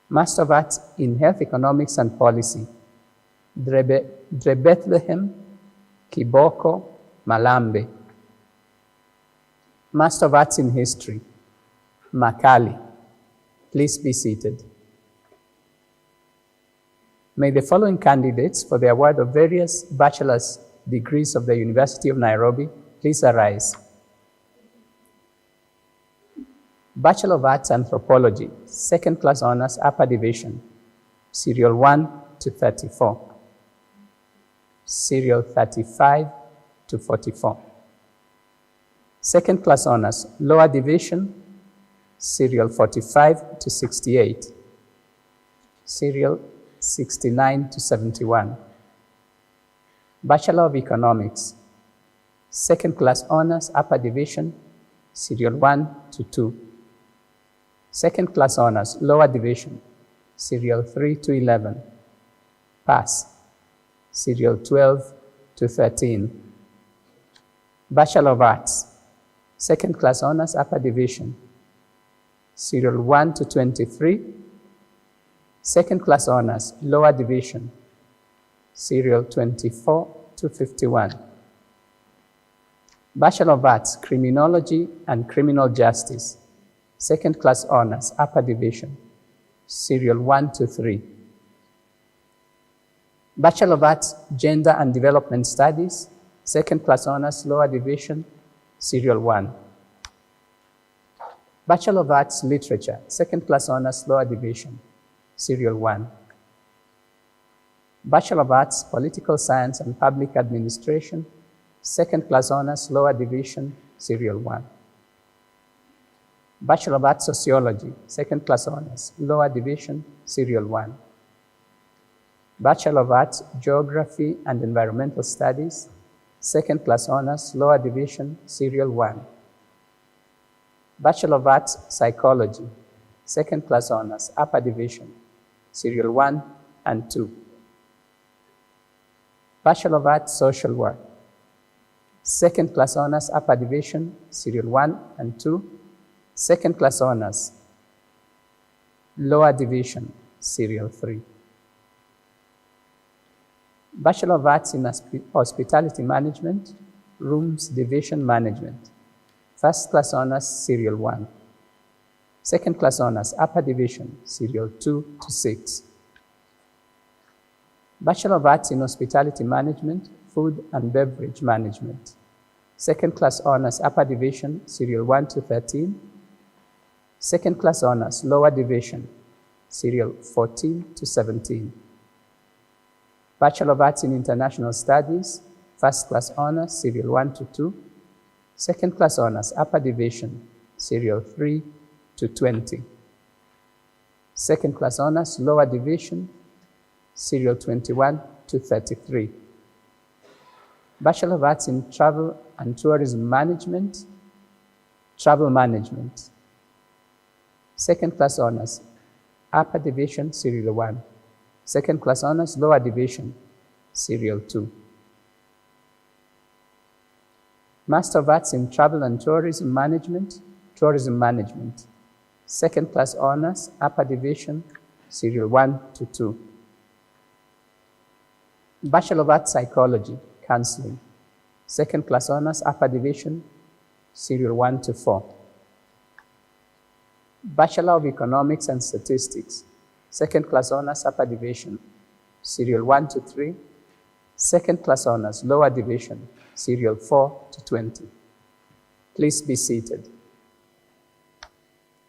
Master of Arts in Health Economics and Policy, Drebethlehem, Kiboko, Malambe. Master of Arts in History, Makali. Please be seated. May the following candidates for the award of various bachelor's degrees of the University of Nairobi please arise. Bachelor of Arts Anthropology, second class honors, upper division, serial 1 to 34, serial 35 to 44. Second class honors, lower division, serial 45 to 68, serial 69 to 71. Bachelor of Economics, second class honors, upper division, serial 1 to 2. Second class honors, lower division, serial 3 to 11. Pass, serial 12 to 13. Bachelor of Arts, second class honors, upper division, serial 1 to 23. Second class honors, lower division, serial 24 to 51. Bachelor of Arts, Criminology and Criminal Justice, second class honors, upper division, serial 1 to 3. Bachelor of Arts, Gender and Development Studies, second class honors, lower division, serial 1. Bachelor of Arts, Literature, second class honors, lower division, serial 1. Bachelor of Arts, Political Science and Public Administration, second class honors, lower division, serial 1. Bachelor of Arts, Sociology, second class honors, lower division, serial 1. Bachelor of Arts, Geography and Environmental Studies, second class honors, lower division, serial 1. Bachelor of Arts, Psychology, second class honors, upper division, serial 1 and 2. Bachelor of Arts, Social Work, second class honors, upper division, serial 1 and 2. Second class honors, lower division, serial 3. Bachelor of Arts in Hospitality Management, Rooms Division Management, first class honors, serial 1. Second class honors, upper division, serial 2 to 6. Bachelor of Arts in Hospitality Management, Food and Beverage Management. Second class honors, upper division, serial 1 to 13. Second class honors, lower division, serial 14 to 17. Bachelor of Arts in International Studies, first class honors, serial 1 to 2. Second class honors, upper division, serial 3 to 20. Second class honors, lower division, serial 21 to 33. Bachelor of Arts in Travel and Tourism Management, Travel Management. Second class honors, upper division, serial 1. Second class honors, lower division, serial 2. Master of Arts in Travel and Tourism Management, Tourism Management. Second class honors, upper division, serial 1 to 2. Bachelor of Arts Psychology, Counseling. Second class honors, upper division, serial 1 to 4. Bachelor of Economics and Statistics. Second class honors, upper division, serial 1 to 3. Second class honors, lower division, serial 4 to 20. Please be seated.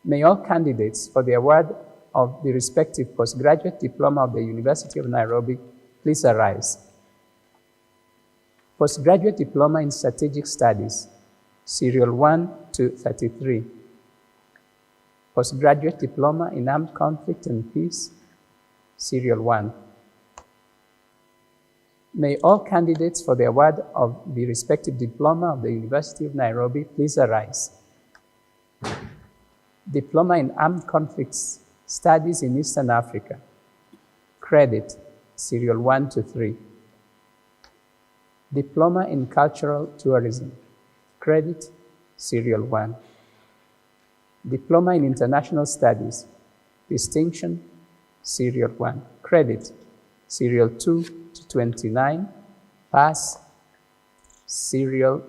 May all candidates for the award of the respective postgraduate diploma of the University of Nairobi please arise. Postgraduate Diploma in Strategic Studies, serial 1 to 33. Postgraduate Diploma in Armed Conflict and Peace, serial 1. May all candidates for the award of the respective diploma of the University of Nairobi please arise. Diploma in Armed Conflicts Studies in Eastern Africa, credit, serial 1 to 3. Diploma in Cultural Tourism, credit, serial 1. Diploma in International Studies, distinction, serial 1. Credit, serial 2 to 29. Pass, serial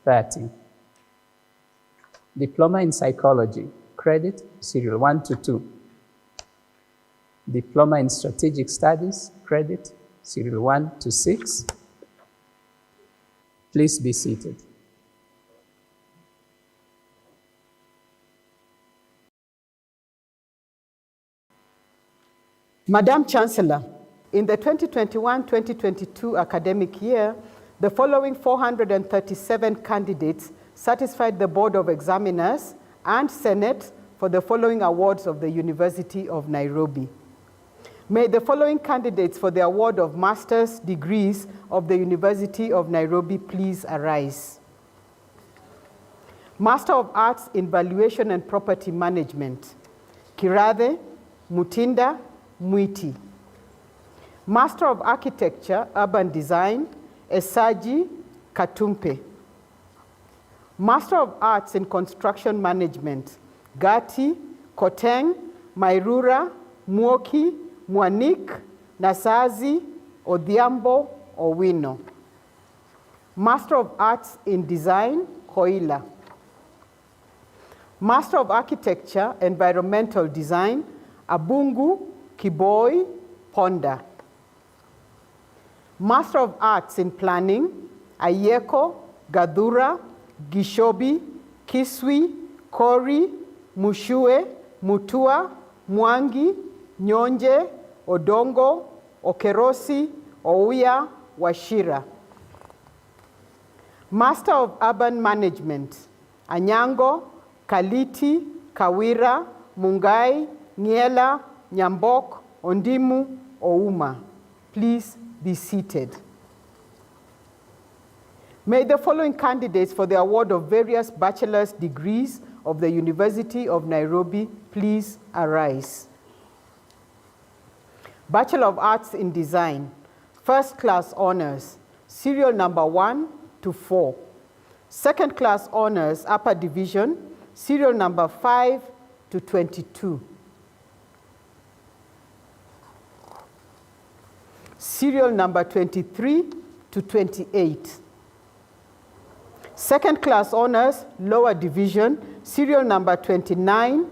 30. Diploma in Psychology, credit, serial 1 to 2. Diploma in Strategic Studies, credit, serial 1 to 6. Please be seated. Madam Chancellor, in the 2021-2022 academic year, the following 437 candidates satisfied the Board of Examiners and Senate for the following awards of the University of Nairobi. May the following candidates for the award of master's degrees of the University of Nairobi please arise. Master of Arts in Valuation and Property Management, Kirathe Mutinda Mwiti. Master of Architecture, Urban Design, Esaji Katumpe. Master of Arts in Construction Management, Gati Koteng Mairura Mwoki Mwanik Nasazi Odhiambo Owino. Master of Arts in Design, Koila. Master of Architecture, Environmental Design, Abungu Kiboi Ponda. Master of Arts in Planning, Ayeko Gadhura Gishobi Kiswi Kori Mushue Mutua Mwangi Nyonje Odongo Okerosi Ouya Washira. Master of Urban Management, Anyango Kaliti Kawira Mungai Niela Nyambok Ondimu Ouma. Please be seated. May the following candidates for the award of various bachelor's degrees of the University of Nairobi please arise. Bachelor of Arts in Design, first class honors, serial number 1 to 4. Second class honors, upper division, serial number 5 to 22. Serial number 23 to 28. Second class honors, lower division, serial number 29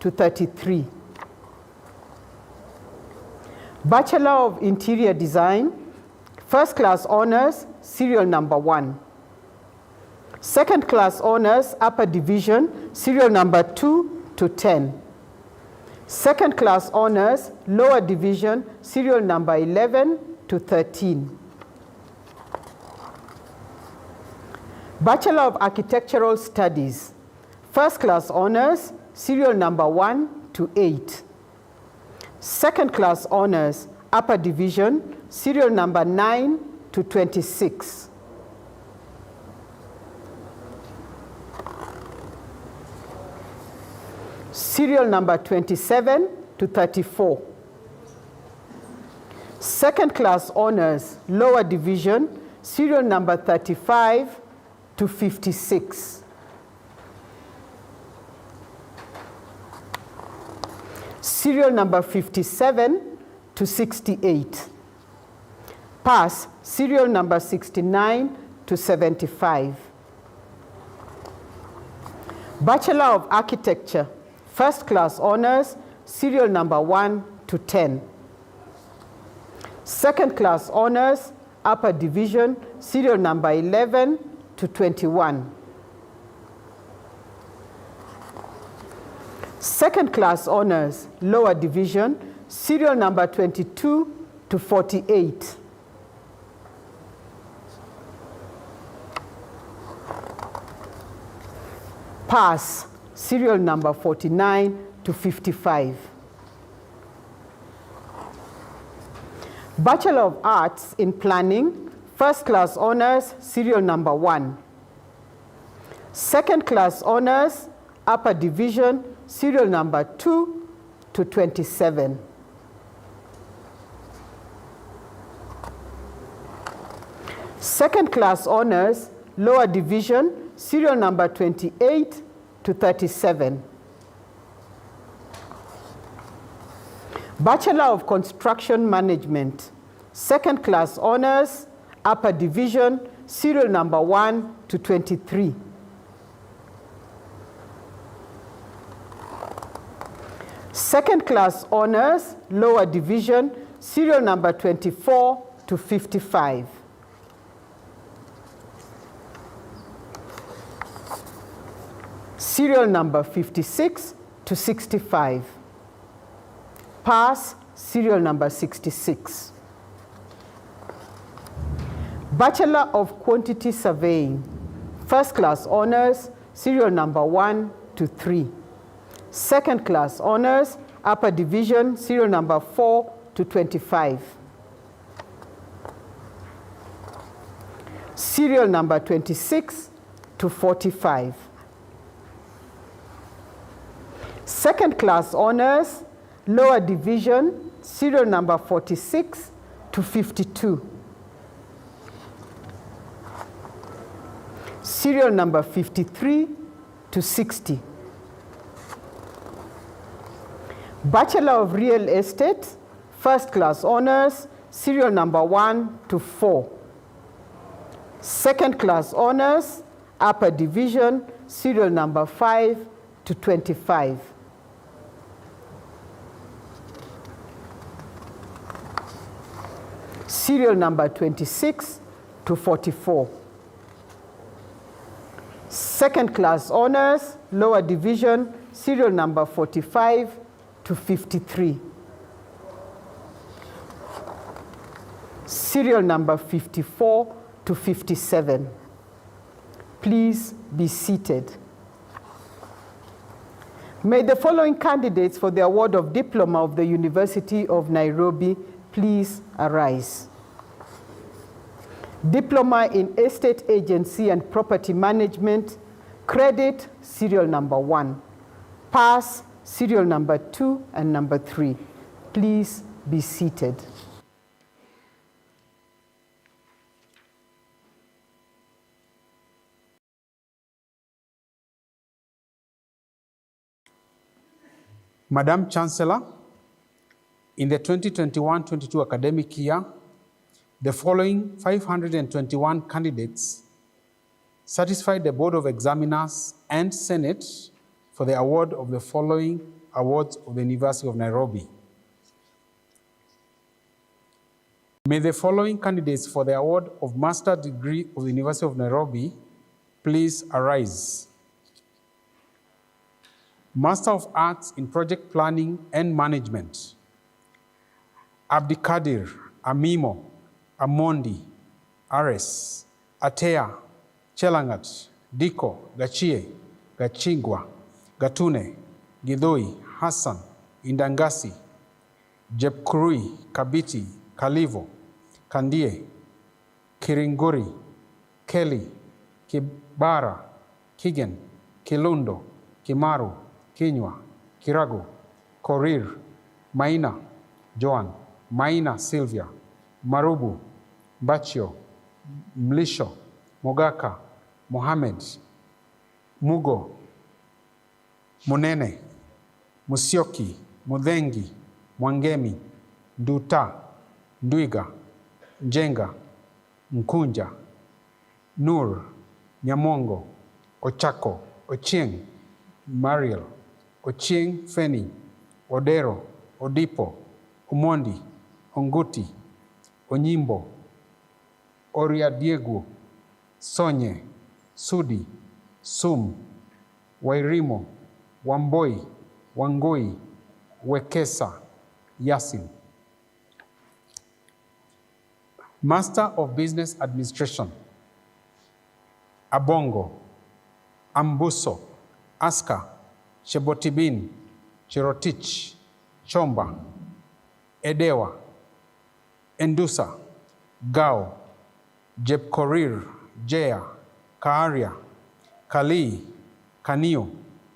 to 33. Bachelor of Interior Design, First Class Honors, Serial Number 1. Second Class Honors, Upper Division, Serial Number 2 to 10. Second Class Honors, Lower Division, Serial Number 11 to 13. Bachelor of Architectural Studies, First Class Honors, Serial Number 1 to 8. Second Class Honors, Upper Division, Serial Number 9 to 26. Serial Number 27 to 34. Second Class Honors, Lower Division, Serial Number 35 to 56. Serial Number 57 to 68. Pass, Serial Number 69 to 75. Bachelor of Architecture, First Class Honors, Serial Number 1 to 10. Second Class Honors, Upper Division, Serial Number 11 to 21. Second Class Honors, Lower Division, Serial Number 22 to 48. Pass, Serial Number 49 to 55. Bachelor of Arts in Planning, First Class Honors, Serial Number 1. Second Class Honors, Upper Division, Serial Number 2 to 27. Second Class Honors, Lower Division, Serial Number 28 to 37. Bachelor of Construction Management, Second Class Honors, Upper Division, Serial Number 1 to 23. Second Class Honors, Lower Division, Serial Number 24 to 55. Serial Number 56 to 65. Pass, Serial Number 66. Bachelor of Quantity Surveying, First Class Honors, Serial Number 1 to 3. Second Class Honors, Upper Division, Serial Number 4 to 25. Serial Number 26 to 45. Second Class Honors, Lower Division, Serial Number 46 to 52. Serial Number 53 to 60. Bachelor of Real Estate, First Class Honors, Serial Number 1 to 4. Second Class Honors, Upper Division, Serial Number 5 to 25. Serial Number 26 to 44. Second Class Honors, Lower Division, Serial Number 45 to 53. Serial Number 54 to 57. Please be seated. May the following candidates for the award of Diploma of the University of Nairobi please arise. Diploma in Estate Agency and Property Management, Credit, Serial Number 1. Pass, Serial Number 2 and Number 3. Please be seated. Madam Chancellor, in the 2021-22 academic year, the following 521 candidates satisfied the Board of Examiners and Senate for the award of the following awards of the University of Nairobi. May the following candidates for the award of Master Degree of the University of Nairobi please arise. Master of Arts in Project Planning and Management, Abdikadir Amimo Amondi Ares Atea Chelangat Diko Gachie Gachingwa Gatune Gidoi Hassan Indangasi Jepkurui Kabiti Kalivo Kandie Kiringuri Kelly Kibara Kigen Kilundo Kimaru Kinywa Kirago Korir Maina Joan Maina Sylvia Marubu Bachio Mlisho Mogaka Mohamed Mugo Munene Musioki Mudhengi Mwangemi Nduta Ndwiga Njenga Nkunja Nur Nyamongo Ochako Ochieng Mariel Ochieng Feni Odero Odipo Umondi Onguti Onyimbo Oria Diego Sonye Sudi Sum Wairimo Wamboi Wangoi Wekesa Yasin. Master of Business Administration, Abongo, Ambuso, Aska, Chebotibin, Cherotich, Chomba, Edewa, Endusa, Gao, Jepkorir, Jea, Kaaria, Kali, Kanio,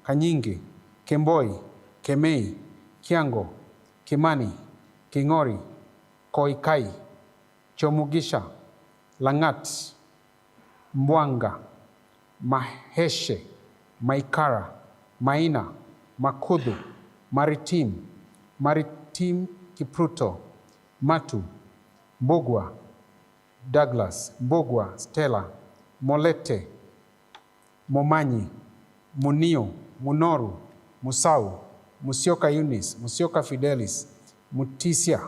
Kanyingi, Kemboi, Kemei, Kiango, Kimani, Kingori, Koikai, Chomugisha, Langat, Mbwanga, Maheshe, Maikara, Maina, Makudu, Maritim Kipruto, Matu, Mbogwa, Douglas, Mbogwa, Stella, Molete, Momanyi, Munio, Munoru, Musau, Musioka Eunice, Musioka Fidelis, Mutisia,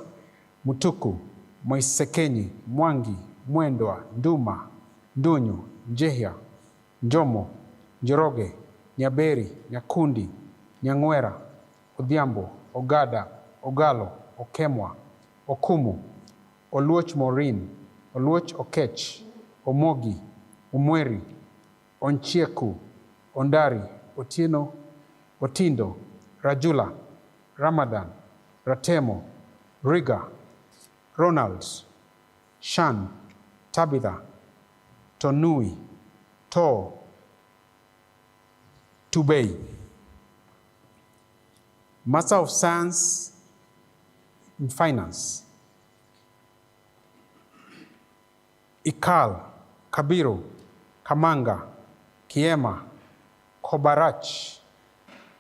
Mutuku, Moisekenyi, Mwangi, Mwendwa, Nduma, Ndunyu, Njehia, Njomo, Njoroge, Nyaberi, Nyakundi, Nyang'wera, Odhiambo, Ogada, Ogalo, Okemwa, Okumu, Oluoch Maureen, Oluoch Okech, Omogi, Umweri, Onchieku, Ondari, Otieno, Otindo, Rajula, Ramadan, Ratemo, Riga, Ronald, Shan, Tabitha, Tonui, To, Tubei. Master of Science in Finance, Ikal, Kabiru, Kamanga, Kiema, Kobarach,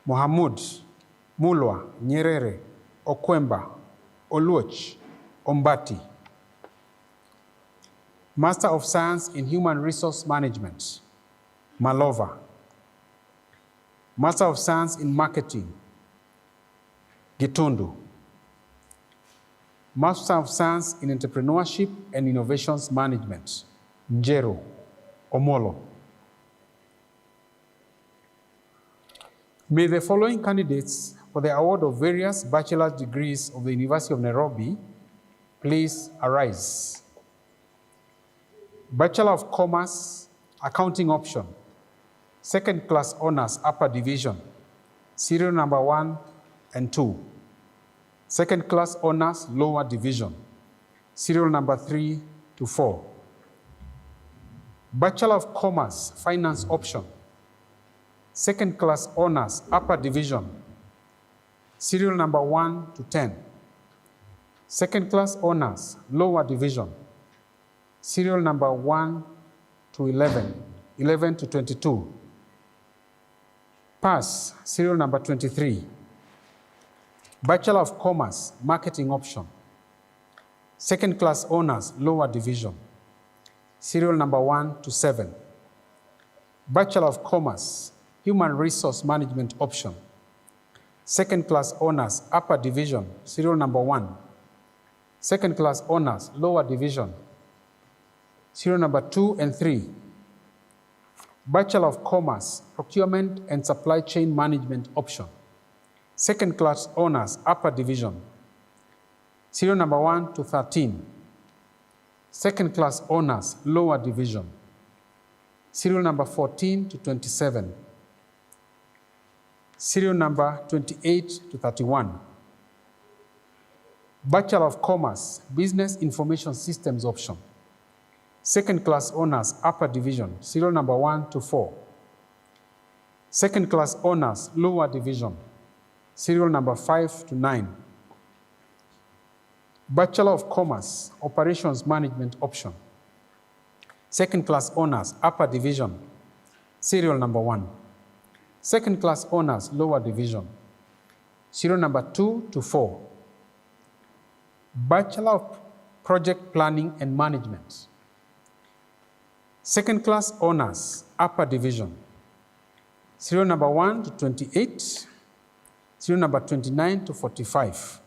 Mohamud, Mulwa, Nyerere, Okwemba, Oluoch, Ombati. Master of Science in Human Resource Management, Malova. Master of Science in Marketing, Gitundu. Master of Science in Entrepreneurship and Innovations Management, Njero, Omolo. May the following candidates for the award of various bachelor's degrees of the University of Nairobi please arise. Bachelor of Commerce, Accounting Option, Second Class Honors, Upper Division, serial number 1 and 2. Second Class Honors, Lower Division, serial number 3 to 4. Bachelor of Commerce, Finance Option, Second Class Honors, Upper Division, serial number 1 to 10. Second Class Honors, Lower Division, serial number 1 to 11, 11 to 22. Pass, serial number 23. Bachelor of Commerce, Marketing Option, Second Class Honors, Lower Division, serial number 1 to 7. Bachelor of Commerce, Human Resource Management Option, Second Class Honors, Upper Division, serial number 1, Second class honors, lower division. Serial number 2 and 3. Bachelor of Commerce, procurement and supply chain management option. Second class honors, upper division. Serial number 1 to 13. Second class honors, lower division. Serial number 14 to 27. Serial number 28 to 31. Bachelor of Commerce, Business Information Systems option. Second class honors, upper division, serial number 1 to 4. Second class honors, lower division, serial number 5 to 9. Bachelor of Commerce, Operations Management option. Second class honors, upper division, serial number 1. Second class honors, lower division, serial number 2 to 4. Bachelor of Project Planning and Management. Second class honors, upper division, serial number 1 to 28, serial number 29 to 45.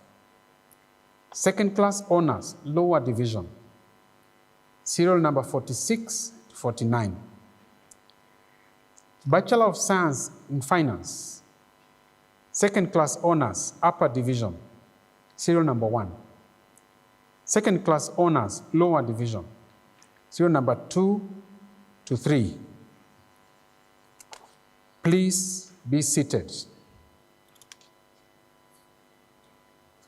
Second class honors, lower division, serial number 46 to 49. Bachelor of Science in Finance. Second class honors, upper division, serial number 1. Second class honors, lower division, serial number 2 to 3. Please be seated.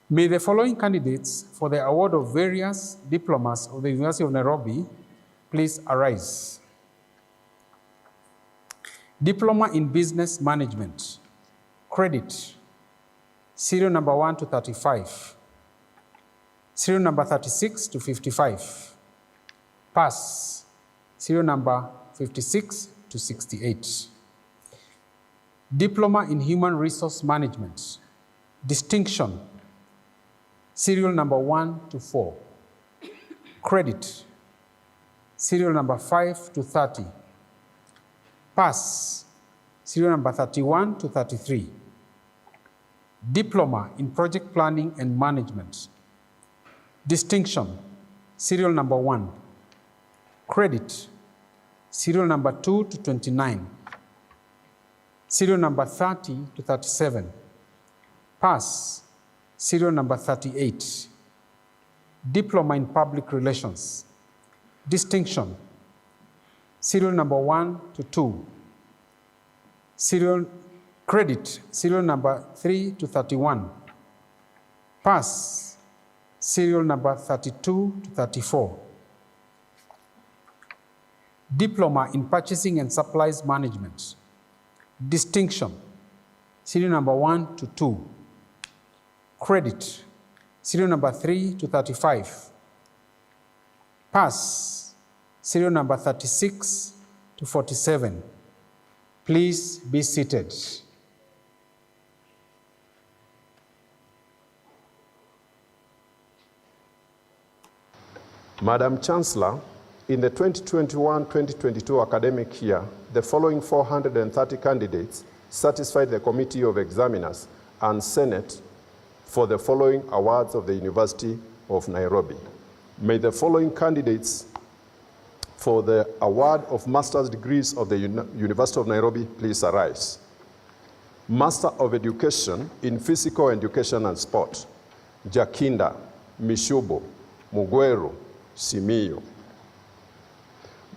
May the following candidates for the award of various diplomas of the University of Nairobi please arise. Diploma in Business Management, credit, serial number 1 to 35, serial number 36 to 55, pass, serial number 56 to 68. Diploma in Human Resource Management, distinction, serial number 1 to 4. Credit, serial number 5 to 30. Pass, serial number 31 to 33. Diploma in Project Planning and Management, distinction, serial number 1. Credit, serial number 2 to 29. Serial number 30 to 37. Pass, serial number 38. Diploma in Public Relations, distinction, serial number 1 to 2. Credit, serial number 3 to 31. Pass, serial number 32 to 34. Diploma in Purchasing and Supplies Management, distinction, serial number 1 to 2. Credit, serial number 3 to 35. Pass, serial number 36 to 47. Please be seated. Madam Chancellor, in the 2021-2022 academic year, the following 430 candidates satisfied the Committee of Examiners and Senate for the following awards of the University of Nairobi. May the following candidates for the award of master's degrees of the University of Nairobi please arise. Master of Education in Physical Education and Sport, Jakinda Mishubo Mugweru Simiyu.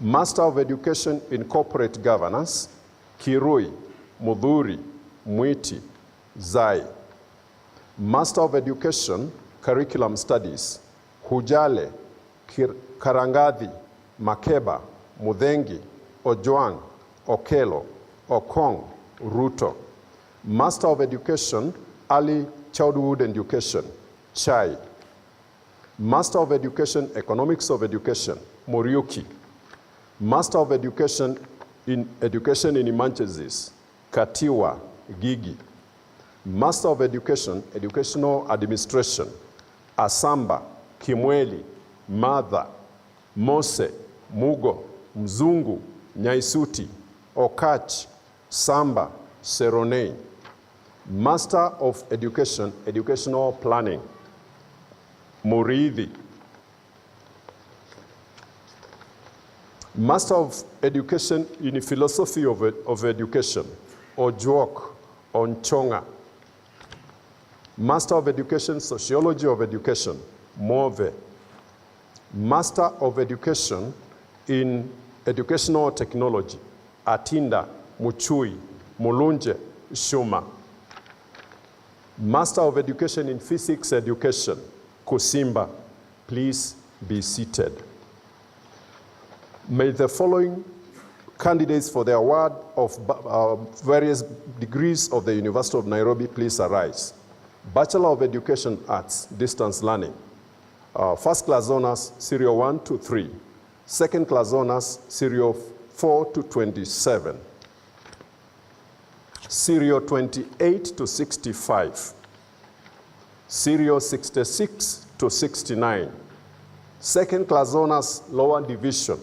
Master of Education in Corporate Governance, Kirui Mudhuri Mwiti Zai. Master of Education Curriculum Studies, Hujale Karangadhi Makeba Mudhengi Ojwang Okelo Okong Ruto. Master of Education Early Childhood Education, Chai. Master of Education Economics of Education, Muriuki. Master of Education in Emergencies, Katiwa Gigi. Master of Education, Educational Administration, Asamba, Kimweli, Martha, Mose, Mugo, Mzungu, Nyaisuti, Okach, Samba, Seronei. Master of Education, Educational Planning, Murithi. Master of Education in Philosophy of Education, Ojuok Onchonga. Master of Education, Sociology of Education, Move. Master of Education in Educational Technology, Atinda Muchui, Mulunje Shuma. Master of Education in Physics Education, Kusimba. Please be seated. May the following candidates for the award of various degrees of the University of Nairobi please arise. Bachelor of Education Arts, Distance Learning. First class honors, serial 1 to 3. Second class honors, serial 4 to 27. Serial 28 to 65. Serial 66 to 69. Second class honors, lower division.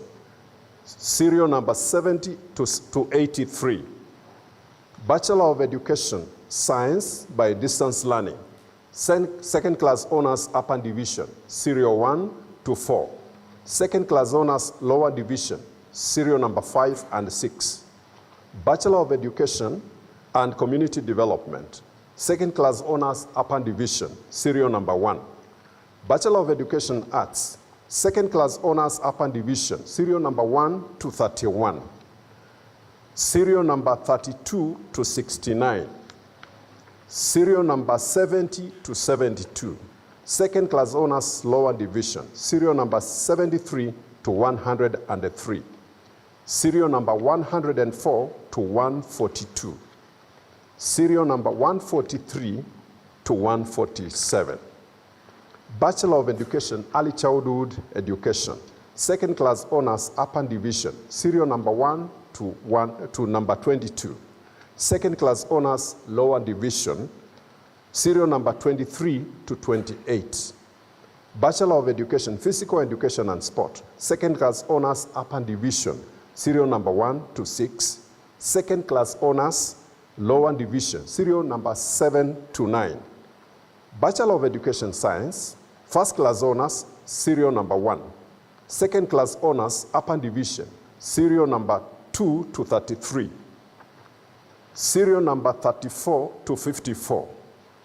Serial number 70 to 83. Bachelor of Education, Science by Distance Learning. Second class honors, upper division, serial 1 to 4. Second class honors, lower division, serial number 5 and 6. Bachelor of Education and Community Development. Second class honors, upper division, serial number 1. Bachelor of Education Arts. Second class honors, upper division, serial number 1 to 31. Serial number 32 to 69. Serial number 70 to 72. Second class honors, lower division, serial number 73 to 103. Serial number 104 to 142. Serial number 143 to 147. Bachelor of Education, Early Childhood Education. Second class honors, upper division, serial number 1 to number 22. Second class honors, lower division, serial number 23 to 28. Bachelor of Education, Physical Education and Sport. Second class honors, upper division, serial number 1 to 6. Second class honors, lower division, serial number 7 to 9. Bachelor of Education Science, first class honors, serial number 1. Second class honors, upper division, serial number 2 to 33. Serial number 34 to 54.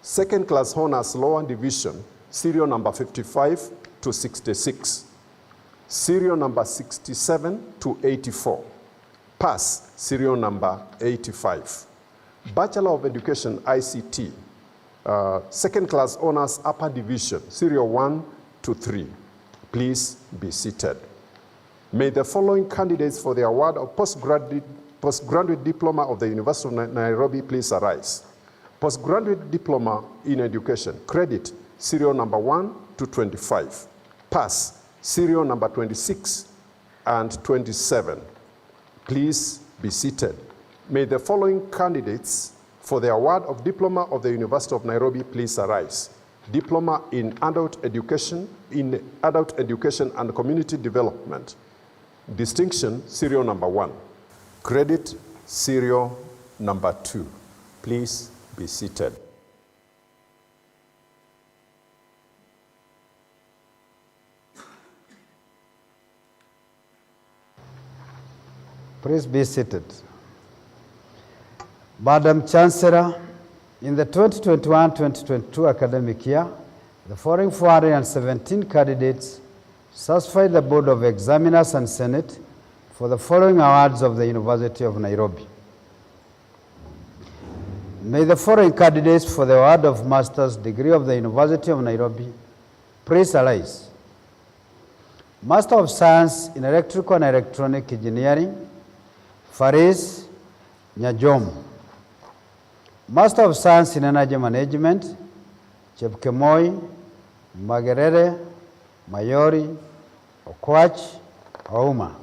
Second class honors, lower division, serial number 55 to 66. Serial number 67 to 84. Pass, serial number 85. Bachelor of Education ICT. Second class honors, upper division, serial 1 to 3. Please be seated. May the following candidates for the award of postgraduate diploma of the University of Nairobi please arise. Postgraduate diploma in education, credit, serial number 1 to 25. Pass, serial number 26 and 27. Please be seated. May the following candidates for the award of diploma of the University of Nairobi please arise. Diploma in adult education and community development. Distinction, serial number 1. Credit, serial number 2. Please be seated. Please be seated. Madam Chancellor, in the 2021-2022 academic year, the following 417 candidates satisfied the Board of Examiners and Senate for the following awards of the University of Nairobi. May the following candidates for the award of Master's degree of the University of Nairobi please arise. Master of Science in Electrical and Electronic Engineering, Faris Nyajom. Master of Science in Energy Management, Chepkemoi, Magerere, Mayori, Okwach, Ouma.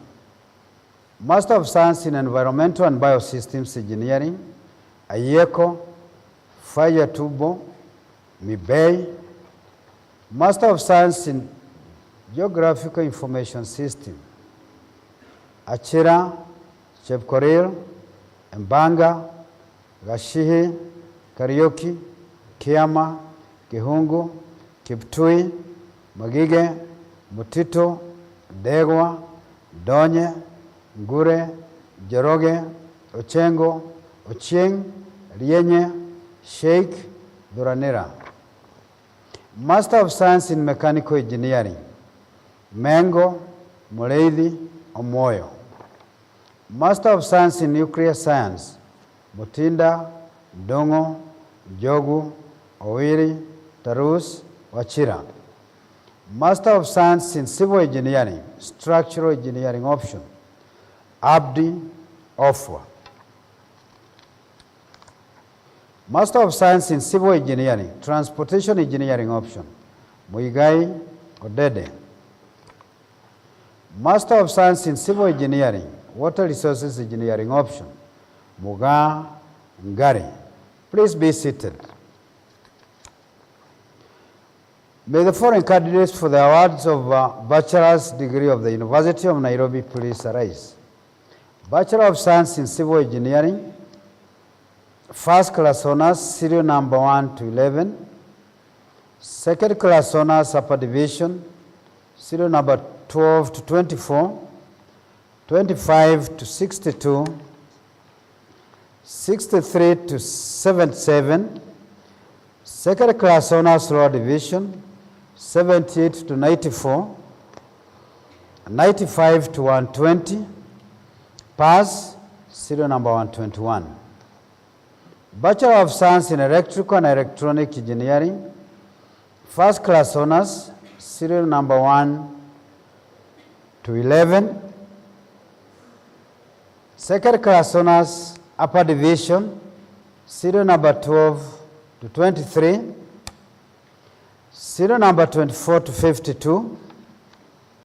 Master of Science in Environmental and Biosystems Engineering, Ayeko, Faya Tubo, Mibei. Master of Science in Geographical Information System, Achira, Chepkoril, Mbanga, Gashihi, Karioki, Kiama, Kihungu, Kiptui, Magige, Butito, Degwa, Donye, Ngure, Jeroge, Ochengo, Ochieng, Rienye, Sheikh, Duranera. Master of Science in Mechanical Engineering, Mengo, Mureithi, Omoyo. Master of Science in Nuclear Science, Mutinda, Dongo, Jogu, Owiri, Tarus, Wachira. Master of Science in Civil Engineering, Structural Engineering option, Abdi, Ofwa. Master of Science in Civil Engineering, Transportation Engineering option, Muigai, Odede. Master of Science in Civil Engineering, Water Resources Engineering option, Muga, Ngari. Please be seated. May the foreign candidates for the awards of Bachelor's degree of the University of Nairobi please arise. Bachelor of Science in Civil Engineering, first class honors, serial number 1 to 11. Second class honors, upper division, serial number 12 to 24, 25 to 62, 63 to 77. Second class honors, lower division, 78 to 94, 95 to 120, pass, serial number 121. Bachelor of Science in Electrical and Electronic Engineering, first class honors, serial number 1 to 11. Second class honors, upper division, serial number 12 to 23. Serial number 24 to 52.